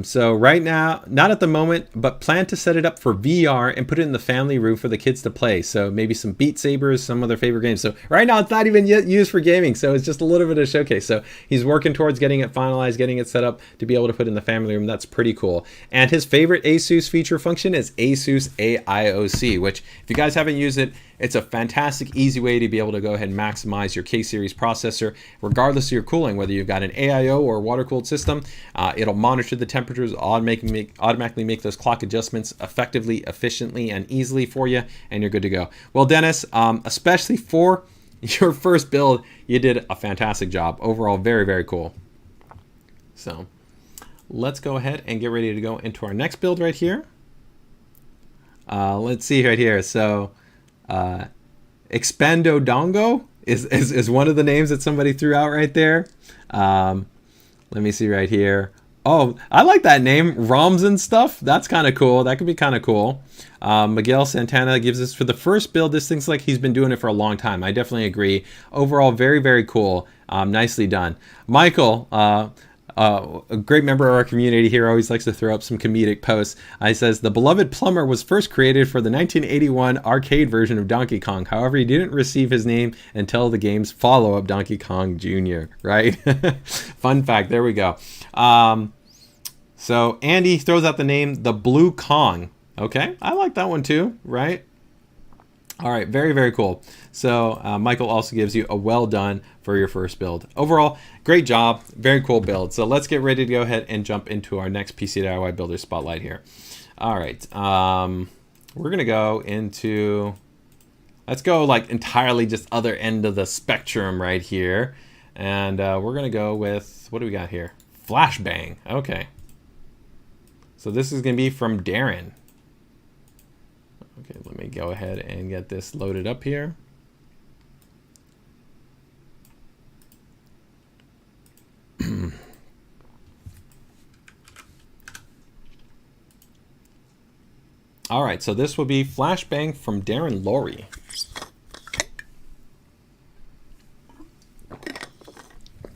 So right now, not at the moment, but plan to set it up for VR and put it in the family room for the kids to play. So maybe some Beat Sabers, some of their favorite games. So right now it's not even yet used for gaming. So it's just a little bit of a showcase. So he's working towards getting it finalized, getting it set up to be able to put in the family room. That's pretty cool. And his favorite ASUS feature function is ASUS AIOC, which if you guys haven't used it, it's a fantastic, easy way to be able to go ahead and maximize your K-series processor, regardless of your cooling, whether you've got an AIO or a water-cooled system. It'll monitor the temperatures, automatically make those clock adjustments effectively, efficiently, and easily for you, and you're good to go. Well, Dennis, especially for your first build, you did a fantastic job. Overall, very, very cool. So let's go ahead and get ready to go into our next build right here. Let's see right here. So Expando Dongo is one of the names that somebody threw out right there. Let me see right here. Oh, I like that name, ROMs and stuff. That's kind of cool. That could be kind of cool. Miguel Santana gives us for the first build. This thing's like he's been doing it for a long time. I definitely agree. Overall, very, very cool. Nicely done. Michael, a great member of our community here, always likes to throw up some comedic posts. He says, the beloved plumber was first created for the 1981 arcade version of Donkey Kong. However, he didn't receive his name until the game's follow-up, Donkey Kong Jr., right? Fun fact, there we go. So Andy throws out the name, the Blue Kong. Okay, I like that one too, right? All right, very, very cool. So Michael also gives you a well done for your first build. Overall, great job, very cool build. So let's get ready to go ahead and jump into our next PCDIY Builder Spotlight here. All right, we're gonna go into, let's go like entirely just other end of the spectrum right here. And we're gonna go with, what do we got here? Flashbang, okay. So this is gonna be from Darren. Okay, let me go ahead and get this loaded up here. All right, so this will be Flashbang from Darren Laurie.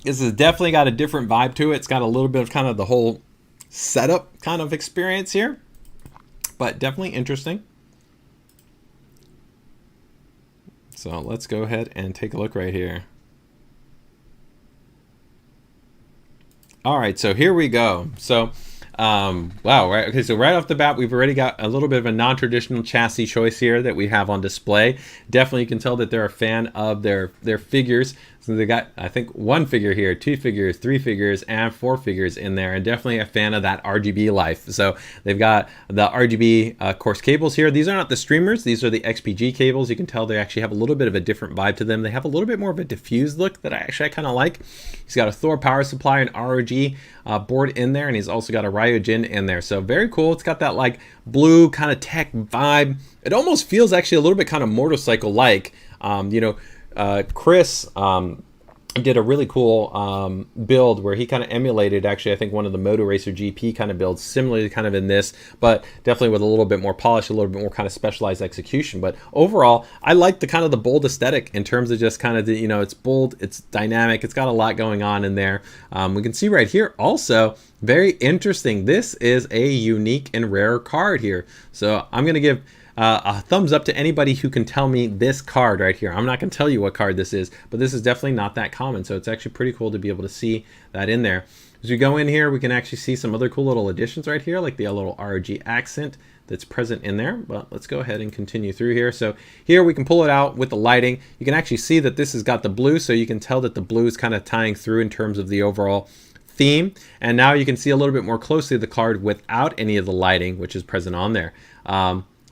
This has definitely got a different vibe to it. It's got a little bit of kind of the whole setup kind of experience here, but definitely interesting. So let's go ahead and take a look right here. All right, so here we go. So wow, right. Okay, so right off the bat, we've already got a little bit of a non-traditional chassis choice here that we have on display. Definitely, you can tell that they're a fan of their figures. So they got, I think, 1 figure here, 2 figures, 3 figures, and 4 figures in there, and definitely a fan of that RGB life. So they've got the RGB course cables here. These are not the streamers; these are the XPG cables. You can tell they actually have a little bit of a different vibe to them. They have a little bit more of a diffused look that I kind of like. He's got a Thor power supply and ROG board in there, and he's also got a Radeon in there. So very cool. It's got that like blue kind of tech vibe. It almost feels actually a little bit kind of motorcycle-like. You know, Chris did a really cool build where he kind of emulated actually I think one of the Moto Racer GP kind of builds, similarly kind of in this, but definitely with a little bit more polish, a little bit more kind of specialized execution. But overall, I like the kind of the bold aesthetic in terms of just kind of the, you know, it's bold, it's dynamic, it's got a lot going on in there. We can see right here also, very interesting, this is a unique and rare card here. So I'm going to give a thumbs up to anybody who can tell me this card right here. I'm not going to tell you what card this is, but this is definitely not that common. So it's actually pretty cool to be able to see that in there. As we go in here, we can actually see some other cool little additions right here, like the little ROG accent that's present in there. But let's go ahead and continue through here. So here we can pull it out with the lighting. You can actually see that this has got the blue, so you can tell that the blue is kind of tying through in terms of the overall theme. And now you can see a little bit more closely the card without any of the lighting, which is present on there.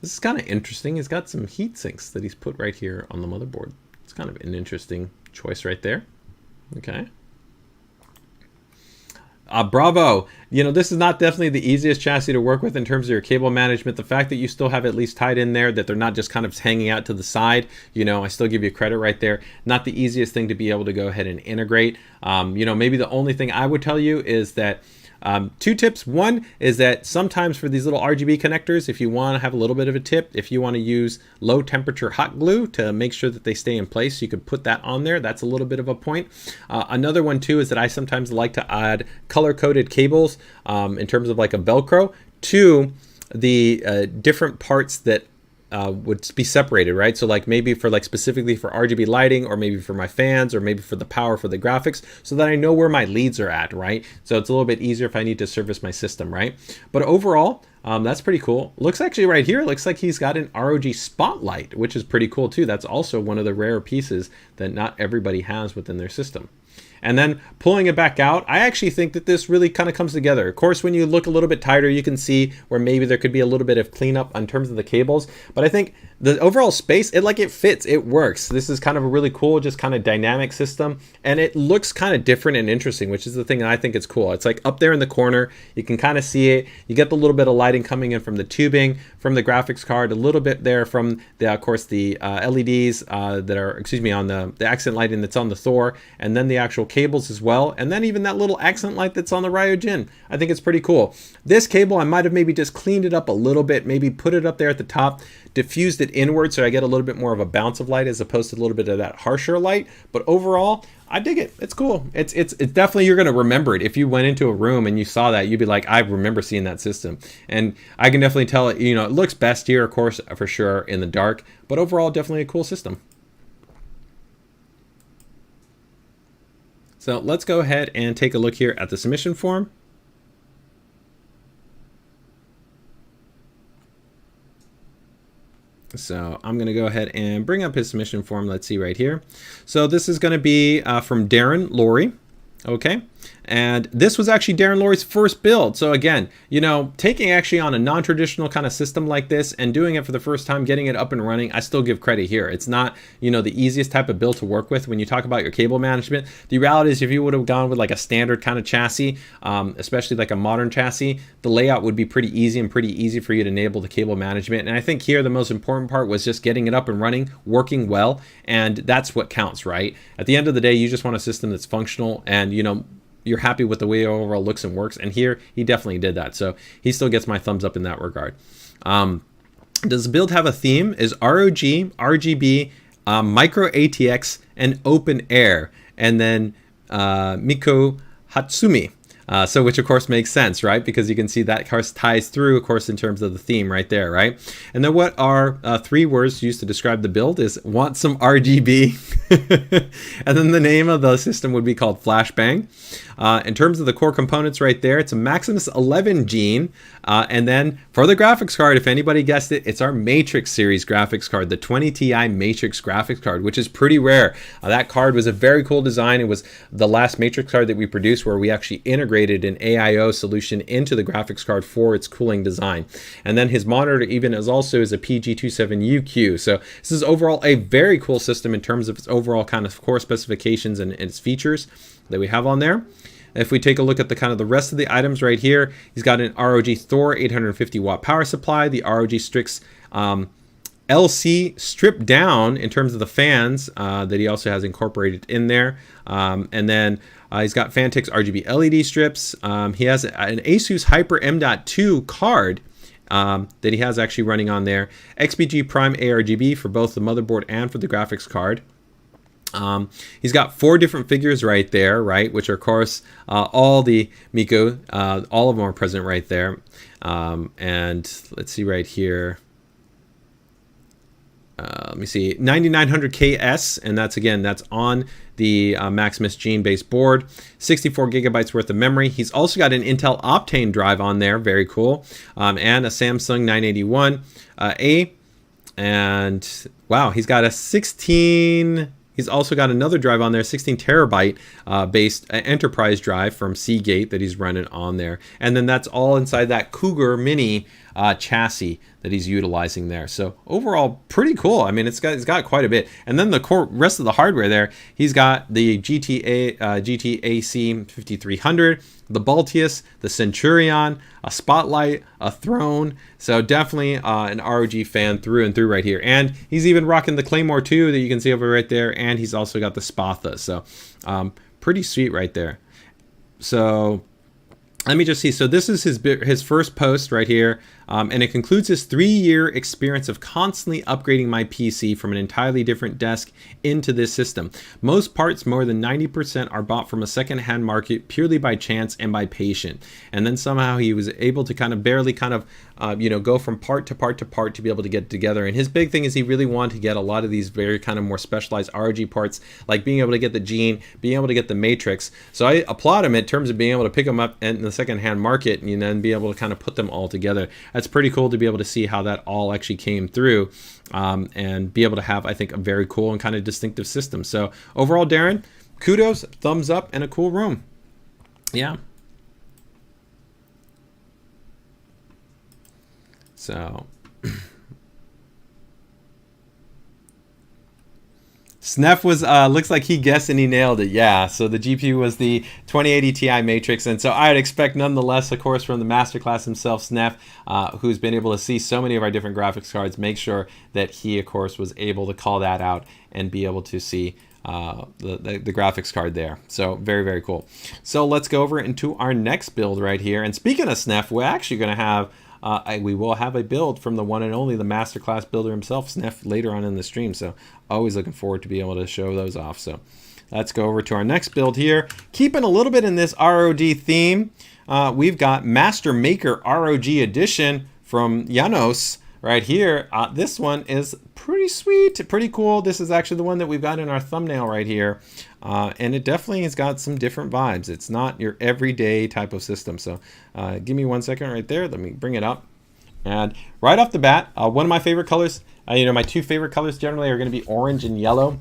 This is kind of interesting. He's got some heat sinks that he's put right here on the motherboard. It's kind of an interesting choice right there. Okay. Bravo. You know, this is not definitely the easiest chassis to work with in terms of your cable management. The fact that you still have at least tied in there, that they're not just kind of hanging out to the side, you know, I still give you credit right there. Not the easiest thing to be able to go ahead and integrate. You know, maybe the only thing I would tell you is that 2 tips. One is that sometimes for these little RGB connectors, if you want to have a little bit of a tip, if you want to use low temperature hot glue to make sure that they stay in place, you could put that on there. That's a little bit of a point. Another one too is that I sometimes like to add color coded cables in terms of like a Velcro to the different parts that would be separated, right? So like maybe for like specifically for RGB lighting, or maybe for my fans, or maybe for the power for the graphics, so that I know where my leads are at, right? So it's a little bit easier if I need to service my system, right? But overall, that's pretty cool. Looks actually right here, looks like he's got an ROG Spotlight, which is pretty cool too. That's also one of the rare pieces that not everybody has within their system. And then pulling it back out, I actually think that this really kind of comes together. Of course, when you look a little bit tighter, you can see where maybe there could be a little bit of cleanup in terms of the cables. But I think the overall space, it fits, it works. This is kind of a really cool, just kind of dynamic system. And it looks kind of different and interesting, which is the thing that I think it's cool. It's like up there in the corner, you can kind of see it. You get the little bit of lighting coming in from the tubing, from the graphics card, a little bit there from the, of course, the LEDs that are, excuse me, on the accent lighting that's on the Thor, and then the actual cables as well, and then even that little accent light that's on the Radeon. I think it's pretty cool. This cable, I might have maybe just cleaned it up a little bit, maybe put it up there at the top, diffused it inward so I get a little bit more of a bounce of light as opposed to a little bit of that harsher light. But overall, I dig it. It's cool. It's definitely, you're going to remember it. If you went into a room and you saw that, you'd be like, I remember seeing that system. And I can definitely tell it, you know, it looks best here, of course, for sure, in the dark, but overall, definitely a cool system. So let's go ahead and take a look here at the submission form. So I'm going to go ahead and bring up his submission form. Let's see right here. So this is going to be from Darren Laurie. Okay. And this was actually Darren Lorry's first build. So again, you know, taking actually on a non-traditional kind of system like this and doing it for the first time, getting it up and running, I still give credit here. It's not, you know, the easiest type of build to work with when you talk about your cable management. The reality is if you would have gone with like a standard kind of chassis, especially like a modern chassis, the layout would be pretty easy for you to enable the cable management. And I think here the most important part was just getting it up and running, working well, and that's what counts, right? At the end of the day, you just want a system that's functional and, you know, you're happy with the way it overall looks and works. And here he definitely did that. So he still gets my thumbs up in that regard. Does the build have a theme? Is ROG, RGB, Micro ATX, and Open Air, and then Miko Hatsumi. So which of course makes sense, right? Because you can see that course ties through, of course, in terms of the theme right there, right? And then what are 3 words used to describe the build is want some RGB. And then the name of the system would be called Flashbang. In terms of the core components right there, it's a Maximus 11 gene. And then for the graphics card, if anybody guessed it, it's our Matrix series graphics card, the 20 Ti Matrix graphics card, which is pretty rare. That card was a very cool design. It was the last Matrix card that we produced where we actually integrated an AIO solution into the graphics card for its cooling design. And then his monitor even is also is a PG27UQ. So this is overall a very cool system in terms of its overall kind of core specifications and its features that we have on there. If we take a look at the kind of the rest of the items right here, he's got an ROG Thor 850 watt power supply, the ROG Strix LC stripped down in terms of the fans that he also has incorporated in there. And then he's got Phantix RGB LED strips. He has an ASUS Hyper M.2 card that he has actually running on there. XPG Prime ARGB for both the motherboard and for the graphics card. He's got 4 different figures right there, right, which are of course all the Miko, all of them are present right there. And let's see right here. Let me see, 9900KS, and that's again, that's on the Maximus Gene based board, 64 gigabytes worth of memory. He's also got an Intel Optane drive on there, very cool, and a Samsung 981A, and wow, he's got a 16. He's also got another drive on there, 16 terabyte based enterprise drive from Seagate that he's running on there. And then that's all inside that Cougar Mini chassis that he's utilizing there. So overall, pretty cool. I mean, it's got quite a bit. And then the core rest of the hardware there, he's got the GTAC 5300, the Baltius, the Centurion, a Spotlight, a Throne. So definitely an ROG fan through and through right here. And he's even rocking the Claymore 2 that you can see over right there. And he's also got the Spatha. So pretty sweet right there. So let me just see. So this is his first post right here. And it concludes his 3-year experience of constantly upgrading my PC from an entirely different desk into this system. Most parts, more than 90%, are bought from a secondhand market purely by chance and by patient. And then somehow he was able to kind of barely kind of, go from part to part to part to be able to get together. And his big thing is he really wanted to get a lot of these very kind of more specialized ROG parts, like being able to get the Gene, being able to get the Matrix. So I applaud him in terms of being able to pick them up in the secondhand market and then be able to kind of put them all together. That's pretty cool to be able to see how that all actually came through and be able to have, I think, a very cool and kind of distinctive system. So overall, Darren, kudos, thumbs up, and a cool room. Yeah. So Snef was looks like he guessed and he nailed it. Yeah, so the GPU was the 2080 Ti Matrix, and so I'd expect nonetheless, of course, from the masterclass himself, Snef, who's been able to see so many of our different graphics cards, make sure that he, of course, was able to call that out and be able to see the graphics card there. So very, very cool. So let's go over into our next build right here. And speaking of Snef, we're actually going to have we will have a build from the one and only, the masterclass builder himself, Snef, later on in the stream. So always looking forward to be able to show those off. So let's go over to our next build here. Keeping a little bit in this ROG theme, we've got Master Maker ROG Edition from Janos right here. This one is pretty sweet, pretty cool. This is actually the one that we've got in our thumbnail right here. And it definitely has got some different vibes. It's not your everyday type of system. So give me 1 second right there. Let me bring it up. And right off the bat, one of my favorite colors, my 2 favorite colors generally are going to be orange and yellow.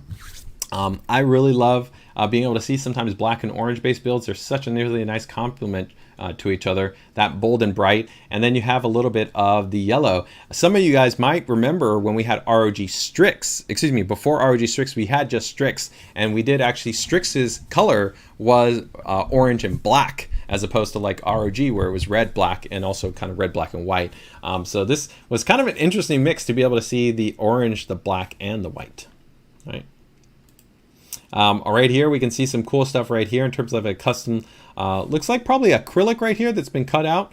I really love being able to see sometimes black and orange based builds. They're such a nearly a nice complement to each other, that bold and bright. And then you have a little bit of the yellow. Some of you guys might remember when we had ROG Strix, excuse me, before ROG Strix, we had just Strix, and we did actually, Strix's color was orange and black, as opposed to like ROG where it was red, black, and also kind of red, black, and white. So this was kind of an interesting mix to be able to see the orange, the black, and the white. All right. Right here, we can see some cool stuff right here in terms of a custom, looks like probably acrylic right here that's been cut out.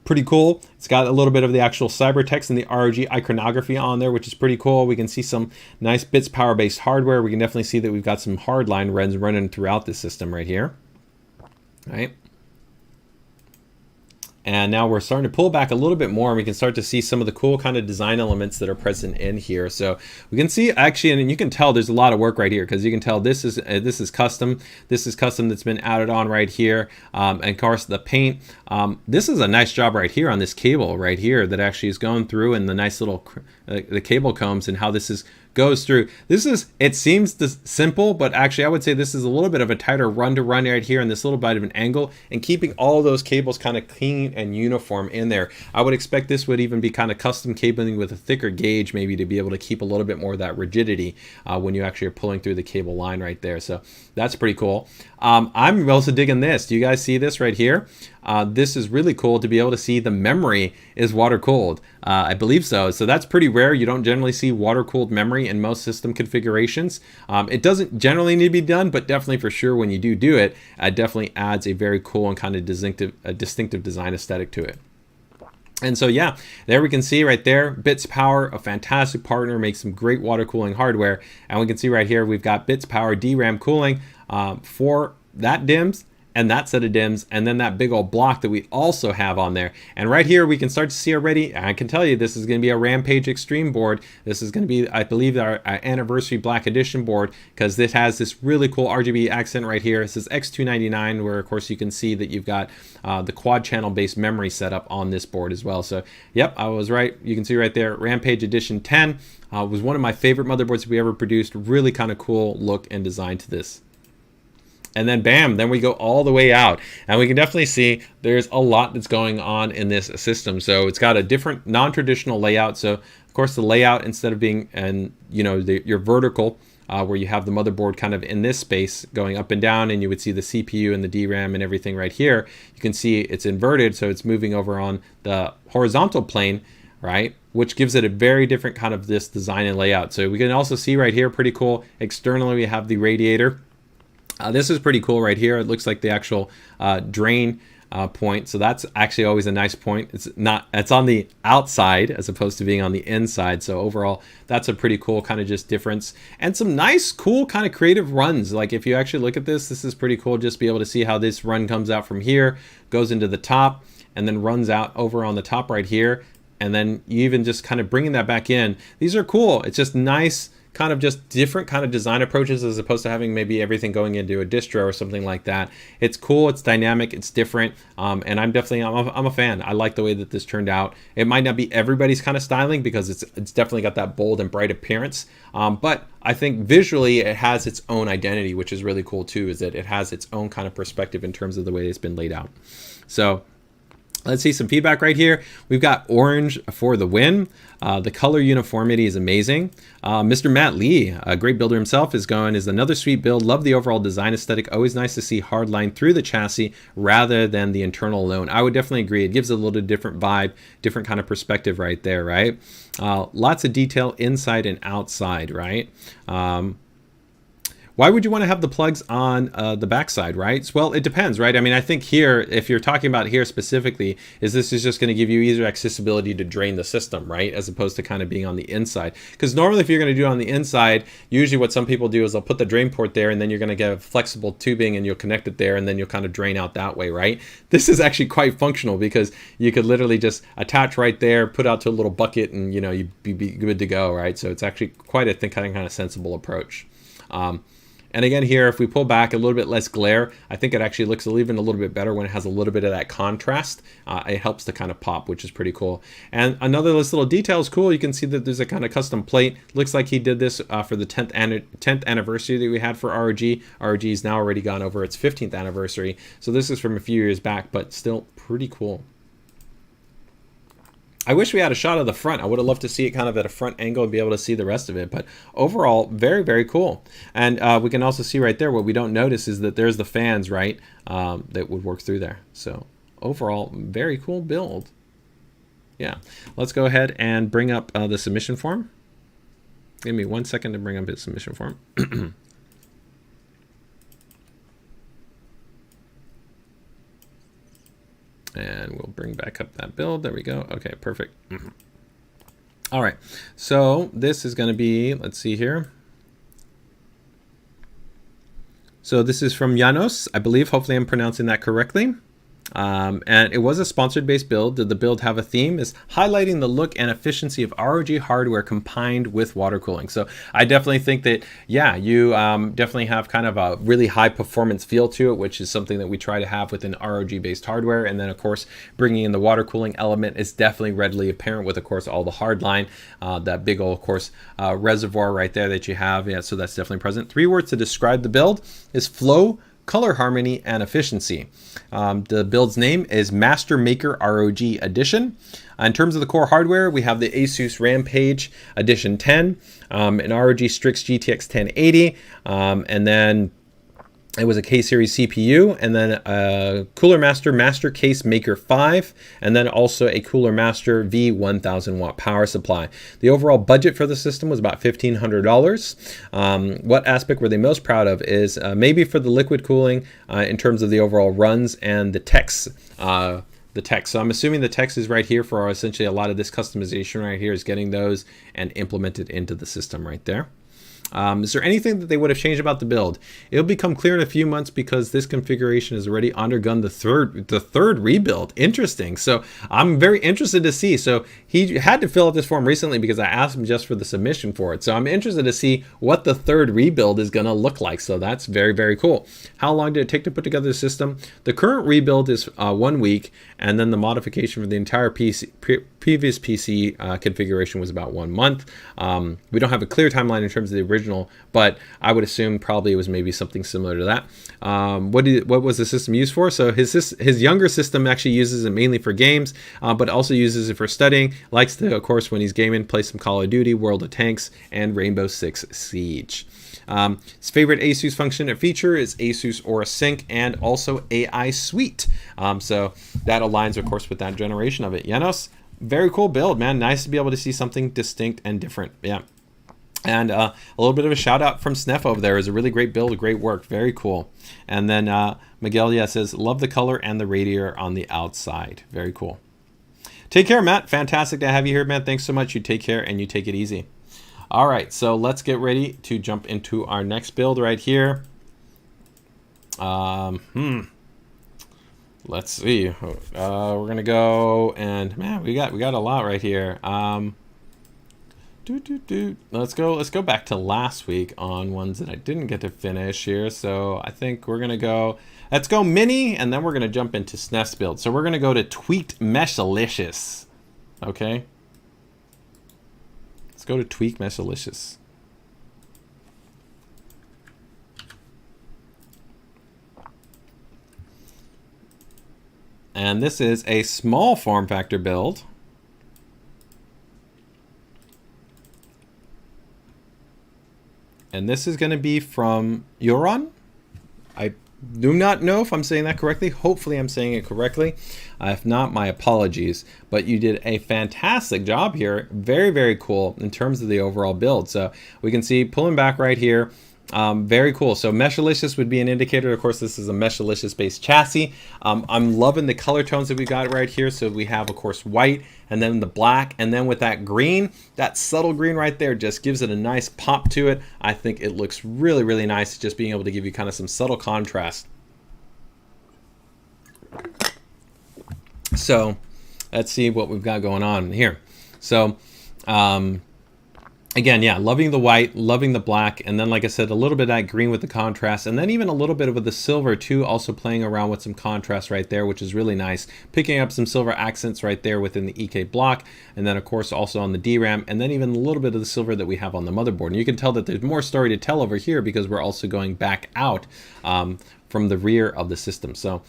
Pretty cool. It's got a little bit of the actual cybertext and the ROG iconography on there, which is pretty cool. We can see some nice bits power based hardware. We can definitely see that we've got some hardline runs running throughout the system right here. All right. And now we're starting to pull back a little bit more, and we can start to see some of the cool kind of design elements that are present in here. So we can see actually, and you can tell there's a lot of work right here, because you can tell this is custom. This is custom that's been added on right here. And of course the paint. This is a nice job right here on this cable right here that actually is going through, and the nice little the cable combs and how this goes through. It seems simple, but actually I would say this is a little bit of a tighter run to run right here, and this little bit of an angle, and keeping all those cables kind of clean and uniform in there. I would expect this would even be kind of custom cabling with a thicker gauge, maybe, to be able to keep a little bit more of that rigidity when you actually are pulling through the cable line right there. So that's pretty cool. I'm also digging this. Do you guys see this right here? This is really cool to be able to see the memory is water cooled. I believe so. So that's pretty rare. You don't generally see water cooled memory in most system configurations. It doesn't generally need to be done, but definitely for sure when you do it, it definitely adds a very cool and kind of distinctive design aesthetic to it. And so yeah, there we can see right there, Bits Power, a fantastic partner, makes some great water cooling hardware. And we can see right here, we've got Bits Power DRAM cooling for that DIMMs and that set of DIMMs, and then that big old block that we also have on there. And right here, we can start to see already, I can tell you this is going to be a Rampage Extreme board. This is going to be, I believe, our Anniversary Black Edition board, because this has this really cool RGB accent right here. This is X299, where of course you can see that you've got the quad channel based memory setup on this board as well. So yep, I was right. You can see right there, Rampage Edition 10 was one of my favorite motherboards we ever produced. Really kind of cool look and design to this. And then bam, then we go all the way out, and we can definitely see there's a lot that's going on in this system. So it's got a different non-traditional layout. So of course the layout, instead of being your vertical, where you have the motherboard kind of in this space going up and down, and you would see the CPU and the DRAM and everything right here, you can see it's inverted, so it's moving over on the horizontal plane, right? Which gives it a very different kind of this design and layout. So we can also see right here, pretty cool. Externally, we have the radiator. This is pretty cool right here. It looks like the actual drain point. So that's actually always a nice point. It's on the outside as opposed to being on the inside. So overall, that's a pretty cool kind of just difference, and some nice, cool kind of creative runs. Like if you actually look at this is pretty cool. Just be able to see how this run comes out from here, goes into the top, and then runs out over on the top right here. And then you even just kind of bringing that back in. These are cool. It's just nice, kind of just different kind of design approaches, as opposed to having maybe everything going into a distro or something like that. It's cool, it's dynamic, it's different, and I'm a fan. I like the way that this turned out. It might not be everybody's kind of styling, because it's definitely got that bold and bright appearance, but I think visually it has its own identity, which is really cool too, is that it has its own kind of perspective in terms of the way it's been laid out. So let's see some feedback right here. We've got orange for the win. The color uniformity is amazing. Mr. Matt Lee, a great builder himself, is another sweet build. Love the overall design aesthetic. Always nice to see hardline through the chassis rather than the internal alone. I would definitely agree. It gives a little different vibe, different kind of perspective right there, right? Lots of detail inside and outside, right? Why would you want to have the plugs on the backside, right? Well, it depends, right? I mean, I think here, if you're talking about here specifically, this is just going to give you easier accessibility to drain the system, right? As opposed to kind of being on the inside. Because normally if you're going to do it on the inside, usually what some people do is they'll put the drain port there, and then you're going to get flexible tubing and you'll connect it there, and then you'll kind of drain out that way, right? This is actually quite functional, because you could literally just attach right there, put out to a little bucket, and you'd be good to go, right? So it's actually quite a kind of sensible approach. And again here, if we pull back, a little bit less glare. I think it actually looks even a little bit better when it has a little bit of that contrast. It helps to kind of pop, which is pretty cool. And another little detail is cool. You can see that there's a kind of custom plate. Looks like he did this for the 10th anniversary that we had for ROG. ROG has now already gone over its 15th anniversary. So this is from a few years back, but still pretty cool. I wish we had a shot of the front. I would have loved to see it kind of at a front angle and be able to see the rest of it. But overall, very, very cool. And we can also see right there, what we don't notice is that there's the fans, right, that would work through there. So overall, very cool build. Yeah, let's go ahead and bring up the submission form. Give me 1 second to bring up his submission form. And we'll bring back up that build. There we go. Okay, perfect. All right, so this is going to be, let's see here. So this is from Janos, I believe. Hopefully I'm pronouncing that correctly. And it was a sponsored based build. Did the build have a theme? Is highlighting the look and efficiency of ROG hardware combined with water cooling. So I definitely think that, yeah, you definitely have kind of a really high performance feel to it, which is something that we try to have with an ROG based hardware. And then of course, bringing in the water cooling element is definitely readily apparent with, of course, all the hardline, that big old, of course, reservoir right there that you have. Yeah, so that's definitely present. 3 words to describe the build is flow, color harmony, and efficiency. The build's name is Master Maker ROG Edition. In terms of the core hardware, we have the ASUS Rampage Edition 10, an ROG Strix GTX 1080, and then it was a K-Series CPU, and then a Cooler Master Master Case Maker 5, and then also a Cooler Master V1000 watt power supply. The overall budget for the system was about $1,500. What aspect were they most proud of is maybe for the liquid cooling in terms of the overall runs and the text. So I'm assuming the text is right here for essentially a lot of this customization right here is getting those and implemented into the system right there. Is there anything that they would have changed about the build? It'll become clear in a few months because this configuration has already undergone the third rebuild. Interesting. So I'm very interested to see. So he had to fill out this form recently because I asked him just for the submission for it. So I'm interested to see what the third rebuild is going to look like. So that's very, very cool. How long did it take to put together the system? The current rebuild is 1 week, and then the modification for the entire previous PC configuration was about 1 month. We don't have a clear timeline in terms of the original, but I would assume probably it was maybe something similar to that. What was the system used for? So his younger system actually uses it mainly for games, but also uses it for studying. Likes to, of course, when he's gaming, play some Call of Duty, World of Tanks, and Rainbow Six Siege. His favorite ASUS function or feature is ASUS Aura Sync and also AI Suite. So that aligns, of course, with that generation of it. Janos, very cool build, man. Nice to be able to see something distinct and different. Yeah. And a little bit of a shout out from Snef over there. It was a really great build, great work, very cool. And then Miguel, yeah, says, love the color and the radiator on the outside. Very cool. Take care, Matt. Fantastic to have you here, man. Thanks so much. You take care and you take it easy. All right, so let's get ready to jump into our next build right here. Let's see. We're gonna go and man, we got a lot right here. Let's go back to last week on ones that I didn't get to finish here. So I think we're gonna go. Let's go mini, and then we're gonna jump into SNES build. So we're gonna go to Tweaked Meshalicious. Okay. Let's go to Tweak Meshalicious. And this is a small form factor build. And this is going to be from Euron. I do not know if I'm saying that correctly. Hopefully I'm saying it correctly. If not, my apologies. But you did a fantastic job here. Very, very cool in terms of the overall build. So we can see pulling back right here. Very cool. So Meshalicious would be an indicator. Of course, this is a Meshalicious based chassis. I'm loving the color tones that we got right here. So we have, of course, white and then the black. And then with that green, that subtle green right there just gives it a nice pop to it. I think it looks really, really nice just being able to give you kind of some subtle contrast. So let's see what we've got going on here. So Again, yeah, loving the white, loving the black, and then like I said, a little bit of that green with the contrast, and then even a little bit of the silver too, also playing around with some contrast right there, which is really nice. Picking up some silver accents right there within the EK block, and then of course also on the DRAM, and then even a little bit of the silver that we have on the motherboard. And you can tell that there's more story to tell over here because we're also going back out from the rear of the system. So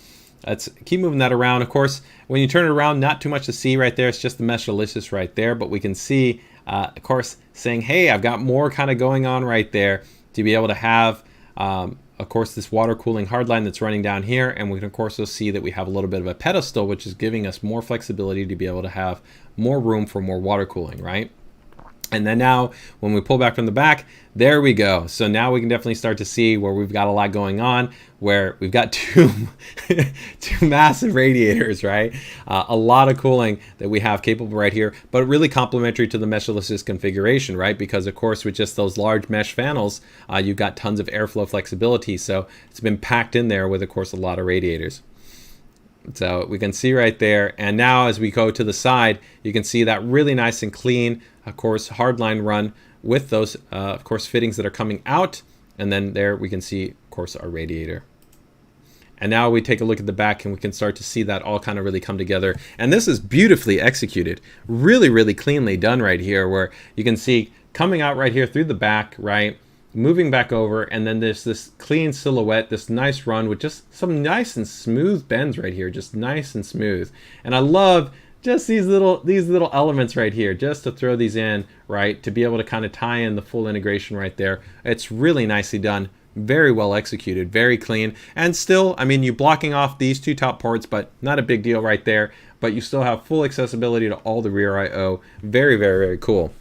let's keep moving that around. Of course, when you turn it around, not too much to see right there. It's just the mesh delicious right there, but we can see, of course, saying, hey, I've got more kind of going on right there to be able to have, of course, this water cooling hardline that's running down here. And we can, of course, also see that we have a little bit of a pedestal, which is giving us more flexibility to be able to have more room for more water cooling, right? And then now when we pull back from the back, there we go. So now we can definitely start to see where we've got a lot going on, where we've got two massive radiators, right? A lot of cooling that we have capable right here, but really complementary to the meshless configuration, right? Because of course, with just those large mesh panels, you've got tons of airflow flexibility. So it's been packed in there with, of course, a lot of radiators. So we can see right there. And now as we go to the side, you can see that really nice and clean, of course, hardline run with those, of course, fittings that are coming out. And then there we can see, of course, our radiator. And now we take a look at the back and we can start to see that all kind of really come together. And this is beautifully executed, really, really cleanly done right here, where you can see coming out right here through the back, right? Moving back over, and then there's this clean silhouette, this nice run with just some nice and smooth bends right here, just nice and smooth. And I love just these little elements right here, just to throw these in, right, to be able to kind of tie in the full integration right there. It's really nicely done, very well executed, very clean. And still, I mean, you're blocking off these two top ports, but not a big deal right there. But you still have full accessibility to all the rear I/O. Very, very, very cool.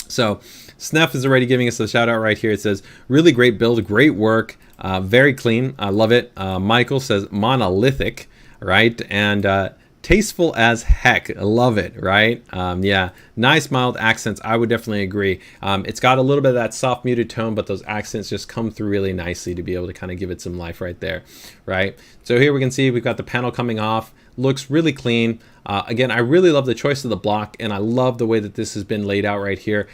So Sneff is already giving us a shout out right here. It says, really great build, great work, very clean. I love it. Michael says monolithic, right? And tasteful as heck. I love it, right? Yeah, nice mild accents. I would definitely agree. It's got a little bit of that soft muted tone, but those accents just come through really nicely to be able to kind of give it some life right there, right? So here we can see we've got the panel coming off. Looks really clean. Again, I really love the choice of the block, and I love the way that this has been laid out right here.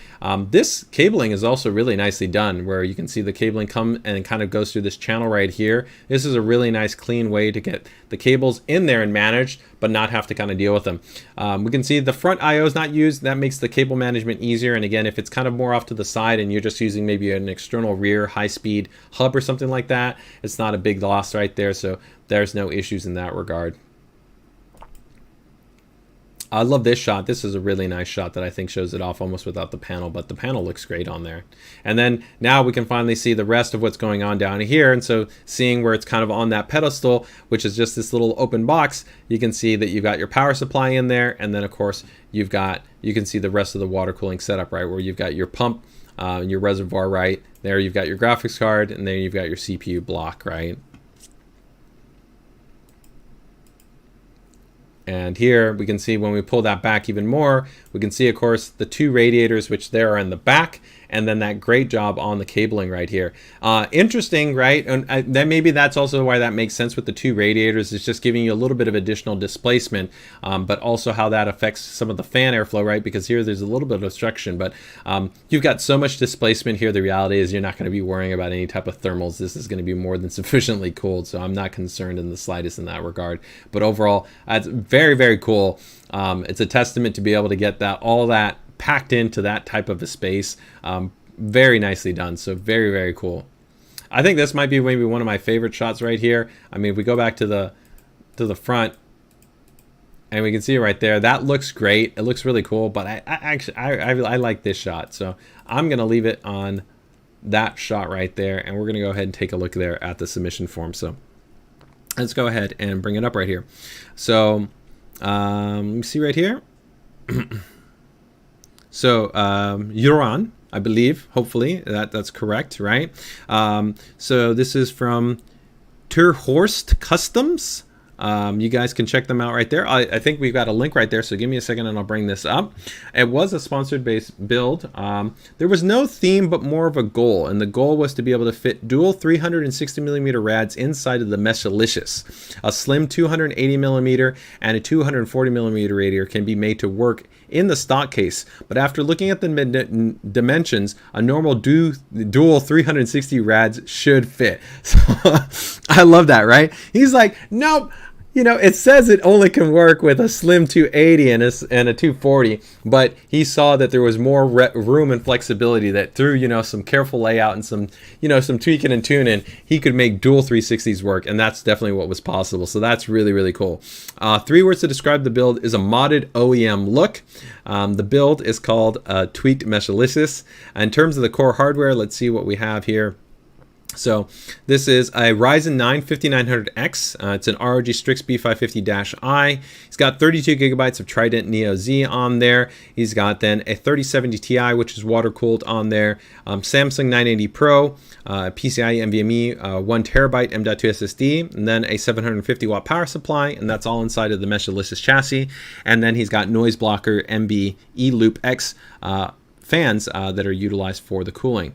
This cabling is also really nicely done, where you can see the cabling come and it kind of goes through this channel right here. This is a really nice, clean way to get the cables in there and managed, but not have to kind of deal with them. We can see the front I/O is not used. That makes the cable management easier. And again, if it's kind of more off to the side and you're just using maybe an external rear high-speed hub or something like that, it's not a big loss right there. So there's no issues in that regard. I love this shot. This is a really nice shot that I think shows it off almost without the panel, but the panel looks great on there. And then now we can finally see the rest of what's going on down here. And so seeing where it's kind of on that pedestal, which is just this little open box, you can see that you've got your power supply in there. And then of course you can see the rest of the water cooling setup, right? Where you've got your pump, your reservoir right there. You've got your graphics card, and then you've got your CPU block, right? And here we can see when we pull that back even more, we can see, of course, the two radiators, which there are in the back, and then that great job on the cabling right here. Interesting, right? And then maybe that's also why that makes sense with the two radiators. It's just giving you a little bit of additional displacement, but also how that affects some of the fan airflow, right? Because here there's a little bit of obstruction, but you've got so much displacement here. The reality is you're not going to be worrying about any type of thermals. This is going to be more than sufficiently cooled, so I'm not concerned in the slightest in that regard. But overall, it's very, very cool. It's a testament to be able to get all that packed into that type of a space. Very nicely done. So very, very cool. I think this might be maybe one of my favorite shots right here. I mean, if we go back to the front, and we can see it right there. That looks great. It looks really cool. But I like this shot. So I'm gonna leave it on that shot right there, and we're gonna go ahead and take a look there at the submission form. So let's go ahead and bring it up right here. So let me see right here. So Yuran, I believe, hopefully that's correct, right? So this is from Terhorst Customs. You guys can check them out right there. I think we've got a link right there, so give me a second and I'll bring this up. It was a sponsored based build. There was no theme, but more of a goal, and the goal was to be able to fit dual 360mm rads inside of the Meshalicious. A slim 280mm and a 240mm radiator can be made to work in the stock case. But after looking at the dimensions, a normal dual 360 rads should fit. So I love that, right? He's like, nope. You know, it says it only can work with a slim 280 and a 240, but he saw that there was more room and flexibility, that through, you know, some careful layout and some, you know, some tweaking and tuning, he could make dual 360s work, and that's definitely what was possible. So that's really, really cool. 3 words to describe the build is a modded OEM look. The build is called Tweaked Meshalicious. In terms of the core hardware, let's see what we have here. So this is a Ryzen 9 5900X. It's an ROG Strix B550-I. He's got 32 gigabytes of Trident Neo Z on there. He's got then a 3070 Ti, which is water cooled on there. Samsung 980 Pro, PCIe NVMe 1 terabyte M.2 SSD, and then a 750 watt power supply, and that's all inside of the Meshalicious chassis. And then he's got noise blocker MB E-Loop X fans that are utilized for the cooling.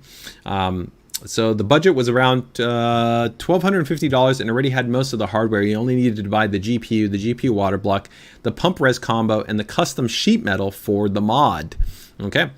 So the budget was around $1,250 and already had most of the hardware. You only needed to buy the GPU water block, the pump res combo, and the custom sheet metal for the mod. Okay.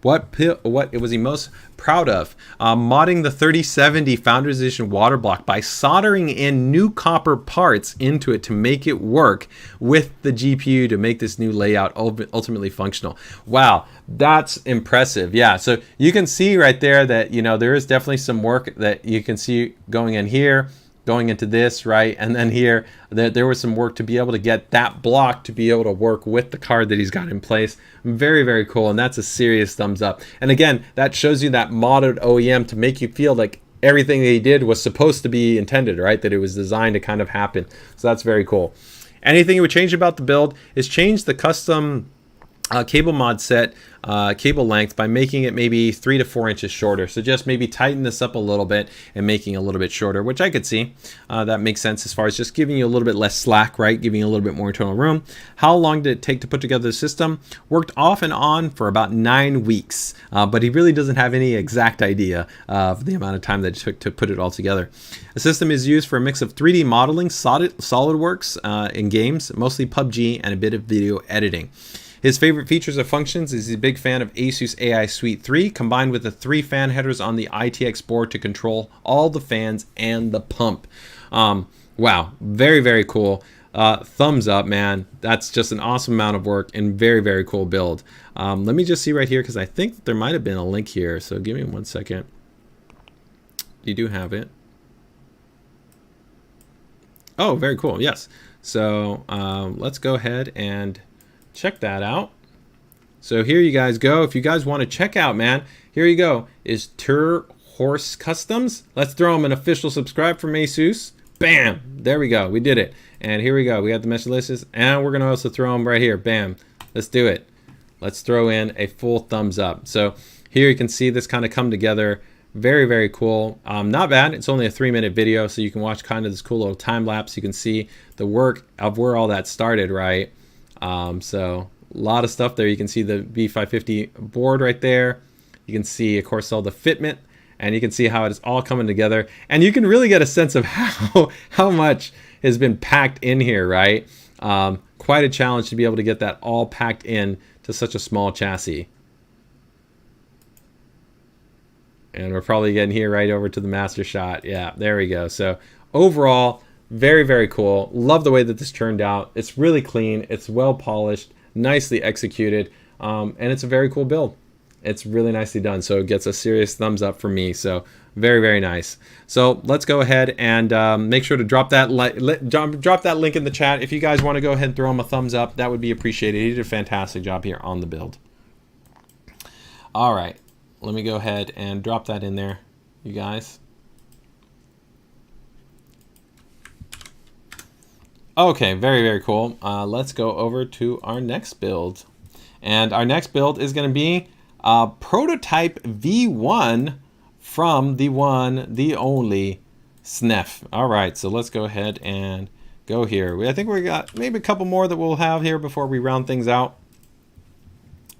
What was he most proud of? Modding the 3070 Founders Edition water block by soldering in new copper parts into it to make it work with the GPU to make this new layout ultimately functional. Wow, that's impressive. Yeah, so you can see right there that, you know, there is definitely some work that you can see going in here, going into this, right? And then here, there was some work to be able to get that block to be able to work with the card that he's got in place. Very, very cool. And that's a serious thumbs up. And again, that shows you that modded OEM to make you feel like everything that he did was supposed to be intended, right? That it was designed to kind of happen. So that's very cool. Anything you would change about the build is change the custom cable mod set cable length by making it maybe 3 to 4 inches shorter. So just maybe tighten this up a little bit and making it a little bit shorter, which I could see. That makes sense as far as just giving you a little bit less slack, right? Giving you a little bit more internal room. How long did it take to put together the system? Worked off and on for about 9 weeks, but he really doesn't have any exact idea of the amount of time that it took to put it all together. The system is used for a mix of 3D modeling, SolidWorks in games, mostly PUBG, and a bit of video editing. His favorite features or functions is he's a big fan of ASUS AI Suite 3, combined with the 3 fan headers on the ITX board to control all the fans and the pump. Wow, very, very cool. Thumbs up, man. That's just an awesome amount of work and very, very cool build. Let me just see right here, because I think there might have been a link here. So give me 1 second. You do have it. Oh, very cool. Yes. So let's go ahead and check that out. So here you guys go. If you guys want to check out, man, here you go. Is Tur Horse Customs. Let's throw them an official subscribe from ASUS. Bam! There we go. We did it. And here we go. We got the Meshalicious, and we're going to also throw them right here. Bam. Let's do it. Let's throw in a full thumbs up. So here you can see this kind of come together. Very, very cool. Not bad. It's only a 3-minute video, so you can watch kind of this cool little time lapse. You can see the work of where all that started, right? So a lot of stuff there. You can see the B550 board right there. You can see, of course, all the fitment, and you can see how it is all coming together. And you can really get a sense of how much has been packed in here, right? Quite a challenge to be able to get that all packed in to such a small chassis. And we're probably getting here right over to the master shot. Yeah, there we go. So overall, very, very cool. Love the way that this turned out. It's really clean. It's well polished, nicely executed, and it's a very cool build. It's really nicely done. So it gets a serious thumbs up from me. So very, very nice. So let's go ahead and make sure to drop that drop that link in the chat. If you guys want to go ahead and throw him a thumbs up, that would be appreciated. He did a fantastic job here on the build. All right. Let me go ahead and drop that in there, you guys. Okay, very, very cool. Let's go over to our next build. And our next build is going to be Prototype V1 from the one, the only SNEF. All right, so let's go ahead and go here. I think we got maybe a couple more that we'll have here before we round things out.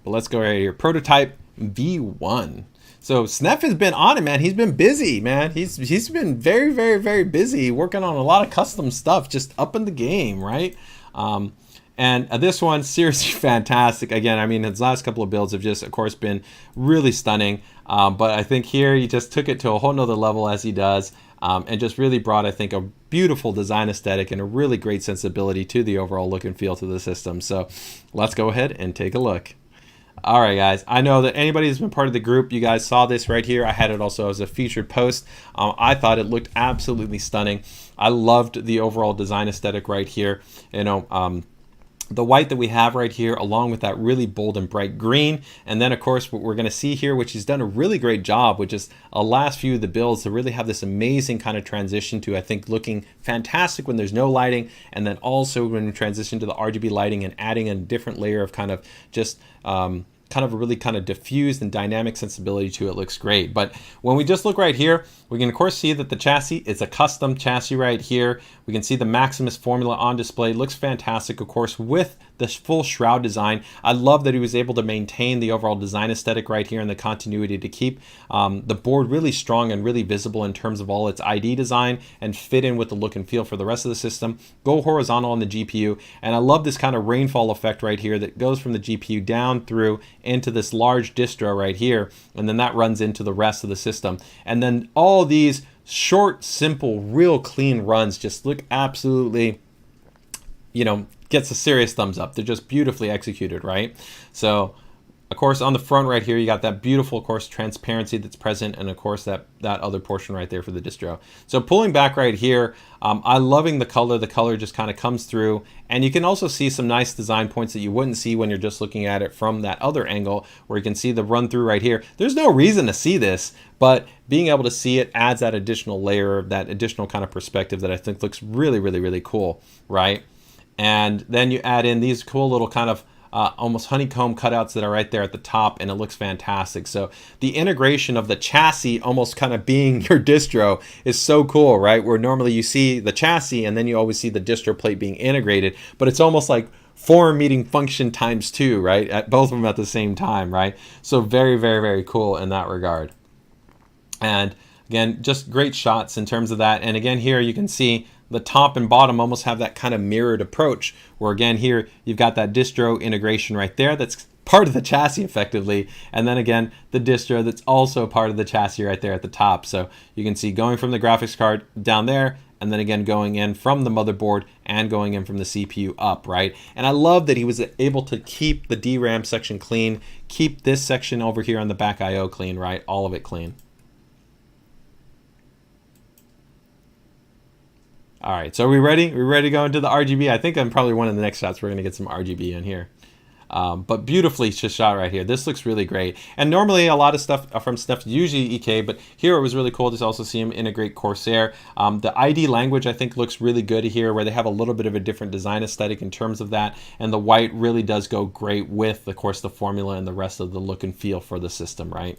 But let's go right here. Prototype V1. So SNEF has been on it, man. He's been busy, man. He's been very, very, very busy working on a lot of custom stuff, just up in the game, right? And this one, seriously fantastic. Again, I mean, his last couple of builds have just, of course, been really stunning. But I think here he just took it to a whole nother level as he does, and just really brought, I think, a beautiful design aesthetic and a really great sensibility to the overall look and feel to the system. So let's go ahead and take a look. All right, guys, I know that anybody who's been part of the group, you guys saw this right here. I had it also as a featured post. I thought it looked absolutely stunning. I loved the overall design aesthetic right here. You know, the white that we have right here, along with that really bold and bright green. And then, of course, what we're going to see here, which he's done a really great job, which is a last few of the builds to really have this amazing kind of transition to, I think, looking fantastic when there's no lighting. And then also when we transition to the RGB lighting and adding a different layer of kind of just kind of a really kind of diffused and dynamic sensibility to it. Looks great. But when we just look right here, we can of course see that the chassis is a custom chassis right here. We can see the Maximus formula on display. Looks fantastic, of course, with the full shroud design. I love that he was able to maintain the overall design aesthetic right here and the continuity to keep the board really strong and really visible in terms of all its ID design and fit in with the look and feel for the rest of the system. Go horizontal on the GPU. And I love this kind of rainfall effect right here that goes from the GPU down through into this large distro right here. And then that runs into the rest of the system. And then all these short, simple, real clean runs just look absolutely, you know, gets a serious thumbs up. They're just beautifully executed, right? So, of course, on the front right here, you got that beautiful, of course, transparency that's present, and of course, that other portion right there for the distro. So pulling back right here, I'm loving the color. The color just kind of comes through, and you can also see some nice design points that you wouldn't see when you're just looking at it from that other angle, where you can see the run through right here. There's no reason to see this, but being able to see it adds that additional layer, that additional kind of perspective that I think looks really, really, really cool, right? And then you add in these cool little kind of almost honeycomb cutouts that are right there at the top, and it looks fantastic. So the integration of the chassis almost kind of being your distro is so cool, right? Where normally you see the chassis and then you always see the distro plate being integrated, but it's almost like form meeting function times two, right? At both of them at the same time, right? So very, very, very cool in that regard. And again, just great shots in terms of that. And again, here you can see the top and bottom almost have that kind of mirrored approach, where again here you've got that distro integration right there that's part of the chassis effectively, and then again the distro that's also part of the chassis right there at the top. So you can see going from the graphics card down there, and then again going in from the motherboard and going in from the CPU up, right? And I love that he was able to keep the DRAM section clean, keep this section over here on the back IO clean, right? All of it clean. All right, so are we ready? We're ready to go into the RGB. I think I'm probably one of the next shots we're going to get some RGB in here. But beautifully just shot right here. This looks really great. And normally a lot of stuff from Sneff's usually EK, but here it was really cool to also see him integrate Corsair. The ID language I think looks really good here, where they have a little bit of a different design aesthetic in terms of that. And the white really does go great with, of course, the formula and the rest of the look and feel for the system, right?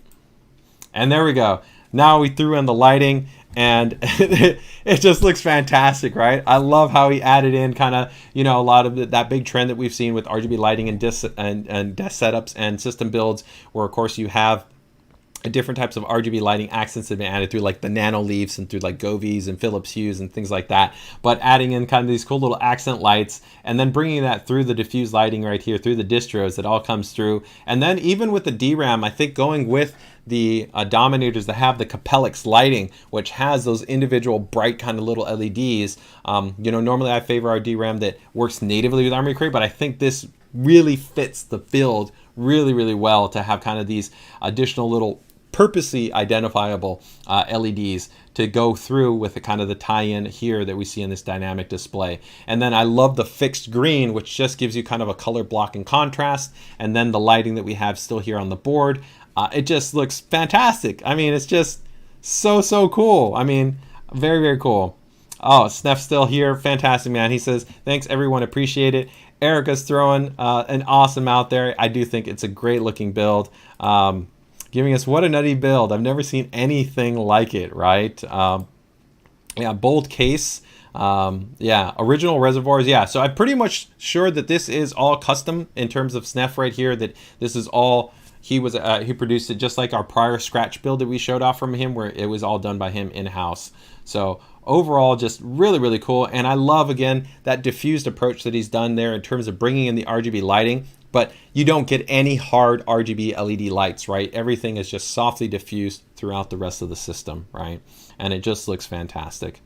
And there we go. Now we threw in the lighting, and it just looks fantastic, right? I love how he added in kind of, you know, a lot of that big trend that we've seen with RGB lighting and desk setups and system builds, where of course you have different types of RGB lighting accents that have been added through like the nano leaves and through like Govies and Philips hues and things like that. But adding in kind of these cool little accent lights and then bringing that through the diffuse lighting right here through the distros, it all comes through. And then even with the DRAM, I think going with the dominators that have the Capellix lighting, which has those individual bright kind of little LEDs. You know, normally I favor our DRAM that works natively with Armoury Crate, but I think this really fits the build really, really well to have kind of these additional little purposely identifiable LEDs to go through with the kind of the tie-in here that we see in this dynamic display. And then I love the fixed green, which just gives you kind of a color block and contrast, and then the lighting that we have still here on the board. It just looks fantastic. I mean, it's just so cool. I mean, very, very cool. Oh, Sneff's still here. Fantastic, man. He says, thanks, everyone. Appreciate it. Erica's throwing an awesome out there. I do think it's a great looking build. Giving us what a nutty build. I've never seen anything like it, right? Yeah, bold case. Yeah, original reservoirs. Yeah, so I'm pretty much sure that this is all custom in terms of Sneff right here, that this is all... He produced it just like our prior scratch build that we showed off from him, where it was all done by him in-house. So overall, just really, really cool. And I love, again, that diffused approach that he's done there in terms of bringing in the RGB lighting, but you don't get any hard RGB LED lights, right? Everything is just softly diffused throughout the rest of the system, right? And it just looks fantastic.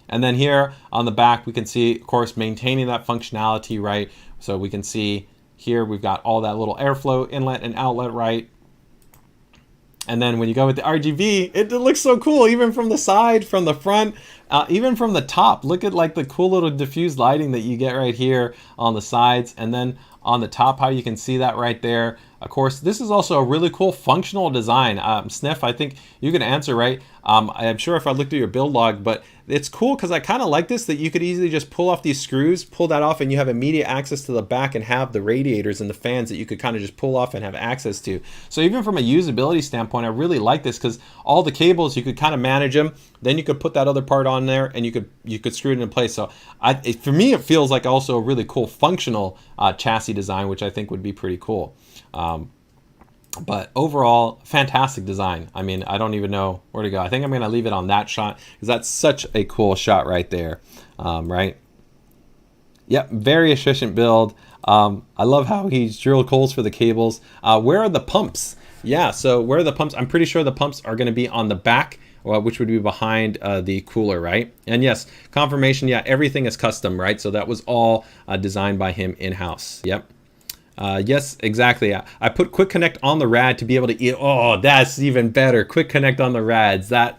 And then here on the back, we can see, of course, maintaining that functionality, right? So we can see here, we've got all that little airflow inlet and outlet, right? And then when you go with the RGB, it looks so cool, even from the side, from the front, even from the top. Look at like the cool little diffused lighting that you get right here on the sides. And then on the top, how you can see that right there. Of course, this is also a really cool functional design. Sniff, I think you can answer, right? I'm sure if I looked at your build log, but it's cool because I kind of like this, that you could easily just pull off these screws, pull that off, and you have immediate access to the back and have the radiators and the fans that you could kind of just pull off and have access to. So even from a usability standpoint, I really like this because all the cables, you could kind of manage them. Then you could put that other part on there and you could screw it in place. So for me, it feels like also a really cool functional chassis design, which I think would be pretty cool. But overall, fantastic design. I mean, I don't even know where to go. I think I'm going to leave it on that shot because that's such a cool shot right there, right? Yep, very efficient build. I love how he's drilled holes for the cables. Where are the pumps? Yeah, so where are the pumps? I'm pretty sure the pumps are going to be on the back, which would be behind the cooler, right? And yes, confirmation, yeah, everything is custom, right? So that was all designed by him in-house. Yep. Yes, exactly. I put Quick Connect on the rad to be able to eat. Oh, that's even better. Quick Connect on the rads. That's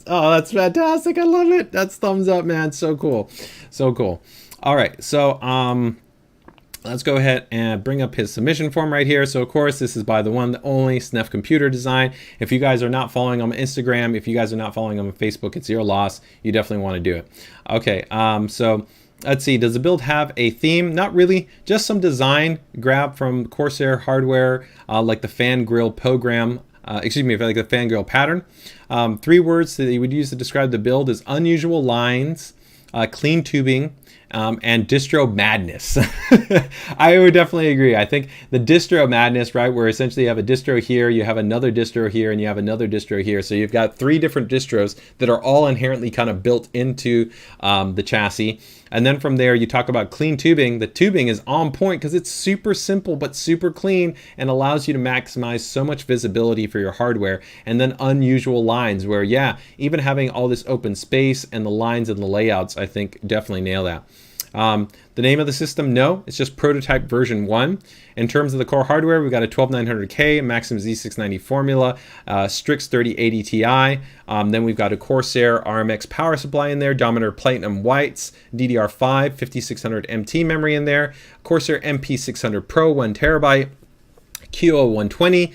fantastic. I love it. That's thumbs up, man. So cool. So cool. All right. So let's go ahead and bring up his submission form right here. So of course, this is by the one, the only Sniff Computer Design. If you guys are not following him on Instagram, if you guys are not following him on Facebook, it's your loss. You definitely want to do it. Okay. So let's see, does the build have a theme? Not really, just some design grab from Corsair hardware, like the fan grill program, like the fan grill pattern. 3 words that you would use to describe the build is unusual lines, clean tubing, and distro madness. I would definitely agree. I think the distro madness, right, where essentially you have a distro here, you have another distro here, and you have another distro here. So you've got 3 different distros that are all inherently kind of built into the chassis. And then from there, you talk about clean tubing. The tubing is on point because it's super simple but super clean and allows you to maximize so much visibility for your hardware. And then unusual lines where, yeah, even having all this open space and the lines and the layouts, I think definitely nail that. The name of the system, no, it's just prototype version 1. In terms of the core hardware, we've got a 12900K, Maxim Z690 formula, Strix 3080 Ti. Then we've got a Corsair RMX power supply in there, Dominator Platinum Whites, DDR5, 5600 MT memory in there, Corsair MP600 Pro, 1 terabyte. QO120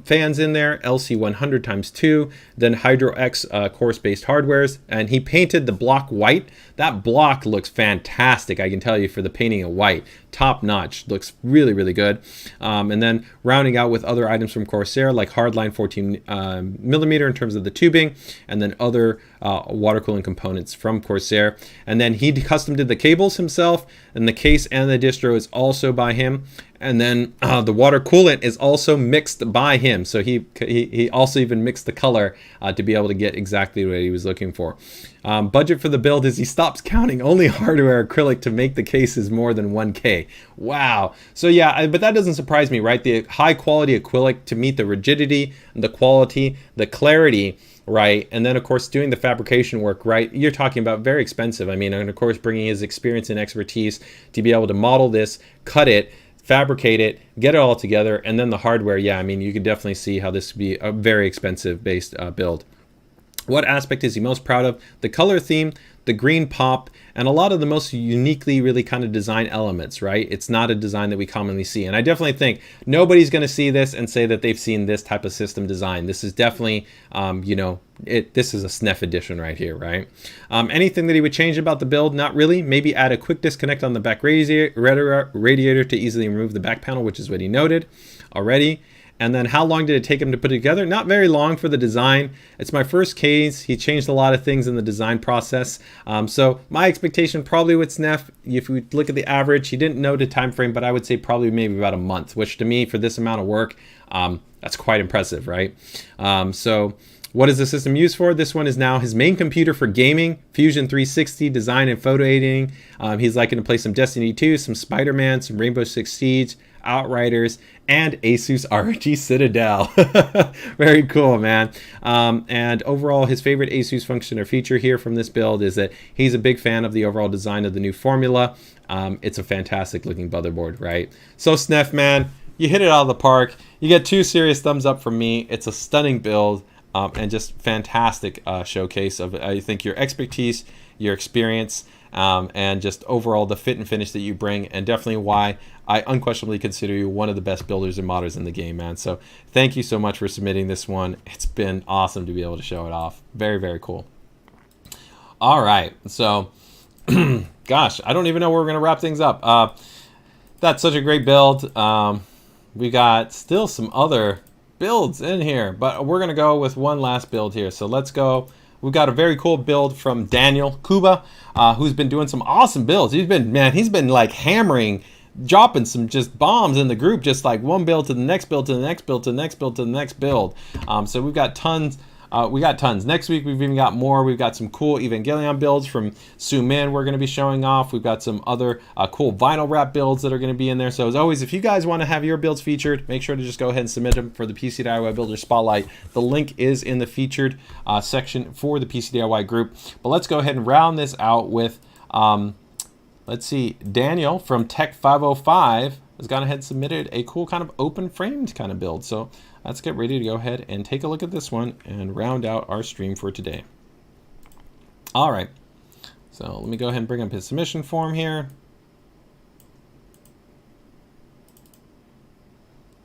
fans in there, LC100 times 2, then Hydro X course-based hardwares, and he painted the block white. That block looks fantastic, I can tell you, for the painting of white. Top notch, looks really, really good. And then rounding out with other items from Corsair, like Hardline 14 millimeter in terms of the tubing, and then other water cooling components from Corsair. And then he custom did the cables himself, and the case and the distro is also by him. And then the water coolant is also mixed by him. So he also even mixed the color to be able to get exactly what he was looking for. Budget for the build is he stops counting only hardware acrylic to make the cases more than 1K. Wow. So yeah, but that doesn't surprise me, right? The high quality acrylic to meet the rigidity, the quality, the clarity, right? And then of course doing the fabrication work, right? You're talking about very expensive. I mean, and of course bringing his experience and expertise to be able to model this, cut it, fabricate it, get it all together, and then the hardware, yeah, I mean, you can definitely see how this would be a very expensive based build. What aspect is he most proud of? The color theme, the green pop, and a lot of the most uniquely really kind of design elements, right? It's not a design that we commonly see. And I definitely think nobody's going to see this and say that they've seen this type of system design. This is definitely, this is a SNEF edition right here, right? Anything that he would change about the build? Not really. Maybe add a quick disconnect on the back radiator to easily remove the back panel, which is what he noted already. And then how long did it take him to put it together? Not very long for the design. It's my first case. He changed a lot of things in the design process. So my expectation probably with SNEF, if we look at the average, he didn't know the time frame, but I would say probably maybe about a month, which to me for this amount of work, that's quite impressive, right? So What is the system used for? This one is now his main computer for gaming, Fusion 360, design and photo editing. He's liking to play some Destiny 2, some Spider-Man, some Rainbow Six Siege, Outriders, and ASUS ROG Citadel. Very cool, man. And overall, his favorite ASUS function or feature here from this build is that he's a big fan of the overall design of the new formula. It's a fantastic looking motherboard, right? So Snef, man, you hit it out of the park. You get 2 serious thumbs up from me. It's a stunning build. And just fantastic showcase of, I think, your expertise, your experience, and just overall the fit and finish that you bring, and definitely why I unquestionably consider you one of the best builders and modders in the game, man. So thank you so much for submitting this one. It's been awesome to be able to show it off. Very, very cool. All right, so gosh, I don't even know where we're going to wrap things up. That's such a great build. We got still some other builds in here, but we're gonna go with one last build here. So let's go. We've got a very cool build from Daniel Kuba, who's been doing some awesome builds. He's been like hammering, dropping some just bombs in the group, just like one build to the next build to the next build to the next build to the next build. So we've got tons. We got tons. Next week, we've even got more. We've got some cool Evangelion builds from Su Min we're going to be showing off. We've got some other cool vinyl wrap builds that are going to be in there. So as always, if you guys want to have your builds featured, make sure to just go ahead and submit them for the PCDIY Builder Spotlight. The link is in the featured section for the PCDIY group. But let's go ahead and round this out with, let's see, Daniel from Tech 505 has gone ahead and submitted a cool kind of open framed kind of build. So let's get ready to go ahead and take a look at this one and round out our stream for today. All right, so let me go ahead and bring up his submission form here.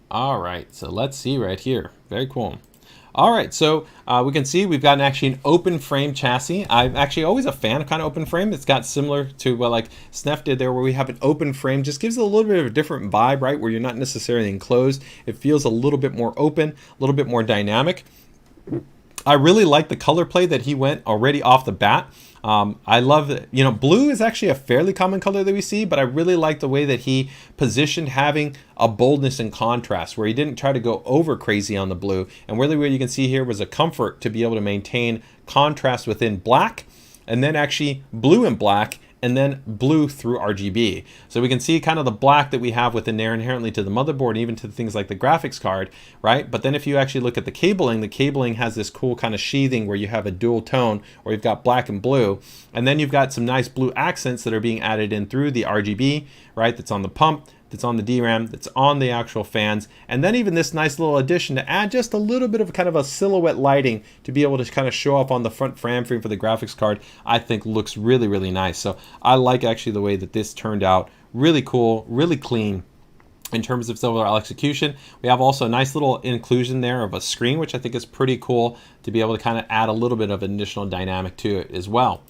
All right, so let's see right here. Very cool. All right, so we can see we've got actually an open frame chassis. I'm actually always a fan of kind of open frame. It's got similar to what like Snef did there, where we have an open frame. Just gives it a little bit of a different vibe, right? Where you're not necessarily enclosed. It feels a little bit more open, a little bit more dynamic. I really like the color play that he went already off the bat. I love that, you know, blue is actually a fairly common color that we see, but I really like the way that he positioned having a boldness and contrast, where he didn't try to go over crazy on the blue. And really what you can see here was a comfort to be able to maintain contrast within black, and then actually blue and black, and then blue through RGB. So we can see kind of the black that we have within there inherently to the motherboard, and even to things like the graphics card, right? But then if you actually look at the cabling has this cool kind of sheathing where you have a dual tone, where you've got black and blue, and then you've got some nice blue accents that are being added in through the RGB, right? That's on the pump, that's on the DRAM, that's on the actual fans, and then even this nice little addition to add just a little bit of kind of a silhouette lighting to be able to kind of show up on the front frame for the graphics card, I think looks really, really nice. So I like actually the way that this turned out. Really cool, really clean in terms of overall execution. We have also a nice little inclusion there of a screen, which I think is pretty cool to be able to kind of add a little bit of additional dynamic to it as well.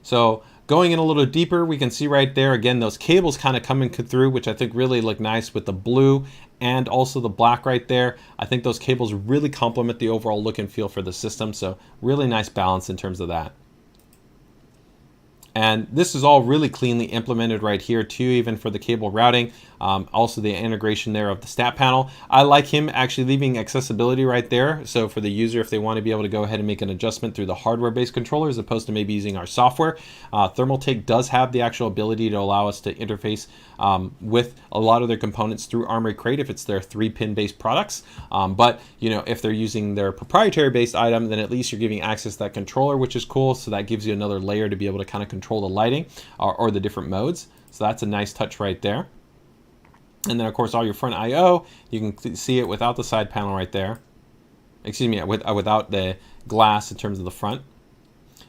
So going in a little deeper, we can see right there, again, those cables kind of coming through, which I think really look nice with the blue and also the black right there. I think those cables really complement the overall look and feel for the system. So really nice balance in terms of that. And this is all really cleanly implemented right here too, even for the cable routing. Also the integration there of the stat panel. I like him actually leaving accessibility right there. So for the user, if they want to be able to go ahead and make an adjustment through the hardware-based controller as opposed to maybe using our software. Thermaltake does have the actual ability to allow us to interface with a lot of their components through Armory Crate if it's their 3-pin based products. But you know, if they're using their proprietary based item, then at least you're giving access to that controller, which is cool. So that gives you another layer to be able to kind of control the lighting or the different modes. So that's a nice touch right there. And then of course all your front I/O, you can see it without the side panel right there. Excuse me, without the glass in terms of the front.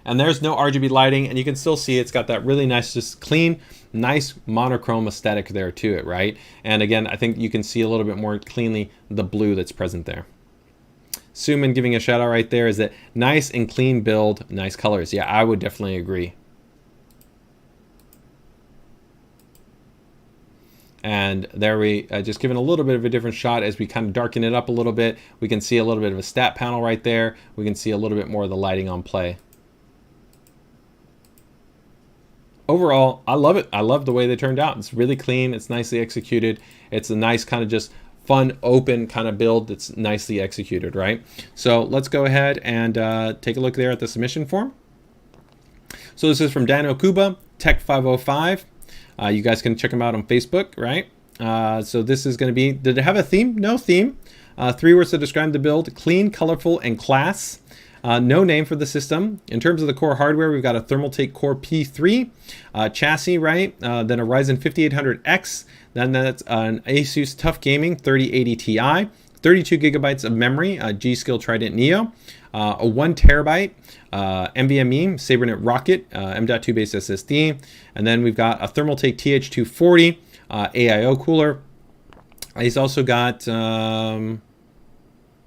And there's no RGB lighting, and you can still see it's got that really nice, just clean, nice monochrome aesthetic there to it, right? And again, I think you can see a little bit more cleanly the blue that's present there. Suman giving a shout out right there is that nice and clean build, nice colors. Yeah, I would definitely agree. And there we just given a little bit of a different shot as we kind of darken it up a little bit. We can see a little bit of a stat panel right there. We can see a little bit more of the lighting on play. Overall, I love it. I love the way they turned out. It's really clean. It's nicely executed. It's a nice kind of just fun, open kind of build that's nicely executed, right? So let's go ahead and take a look there at the submission form. So this is from Daniel Kuba, Tech 505. You guys can check him out on Facebook, right? So this is going to be, did it have a theme? No theme. 3 words to describe the build: clean, colorful, and class. No name for the system. In terms of the core hardware, we've got a Thermaltake Core P3 chassis, right? Then a Ryzen 5800X. Then that's an ASUS TUF Gaming 3080 Ti. 32 gigabytes of memory, G-Skill Trident Neo. A 1 terabyte NVMe SaberNet Rocket M.2 based SSD. And then we've got a Thermaltake TH240 AIO cooler. He's also got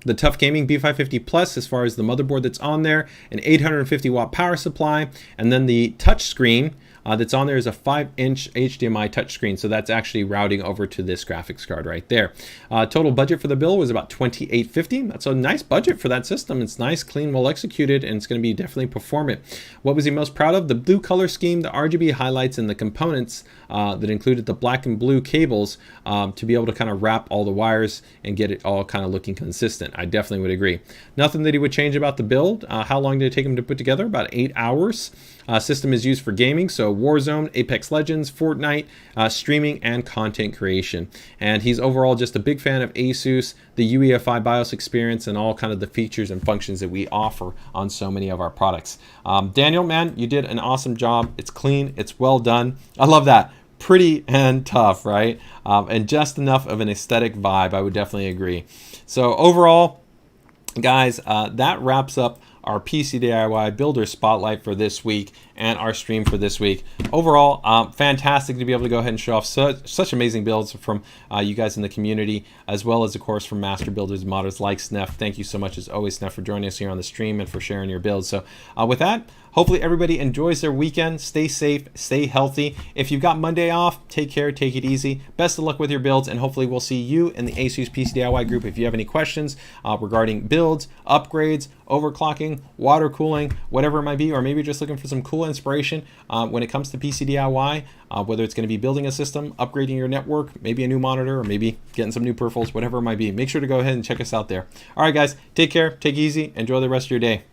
the TUF Gaming B550 Plus as far as the motherboard that's on there, an 850 watt power supply, and then the touch screen that's on there is a 5-inch HDMI touchscreen, so that's actually routing over to this graphics card right there. Total budget for the build was about $2,850. That's a nice budget for that system. It's nice, clean, well executed, and it's going to be definitely performant. What was he most proud of? The blue color scheme, the RGB highlights, and the components that included the black and blue cables to be able to kind of wrap all the wires and get it all kind of looking consistent. I definitely would agree. Nothing that he would change about the build. How long did it take him to put together? About 8 hours. System is used for gaming, so Warzone, Apex Legends, Fortnite, streaming, and content creation. And he's overall just a big fan of ASUS, the UEFI BIOS experience, and all kind of the features and functions that we offer on so many of our products. Daniel, man, you did an awesome job. It's clean, it's well done. I love that. Pretty and tough, right? And just enough of an aesthetic vibe. I would definitely agree. So overall, guys, that wraps up our PCDIY Builder Spotlight for this week and our stream for this week. Overall, fantastic to be able to go ahead and show off such amazing builds from you guys in the community, as well as, of course, from master builders, modders like Snef. Thank you so much, as always, Snef, for joining us here on the stream and for sharing your builds. So with that, hopefully everybody enjoys their weekend. Stay safe, stay healthy. If you've got Monday off, take care, take it easy. Best of luck with your builds, and hopefully we'll see you in the ASUS PCDIY group. If you have any questions regarding builds, upgrades, overclocking, water cooling, whatever it might be, or maybe just looking for some cool inspiration when it comes to PCDIY, whether it's going to be building a system, upgrading your network, maybe a new monitor, or maybe getting some new peripherals, whatever it might be, make sure to go ahead and check us out there. All right, guys, take care, take it easy, enjoy the rest of your day.